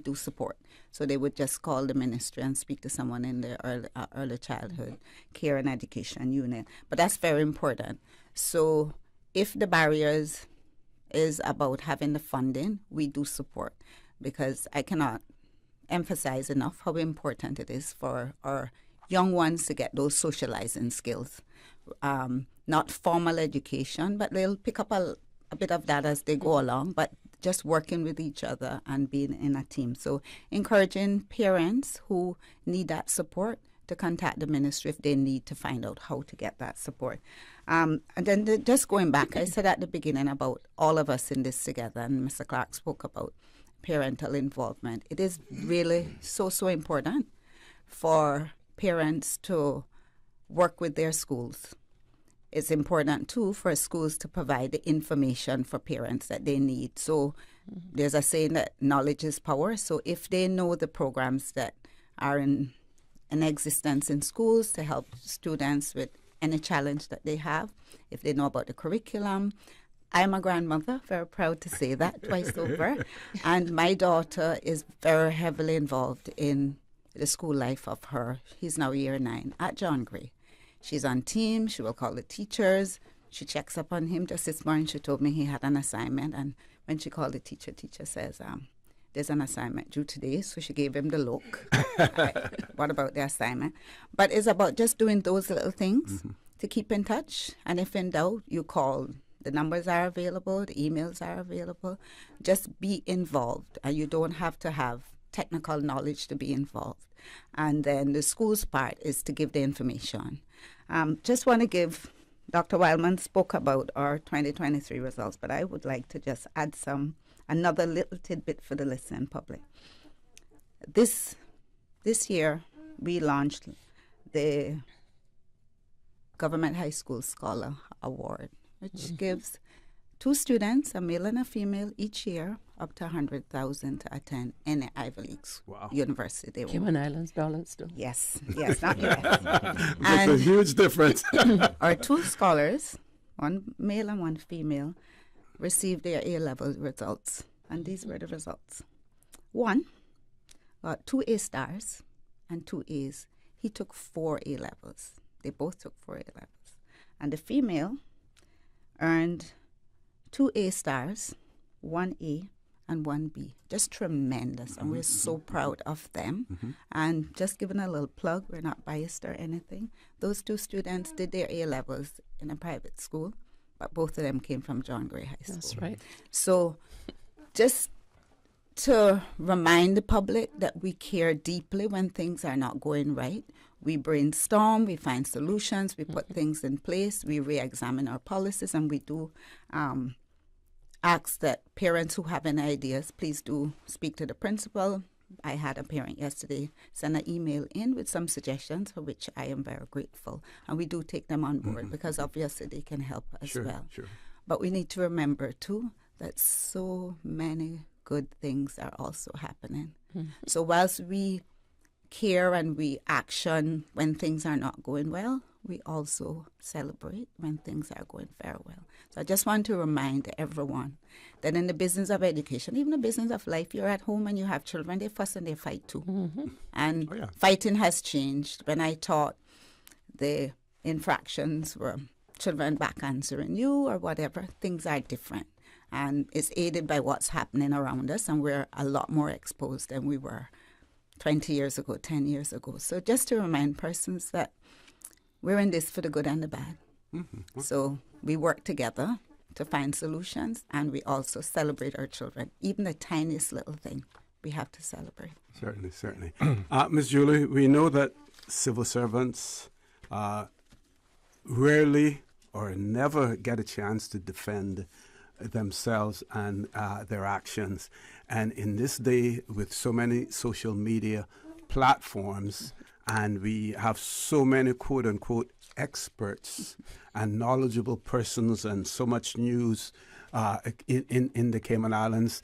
do support. So they would just call the ministry and speak to someone in the early childhood care and education unit. But that's very important. So if the barriers is about having the funding, we do support, because I cannot emphasize enough how important it is for our young ones to get those socializing skills. Not formal education, but they'll pick up a bit of that as they go along, but just working with each other and being in a team. So encouraging parents who need that support to contact the ministry if they need to find out how to get that support. And then just going back, I said at the beginning about all of us in this together, and Mr. Clark spoke about parental involvement. It is really so important for parents to work with their schools. It's important, too, for schools to provide the information for parents that they need. So there's a saying that knowledge is power. So if they know the programs that are in existence in schools to help students with any challenge that they have, if they know about the curriculum. I'm a grandmother, very proud to say that, twice over. And my daughter is very heavily involved in the school life of he's now year 9, at John Gray. She's on team. She will call the teachers. She checks up on him. Just this morning, she told me he had an assignment. And when she called the teacher says, there's an assignment due today. So she gave him the look. What about the assignment? But it's about just doing those little things to keep in touch. And if in doubt, you call. The numbers are available. The emails are available. Just be involved. And you don't have to have technical knowledge to be involved. And then the school's part is to give the information. Just want to give, Dr. Wildman spoke about our 2023 results, but I would like to just add another little tidbit for the listening public. This year, we launched the Government High School Scholar Award, which gives 2 students, a male and a female, each year up to $100,000 to attend any Ivy League university. Cayman Islands dollars, too. Yes, not US. That's a huge difference. Our 2 scholars, one male and one female, received their A-level results, and these were the results. One got 2 A stars and 2 A's. He took 4 A-levels. They both took 4 A-levels. And the female earned 2 A stars, 1 A, and 1 B. Just tremendous, and we're so proud of them. And just giving a little plug, we're not biased or anything. Those 2 students did their A-levels in a private school, but both of them came from John Gray High School. That's right. So just to remind the public that we care deeply when things are not going right. We brainstorm, we find solutions, we put things in place, we re-examine our policies, and we do ask that parents who have any ideas, please do speak to the principal. I had a parent yesterday send an email in with some suggestions, for which I am very grateful. And we do take them on board because obviously they can help as well. Sure. But we need to remember, too, that so many good things are also happening. So whilst we care and we action when things are not going well, we also celebrate when things are going very well. So I just want to remind everyone that in the business of education, even the business of life, you're at home and you have children, they fuss and they fight too. And fighting has changed. When I taught, the infractions were children back answering you or whatever. Things are different. And it's aided by what's happening around us, and we're a lot more exposed than we were 20 years ago, 10 years ago. So just to remind persons that we're in this for the good and the bad. So we work together to find solutions, and we also celebrate our children. Even the tiniest little thing, we have to celebrate. Certainly. Ms. Julie, we know that civil servants rarely or never get a chance to defend themselves and their actions. And in this day, with so many social media platforms, and we have so many quote-unquote experts and knowledgeable persons and so much news in the Cayman Islands,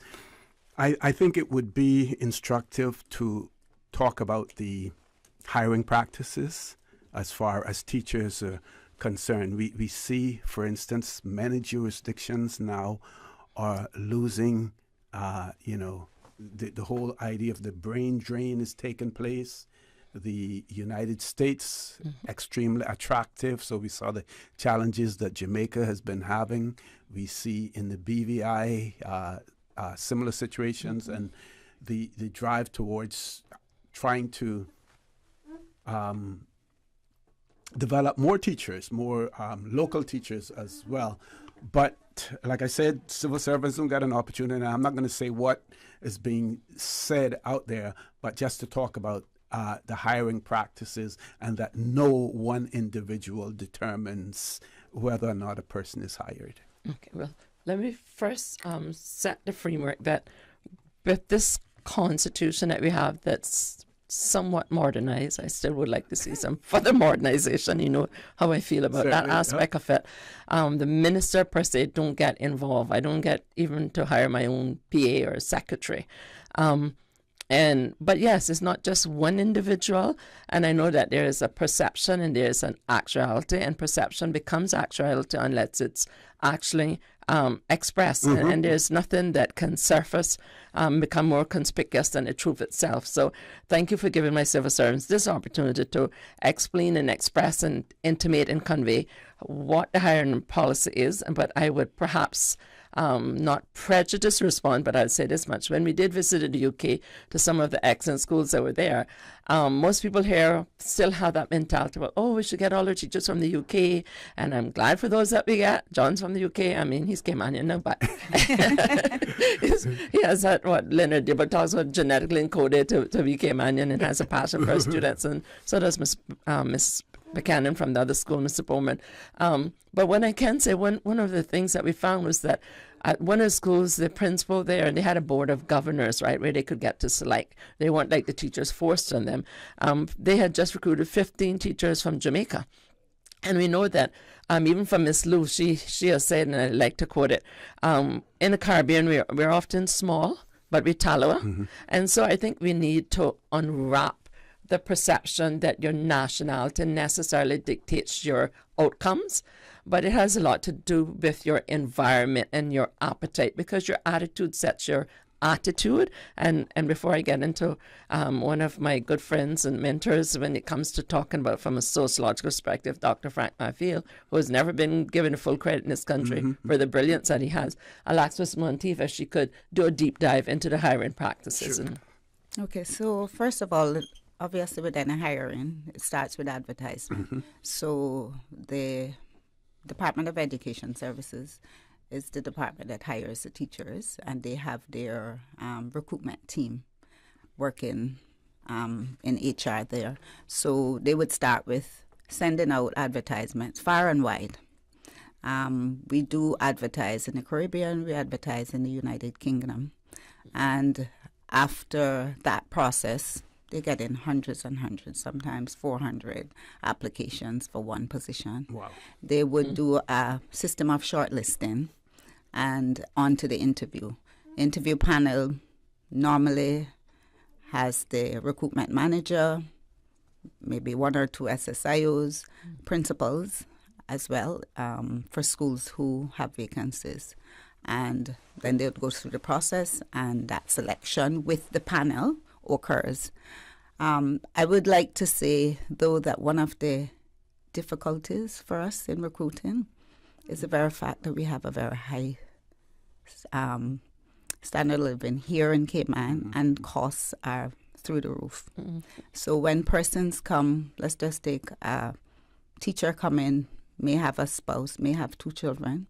I think it would be instructive to talk about the hiring practices as far as teachers are concerned. We see, for instance, many jurisdictions now are losing, the whole idea of the brain drain is taking place. The United States, extremely attractive. So we saw the challenges that Jamaica has been having. We see in the BVI similar situations, and the drive towards trying to develop more teachers, more local teachers as well. But like I said, civil servants don't get an opportunity. And I'm not going to say what is being said out there, but just to talk about the hiring practices, and that no one individual determines whether or not a person is hired. Okay, well, let me first set the framework that with this constitution that we have that's somewhat modernized, I still would like to see some further modernization. You know how I feel about that aspect of it. The minister per se don't get involved. I don't get even to hire my own PA or secretary. But yes, it's not just one individual, and I know that there is a perception and there is an actuality, and perception becomes actuality unless it's actually expressed, and there's nothing that can surface, become more conspicuous than the truth itself. So thank you for giving my civil servants this opportunity to explain and express and intimate and convey what the hiring policy is, but I would perhaps not prejudice respond, but I'd say this much. When we did visit the UK to some of the excellent schools that were there, most people here still have that mentality about, oh, we should get all our teachers from the UK, and I'm glad for those that we get. John's from the UK. I mean, he's Caymanian now, but he has that, what Leonard Dibber talks about, genetically encoded to be Caymanian, and has a passion for students, and so does Miss Buchanan from the other school, Mr. Bowman. But what I can say, one of the things that we found was that at one of the schools, the principal there, and they had a board of governors, right, where they could get to select. They weren't like the teachers forced on them. They had just recruited 15 teachers from Jamaica. And we know that even from Miss Lou, she has said, and I like to quote it, in the Caribbean, we're often small, but we're Talawa. And so I think we need to unwrap the perception that your nationality necessarily dictates your outcomes, but it has a lot to do with your environment and your appetite, because your attitude sets your attitude. And before I get into one of my good friends and mentors when it comes to talking about from a sociological perspective, Dr. Frank Mafiel, who has never been given full credit in this country for the brilliance that he has, I'll ask Ms. Monteith if she could do a deep dive into the hiring practices. Sure. Okay, so first of all, obviously, with any hiring, it starts with advertisement. So the Department of Education Services is the department that hires the teachers, and they have their recruitment team working in HR there. So they would start with sending out advertisements far and wide. We do advertise in the Caribbean, we advertise in the United Kingdom. And after that process, they get in hundreds and hundreds, sometimes 400 applications for one position. Wow. They would do a system of shortlisting and on to the interview. Interview panel normally has the recruitment manager, maybe one or two SSIOs, principals as well, for schools who have vacancies. And then they would go through the process, and that selection with the panel occurs. I would like to say, though, that one of the difficulties for us in recruiting is the very fact that we have a very high standard of living here in Cayman, and costs are through the roof. So when persons come, let's just take a teacher come in, may have a spouse, may have 2 children,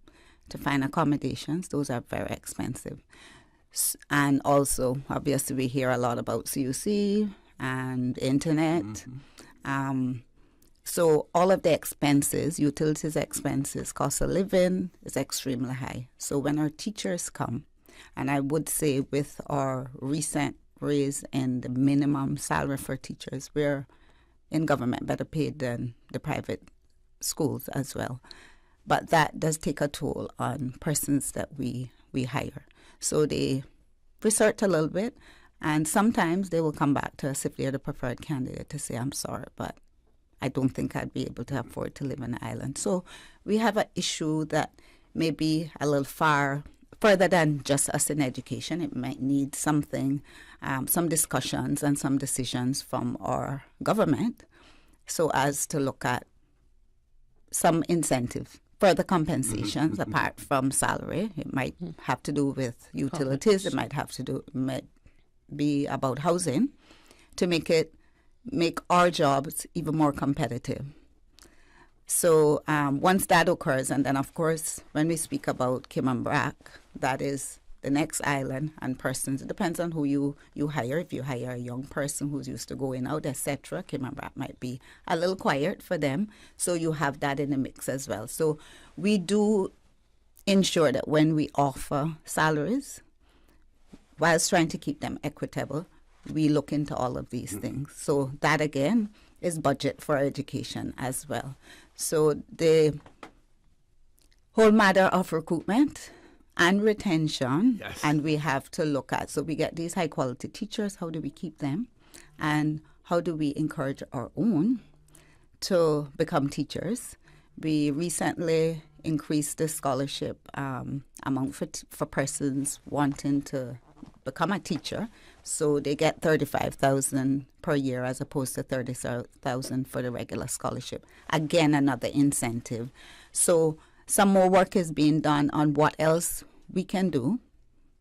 to find accommodations, those are very expensive. And also, obviously, we hear a lot about CUC and internet. So all of the expenses, utilities expenses, cost of living is extremely high. So when our teachers come, and I would say with our recent raise in the minimum salary for teachers, we're in government better paid than the private schools as well. But that does take a toll on persons that we hire. So they research a little bit, and sometimes they will come back to us if they're the preferred candidate to say, I'm sorry, but I don't think I'd be able to afford to live on the island. So we have an issue that may be a little further than just us in education. It might need something, some discussions and some decisions from our government so as to look at some incentive, further compensations apart from salary. It might have to do with utilities. It might be about housing to make our jobs even more competitive. So once that occurs, and then of course when we speak about Cayman Brac, that is the next island, and persons, it depends on who you hire. If you hire a young person who's used to going out, etc., Cayman Brac might be a little quiet for them. So you have that in the mix as well. So we do ensure that when we offer salaries, whilst trying to keep them equitable, we look into all of these things. So that again is budget for education as well. So the whole matter of recruitment and retention, and we have to look at, so we get these high quality teachers, how do we keep them? And how do we encourage our own to become teachers? We recently increased the scholarship amount for persons wanting to become a teacher. So they get $35,000 per year as opposed to $30,000 for the regular scholarship. Again, another incentive. So some more work is being done on what else we can do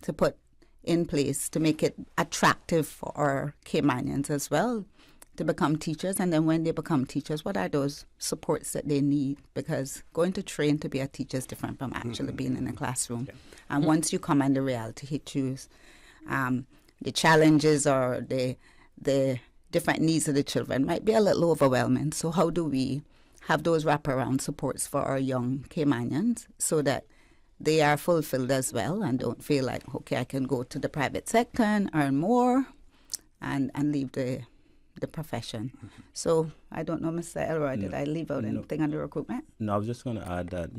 to put in place to make it attractive for our Caymanians as well to become teachers. And then when they become teachers, what are those supports that they need? Because going to train to be a teacher is different from actually being in a classroom. And once you come and the reality hits you, the challenges or the different needs of the children might be a little overwhelming. So how do we have those wraparound supports for our young Caymanians so that they are fulfilled as well and don't feel like, okay, I can go to the private sector and earn more and leave the profession. So I don't know, Mr. Elroy, did I leave out anything on the recruitment? No, I was just going to add that,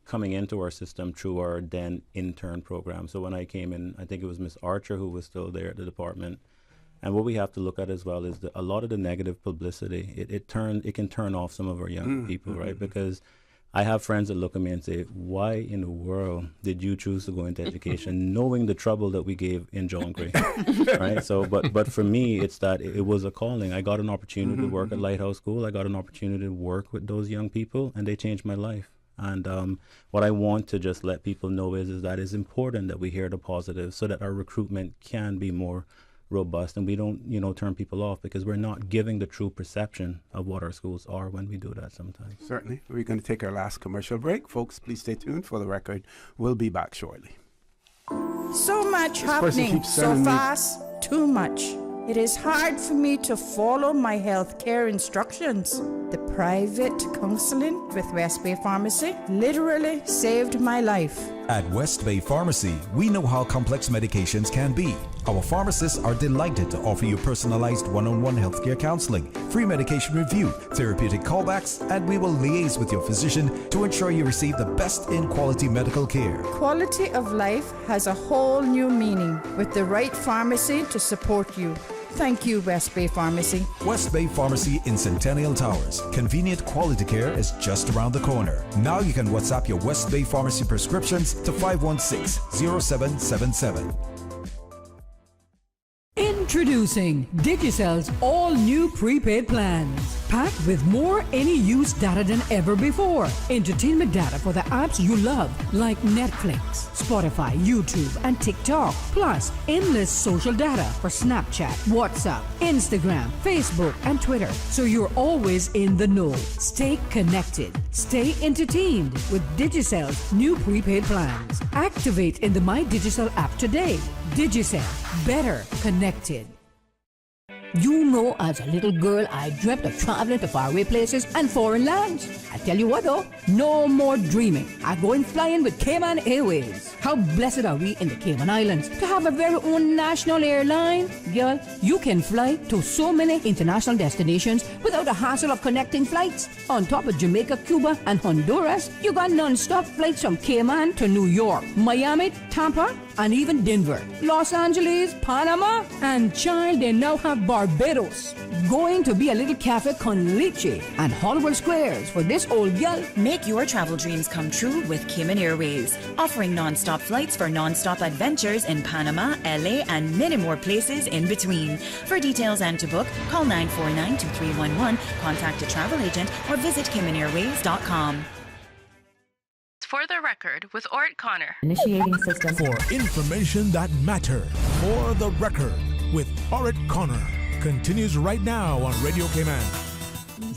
coming into our system through our then intern program. So when I came in, I think it was Miss Archer who was still there at the department. And what we have to look at as well is a lot of the negative publicity. It can turn off some of our young people, right? Because I have friends that look at me and say, why in the world did you choose to go into education knowing the trouble that we gave in John Gray, right? So, but for me, it's that it was a calling. I got an opportunity to work at Lighthouse School. I got an opportunity to work with those young people, and they changed my life. And what I want to just let people know is that it's important that we hear the positives so that our recruitment can be more robust and we don't, turn people off, because we're not giving the true perception of what our schools are when we do that sometimes. Certainly. We're going to take our last commercial break. Folks, please stay tuned for the record. We'll be back shortly. So much happening so fast, too much. It is hard for me to follow my healthcare instructions. The private counseling with West Bay Pharmacy literally saved my life. At West Bay Pharmacy, we know how complex medications can be. Our pharmacists are delighted to offer you personalized one-on-one healthcare counseling, free medication review, therapeutic callbacks, and we will liaise with your physician to ensure you receive the best in quality medical care. Quality of life has a whole new meaning with the right pharmacy to support you. Thank you, West Bay Pharmacy. West Bay Pharmacy in Centennial Towers. Convenient quality care is just around the corner. Now you can WhatsApp your West Bay Pharmacy prescriptions to 516-0777. Introducing Digicell's all-new prepaid plans. Packed with more any-use data than ever before. Entertainment data for the apps you love, like Netflix, Spotify, YouTube, and TikTok. Plus, endless social data for Snapchat, WhatsApp, Instagram, Facebook, and Twitter. So you're always in the know. Stay connected. Stay entertained with Digicell's new prepaid plans. Activate in the My Digicel app today. Digicel. Better connected. You know, as a little girl, I dreamt of traveling to faraway places and foreign lands. I tell you what though, no more dreaming. I'm going flying with Cayman Airways. How blessed are we in the Cayman Islands to have a very own national airline? Girl, you can fly to so many international destinations without the hassle of connecting flights. On top of Jamaica, Cuba, and Honduras, you got non-stop flights from Cayman to New York, Miami, Tampa, and even Denver, Los Angeles, Panama, and child, they now have Barbados. Going to be a little cafe con leche and Hollywood Squares for this old girl. Make your travel dreams come true with Cayman Airways, offering non-stop flights for non-stop adventures in Panama, LA, and many more places in between. For details and to book, call 949-2311, contact a travel agent, or visit CaymanAirways.com. For the record, with Orett Connor. Initiating system. For information that matters. For the record, with Orett Connor. Continues right now on Radio Cayman.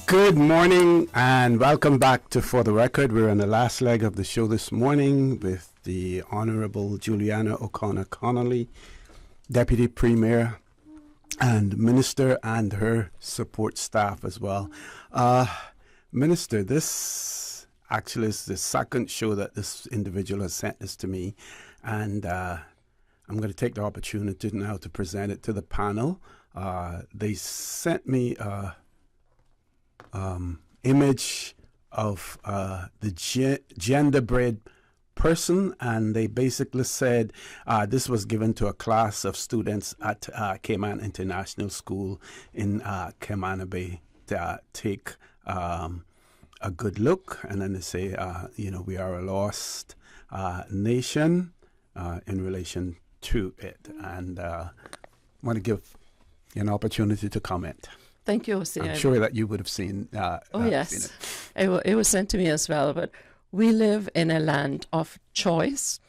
Good morning and welcome back to For the Record. We're on the last leg of the show this morning with the Honorable Juliana O'Connor Connolly, Deputy Premier and Minister, and her support staff as well. Minister, this actually is the second show that this individual has sent this to me, and I'm going to take the opportunity now to present it to the panel. They sent me image of the genderbread person, and they basically said this was given to a class of students at Cayman International School in Cayman Bay to take a good look. And then they say, we are a lost nation in relation to it. And I want to give you an opportunity to comment. Thank you, Jose. I'm sure that you would have seen. Yes, seen it. It was sent to me as well. But we live in a land of choice,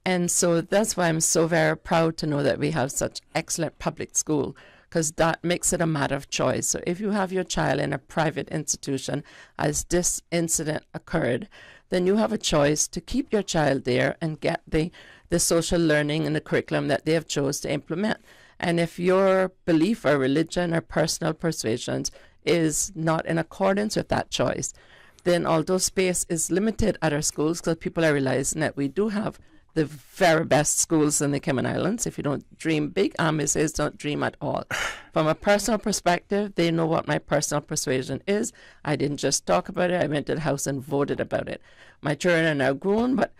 and so that's why I'm so very proud to know that we have such excellent public school, because that makes it a matter of choice. So if you have your child in a private institution, as this incident occurred, then you have a choice to keep your child there and get the social learning and the curriculum that they have chose to implement. And if your belief or religion or personal persuasions is not in accordance with that choice, then although space is limited at our schools, because people are realizing that we do have the very best schools in the Cayman Islands. If you don't dream big, Ami says don't dream at all. From a personal perspective, they know what my personal persuasion is. I didn't just talk about it. I went to the house and voted about it. My children are now grown, but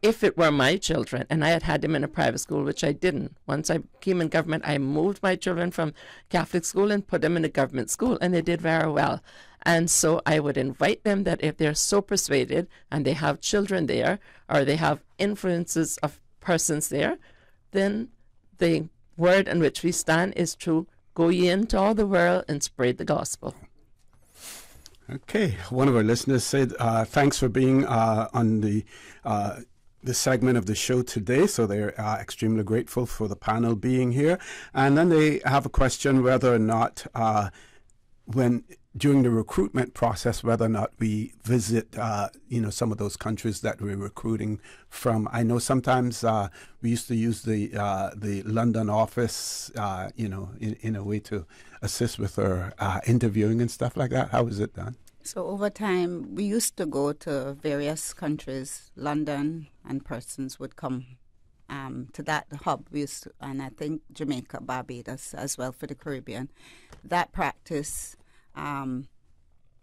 if it were my children and I had them in a private school, which I didn't. Once I came in government, I moved my children from Catholic school and put them in a government school, and they did very well. And so I would invite them that if they're so persuaded and they have children there, or they have influences of persons there, then the word in which we stand is to go ye into all the world and spread the gospel. Okay, one of our listeners said, thanks for being on the segment of the show today. So they're extremely grateful for the panel being here. And then they have a question whether or not during the recruitment process, whether or not we visit, some of those countries that we're recruiting from. I know sometimes we used to use the London office, in a way to assist with our interviewing and stuff like that. How is it done? So over time, we used to go to various countries, London, and persons would come to that hub. We used to, and I think Jamaica, Barbados as well for the Caribbean. That practice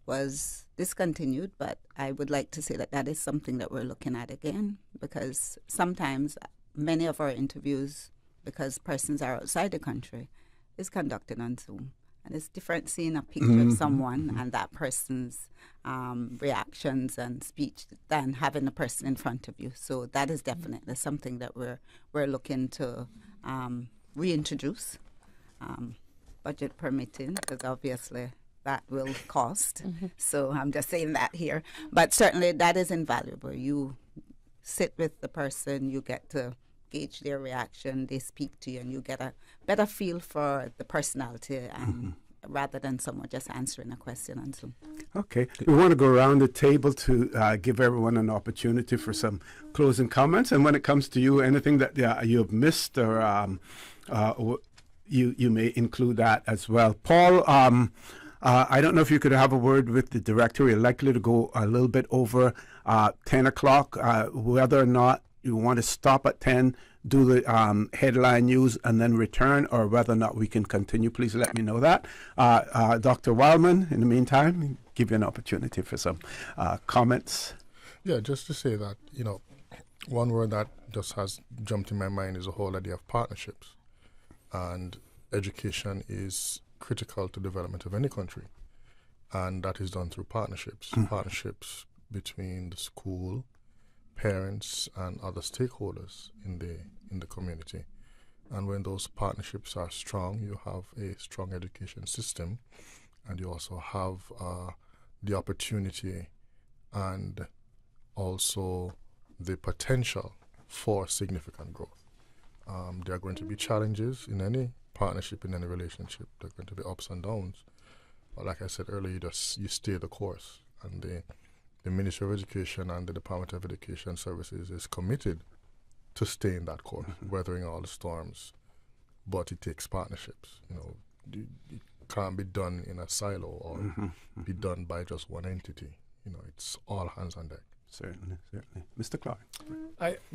was discontinued, but I would like to say that is something that we're looking at again, because sometimes many of our interviews, because persons are outside the country, is conducted on Zoom. And it's different seeing a picture of someone and that person's reactions and speech than having a person in front of you. So that is definitely something that we're looking to reintroduce, budget permitting, because obviously that will cost. So I'm just saying that here. But certainly that is invaluable. You sit with the person, you get to gauge their reaction, they speak to you, and you get a better feel for the personality rather than someone just answering a question on Zoom. Okay. We want to go around the table to give everyone an opportunity for some closing comments. And when it comes to you, anything that you have missed or you may include that as well. Paul, I don't know if you could have a word with the director. We're likely to go a little bit over 10 o'clock, whether or not you want to stop at 10, do the headline news, and then return, or whether or not we can continue. Please let me know that. Dr. Wildman, in the meantime, give you an opportunity for some comments. Yeah, just to say that, one word that just has jumped in my mind is the whole idea of partnerships. And education is critical to development of any country. And that is done through partnerships. Partnerships between the school, parents, and other stakeholders in the community. And when those partnerships are strong, you have a strong education system, and you also have the opportunity and also the potential for significant growth. There are going to be challenges in any partnership, in any relationship. There are going to be ups and downs. But like I said earlier, you stay the course. And the Ministry of Education and the Department of Education Services is committed to stay in that course, weathering all the storms. But it takes partnerships. It can't be done in a silo or be done by just one entity. It's all hands on deck. Certainly. Mr. Clark.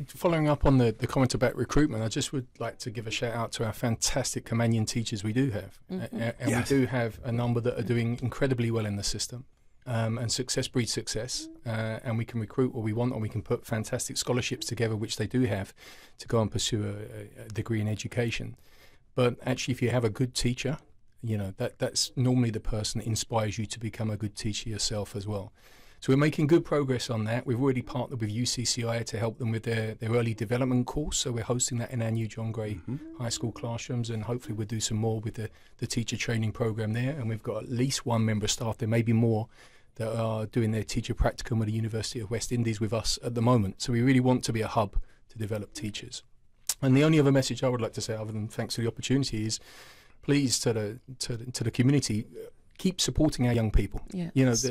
Following up on the comment about recruitment, I just would like to give a shout out to our fantastic Caymanian teachers we do have. And yes, we do have a number that are doing incredibly well in the system. And success breeds success. And we can recruit what we want, and we can put fantastic scholarships together, which they do have, to go and pursue a degree in education. But actually, if you have a good teacher, that's normally the person that inspires you to become a good teacher yourself as well. So we're making good progress on that. We've already partnered with UCCI to help them with their early development course. So we're hosting that in our new John Gray High School classrooms, and hopefully we'll do some more with the teacher training program there. And we've got at least one member of staff, there may be more, that are doing their teacher practicum at the University of West Indies with us at the moment. So we really want to be a hub to develop teachers. And the only other message I would like to say, other than thanks for the opportunity, is please to the community, keep supporting our young people. Yes.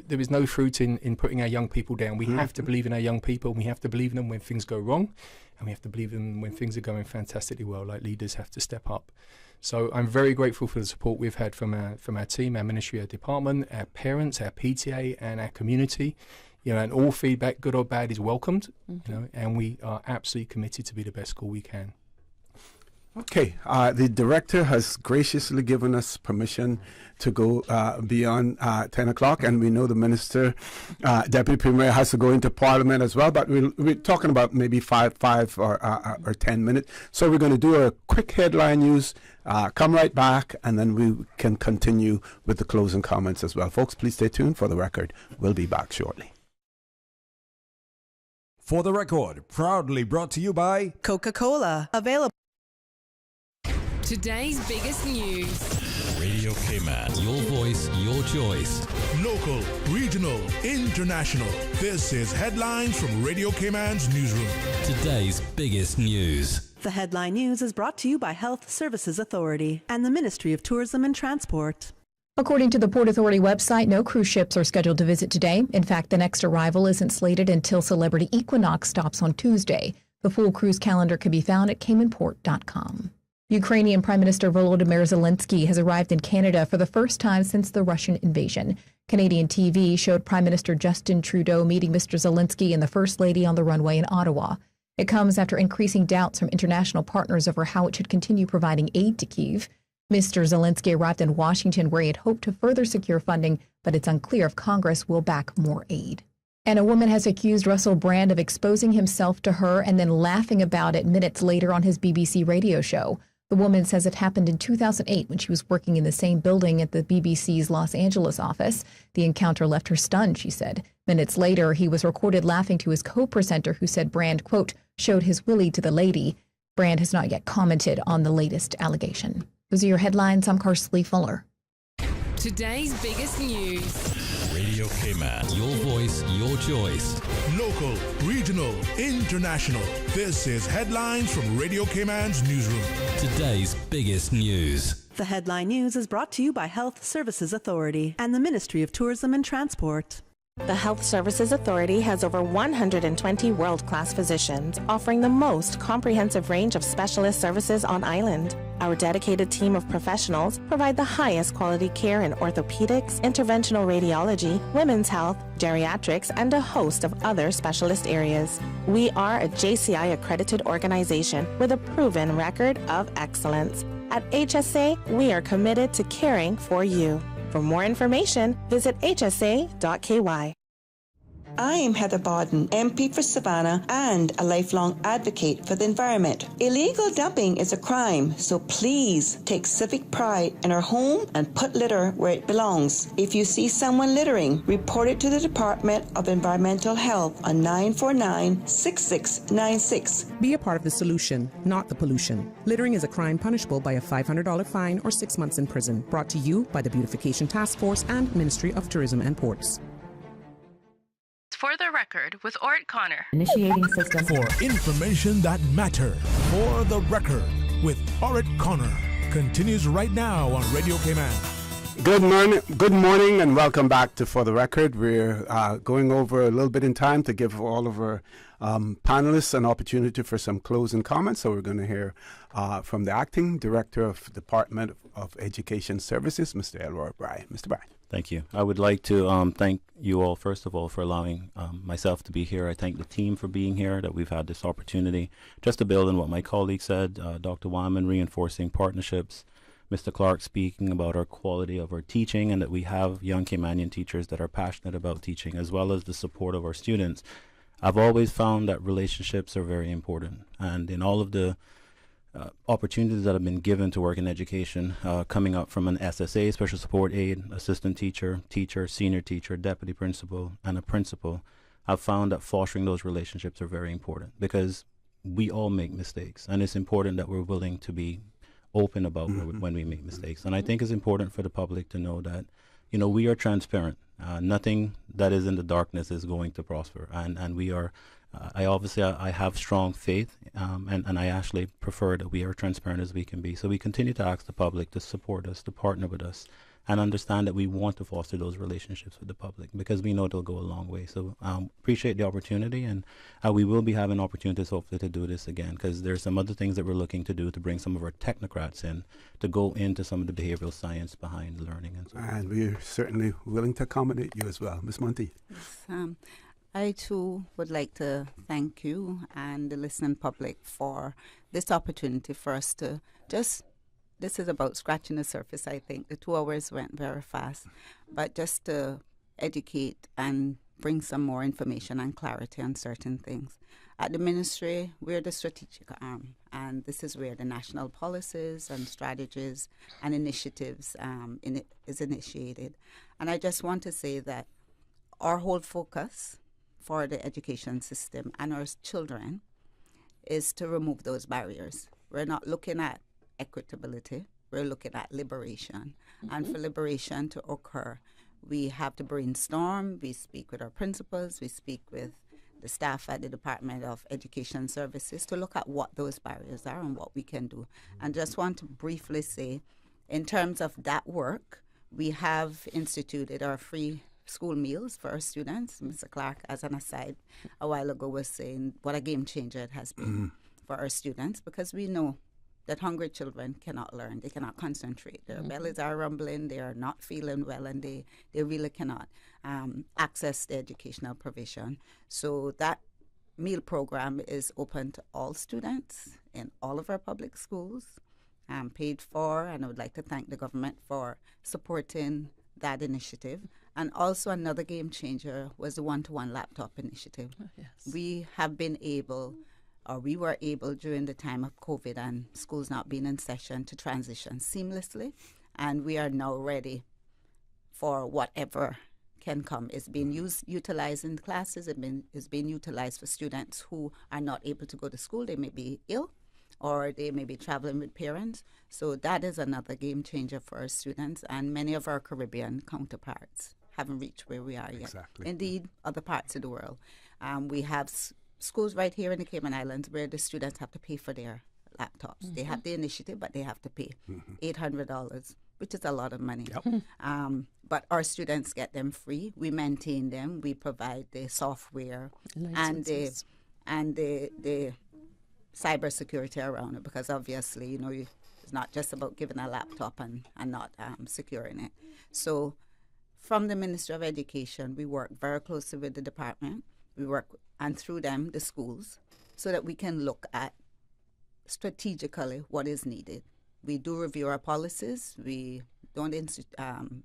There is no fruit in putting our young people down. We have to believe in our young people. We have to believe in them when things go wrong, and we have to believe in them when things are going fantastically well. Like, leaders have to step up. So I'm very grateful for the support we've had from our team, our ministry, our department, our parents, our PTA, and our community. And all feedback, good or bad, is welcomed. And we are absolutely committed to be the best school we can. Okay, the director has graciously given us permission to go beyond 10 o'clock, and we know the minister, Deputy Premier, has to go into Parliament as well, but we're talking about maybe five or 10 minutes. So we're going to do a quick headline news, come right back, and then we can continue with the closing comments as well. Folks, please stay tuned. For the record, we'll be back shortly. For the record, proudly brought to you by Coca-Cola, available. Today's biggest news. Radio Cayman, your voice, your choice. Local, regional, international. This is headlines from Radio Cayman's newsroom. Today's biggest news. The headline news is brought to you by Health Services Authority and the Ministry of Tourism and Transport. According to the Port Authority website, no cruise ships are scheduled to visit today. In fact, the next arrival isn't slated until Celebrity Equinox stops on Tuesday. The full cruise calendar can be found at caymanport.com. Ukrainian Prime Minister Volodymyr Zelensky has arrived in Canada for the first time since the Russian invasion. Canadian TV showed Prime Minister Justin Trudeau meeting Mr. Zelensky and the First Lady on the runway in Ottawa. It comes after increasing doubts from international partners over how it should continue providing aid to Kyiv. Mr. Zelensky arrived in Washington, where he had hoped to further secure funding, but it's unclear if Congress will back more aid. And a woman has accused Russell Brand of exposing himself to her and then laughing about it minutes later on his BBC radio show. The woman says it happened in 2008 when she was working in the same building at the BBC's Los Angeles office. The encounter left her stunned, she said. Minutes later, he was recorded laughing to his co-presenter, who said Brand, quote, showed his willy to the lady. Brand has not yet commented on the latest allegation. Those are your headlines. I'm Karsley Fuller. Today's biggest news. Radio Cayman, your voice, your choice. Local, regional, international. This is headlines from Radio Cayman's newsroom. Today's biggest news. The headline news is brought to you by Health Services Authority and the Ministry of Tourism and Transport. The Health Services Authority has over 120 world-class physicians, offering the most comprehensive range of specialist services on island. Our dedicated team of professionals provide the highest quality care in orthopedics, interventional radiology, women's health, geriatrics, and a host of other specialist areas. We are a JCI accredited organization with a proven record of excellence. At HSA, we are committed to caring for you. For more information, visit hsa.ky. I am Heather Bodden, MP for Savannah and a lifelong advocate for the environment. Illegal dumping is a crime, so please take civic pride in our home and put litter where it belongs. If you see someone littering, report it to the Department of Environmental Health on 949-6696. Be a part of the solution, not the pollution. Littering is a crime punishable by a $500 fine or 6 months in prison. Brought to you by the Beautification Task Force and Ministry of Tourism and Ports. For the Record with Orett Connor. Initiating system. For information that matters. For the Record with Orett Connor. Continues right now on Radio Cayman. Good morning, and welcome back to For the Record. We're going over a little bit in time to give all of our panelists an opportunity for some closing comments. So we're going to hear from the Acting Director of Department of Education Services, Mr. Elroy Bry. Mr. Bry. Thank you. I would like to thank you all, first of all, for allowing myself to be here. I thank the team for being here, that we've had this opportunity. Just to build on what my colleague said, Dr. Wyman reinforcing partnerships, Mr. Clark speaking about our quality of our teaching, and that we have young Caymanian teachers that are passionate about teaching, as well as the support of our students. I've always found that relationships are very important, and in all of the opportunities that have been given to work in education, coming up from an SSA, special support aide, assistant teacher, senior teacher, deputy principal, and a principal, I've found that fostering those relationships are very important, because we all make mistakes, and it's important that we're willing to be open about when we make mistakes. And I think it's important for the public to know that, we are transparent. Nothing that is in the darkness is going to prosper, and we are. I have strong faith, and I actually prefer that we are transparent as we can be. So we continue to ask the public to support us, to partner with us, and understand that we want to foster those relationships with the public, because we know they'll go a long way. So appreciate the opportunity, and we will be having opportunities hopefully to do this again, because there's some other things that we're looking to do to bring some of our technocrats in to go into some of the behavioral science behind learning. And so and we're certainly willing to accommodate you as well. Ms. Monty. Yes, I too would like to thank you and the listening public for this opportunity for us to this is about scratching the surface, I think. The 2 hours went very fast, but just to educate and bring some more information and clarity on certain things. At the ministry, we're the strategic arm, and this is where the national policies and strategies and initiatives is initiated. And I just want to say that our whole focus for the education system and our children is to remove those barriers. We're not looking at equitability, we're looking at liberation. And for liberation to occur, we have to brainstorm, we speak with our principals, we speak with the staff at the Department of Education Services to look at what those barriers are and what we can do. And just want to briefly say, in terms of that work, we have instituted our free school meals for our students. Mr. Clark, as an aside, a while ago was saying what a game changer it has been for our students, because we know that hungry children cannot learn. They cannot concentrate. Their bellies are rumbling. They are not feeling well, and they really cannot access the educational provision. So that meal program is open to all students in all of our public schools, paid for, and I would like to thank the government for supporting that initiative. And also another game changer was the one-to-one laptop initiative. Oh, yes. We were able during the time of COVID and schools not being in session to transition seamlessly, and we are now ready for whatever can come. It's being utilized in classes. It's being utilized for students who are not able to go to school. They may be ill, or they may be traveling with parents. So that is another game changer for our students, and many of our Caribbean counterparts haven't reached where we are yet. Exactly. Indeed, other parts of the world. We have schools right here in the Cayman Islands where the students have to pay for their laptops. They have the initiative, but they have to pay $800, which is a lot of money. but our students get them free. We maintain them. We provide the software Licenses. and the cybersecurity around it, because obviously, it's not just about giving a laptop and not securing it. So from the Ministry of Education, we work very closely with the department. We work, and through them, the schools, so that we can look at strategically what is needed. We do review our policies. We don't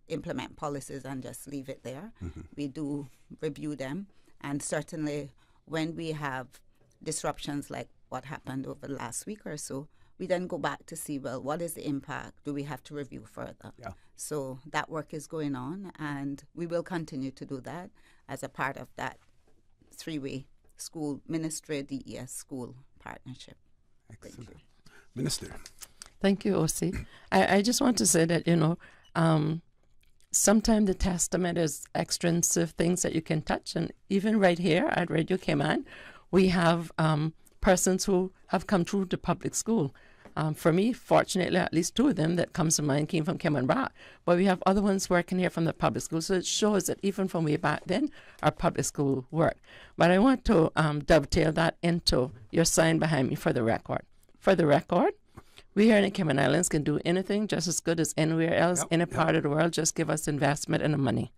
implement policies and just leave it there. We do review them, and certainly when we have disruptions like what happened over the last week or so, we then go back to see, well, what is the impact? Do we have to review further? Yeah. So that work is going on, and we will continue to do that as a part of that three-way school, ministry, DES school partnership. Excellent. Minister. Thank you, OC. I just want to say that, sometimes the testament is extrinsic things that you can touch. And even right here at Radio Cayman, we have persons who have come through the public school. For me, fortunately, at least two of them that comes to mind came from Cayman Bra. But we have other ones working here from the public school. So it shows that even from way back then, our public school work. But I want to dovetail that into your sign behind me for the record. For the record, we here in the Cayman Islands can do anything just as good as anywhere else in a part of the world. Just give us investment and the money.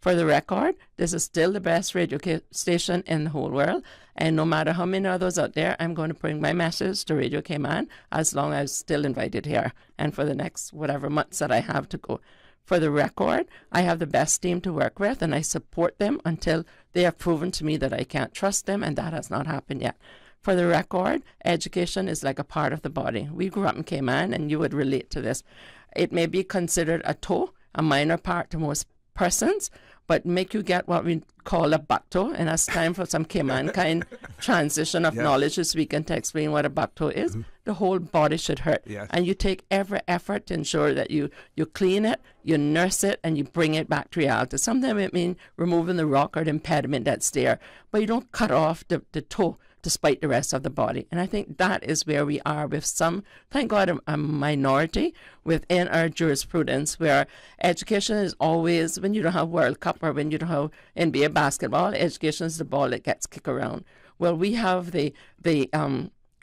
For the record, this is still the best radio station in the whole world. And no matter how many others out there, I'm going to bring my message to Radio Cayman as long as I'm still invited here and for the next whatever months that I have to go. For the record, I have the best team to work with, and I support them until they have proven to me that I can't trust them, and that has not happened yet. For the record, education is like a part of the body. We grew up in Cayman, and you would relate to this. It may be considered a toe, a minor part to most persons, but make you get what we call a back toe, and it's time for some Cayman kind transition of knowledge to speak and to explain what a back toe is. The whole body should hurt. And you take every effort to ensure that you clean it, you nurse it, and you bring it back to reality. Sometimes it means removing the rock or the impediment that's there, but you don't cut off the toe despite the rest of the body. And I think that is where we are with some, thank God, a minority within our jurisprudence, where education is always, when you don't have World Cup or when you don't have NBA basketball, education is the ball that gets kicked around. Well, we have the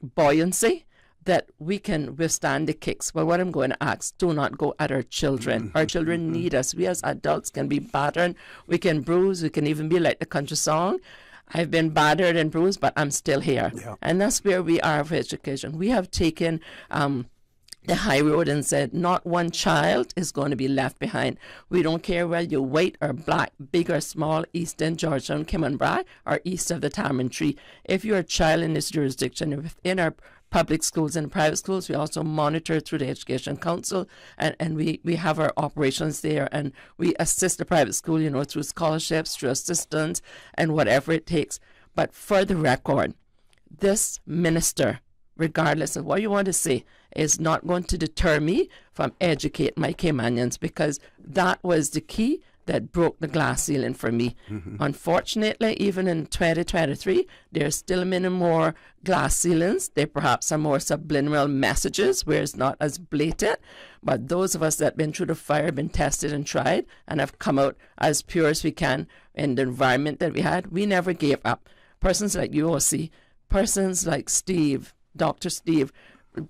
buoyancy that we can withstand the kicks. Well, what I'm going to ask, do not go at our children. Our children need us. We as adults can be battered, we can bruise, we can even be like the country song, I've been battered and bruised, but I'm still here. And that's where we are for education. We have taken the high road and said not one child is going to be left behind. We don't care whether you're white or black, big or small, Eastern, Georgetown, Cayman Bra, or east of the Tamarind Tree. If you're a child in this jurisdiction, within our public schools and private schools, we also monitor through the Education Council, and we have our operations there, and we assist the private school, through scholarships, through assistance, and whatever it takes. But for the record, this minister, regardless of what you want to say, is not going to deter me from educating my Caymanians, because that was the key that broke the glass ceiling for me. Unfortunately, even in 2023, there's still many more glass ceilings. There perhaps are more subliminal messages where it's not as blatant. But those of us that have been through the fire, been tested and tried, and have come out as pure as we can in the environment that we had, we never gave up. Persons like you, OC, persons like Steve, Dr. Steve,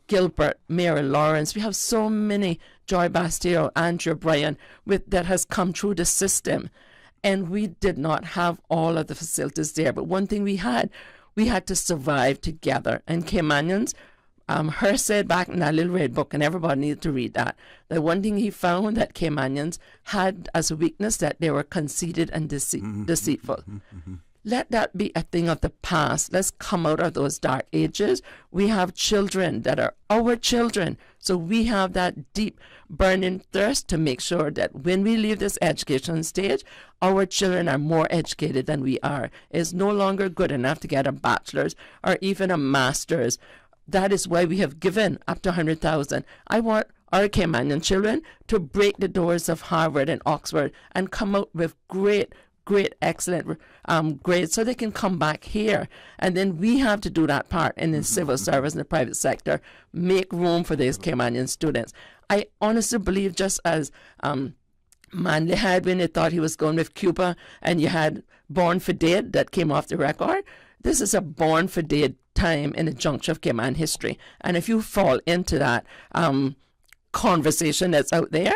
Gilbert, Mary Lawrence, we have so many, Joy Bastille, Andrew Bryan, that has come through the system. And we did not have all of the facilities there. But one thing we had to survive together. And Caymanians, her said back in that little red book, and everybody needed to read that, the one thing he found that Caymanians had as a weakness, that they were conceited and deceitful. Let that be a thing of the past. Let's come out of those dark ages. We have children that are our children. So we have that deep burning thirst to make sure that when we leave this education stage, our children are more educated than we are. It's no longer good enough to get a bachelor's or even a master's. That is why we have given up to 100,000. I want our Caymanian children to break the doors of Harvard and Oxford and come out with great, excellent grades, so they can come back here. And then we have to do that part in the civil service and the private sector, make room for these Caymanian students. I honestly believe, just as man they had when they thought he was going with Cuba, and you had Born for Dead that came off the record. This is a Born for Dead time in the juncture of Cayman history. And if you fall into that conversation that's out there,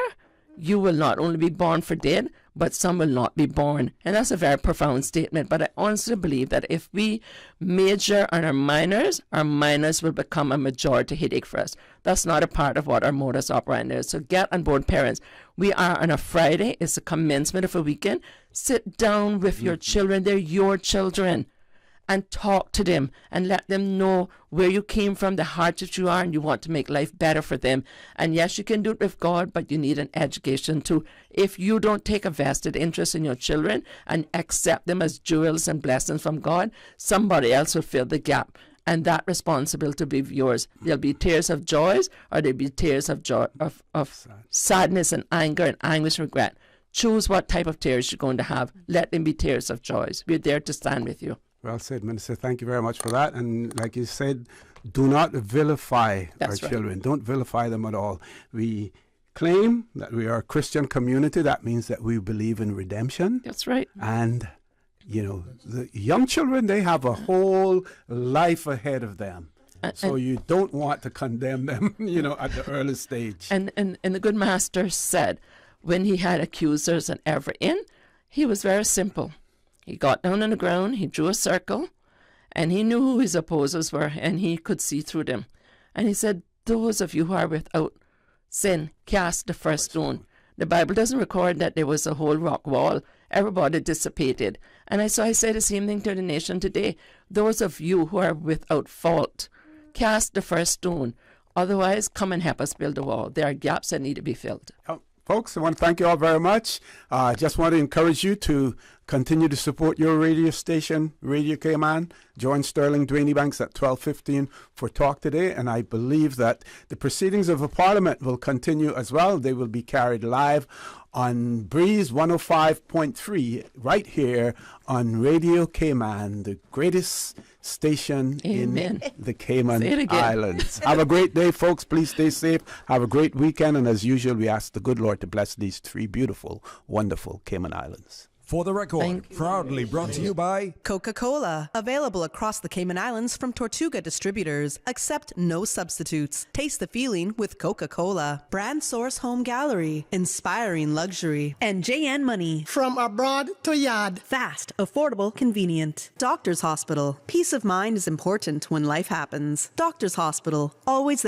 you will not only be born for dead, but some will not be born. And that's a very profound statement. But I honestly believe that if we major on our minors will become a majority headache for us. That's not a part of what our modus operandi is. So get on board, parents. We are on a Friday. It's the commencement of a weekend. Sit down with your children. They're your children. And talk to them and let them know where you came from, the hardships you are, and you want to make life better for them. And yes, you can do it with God, but you need an education too. If you don't take a vested interest in your children and accept them as jewels and blessings from God, somebody else will fill the gap. And that responsibility will be yours. There'll be tears of joys, or there'll be tears of joy, of sadness and anger and anguish and regret. Choose what type of tears you're going to have. Let them be tears of joys. We're there to stand with you. Well said, Minister. Thank you very much for that. And like you said, do not vilify our children. Don't vilify them at all. We claim that we are a Christian community. That means that we believe in redemption. That's right. And, you know, the young children, they have a whole life ahead of them. So you don't want to condemn them, you know, at the early stage. And the good master said, when he had accusers and ever in, he was very simple. He got down on the ground, he drew a circle, and he knew who his opposers were, and he could see through them. And he said, those of you who are without sin, cast the first stone. The Bible doesn't record that there was a whole rock wall. Everybody dissipated. And so I say the same thing to the nation today. Those of you who are without fault, cast the first stone. Otherwise, come and help us build a wall. There are gaps that need to be filled. Folks, I want to thank you all very much. I just want to encourage you to continue to support your radio station, Radio Cayman. Join Sterling Dwayne Banks at 12:15 for Talk Today. And I believe that the proceedings of the Parliament will continue as well. They will be carried live on Breeze 105.3 right here on Radio Cayman, the greatest station in the Cayman Islands. Have a great day, folks. Please stay safe. Have a great weekend. And as usual, we ask the good Lord to bless these three beautiful, wonderful Cayman Islands. For the record, proudly brought to you by Coca-Cola. Available across the Cayman Islands from Tortuga Distributors. Accept no substitutes. Taste the feeling with Coca-Cola. Brand Source Home Gallery. Inspiring luxury. And JN Money. From abroad to yard. Fast, affordable, convenient. Doctor's Hospital. Peace of mind is important when life happens. Doctor's Hospital. Always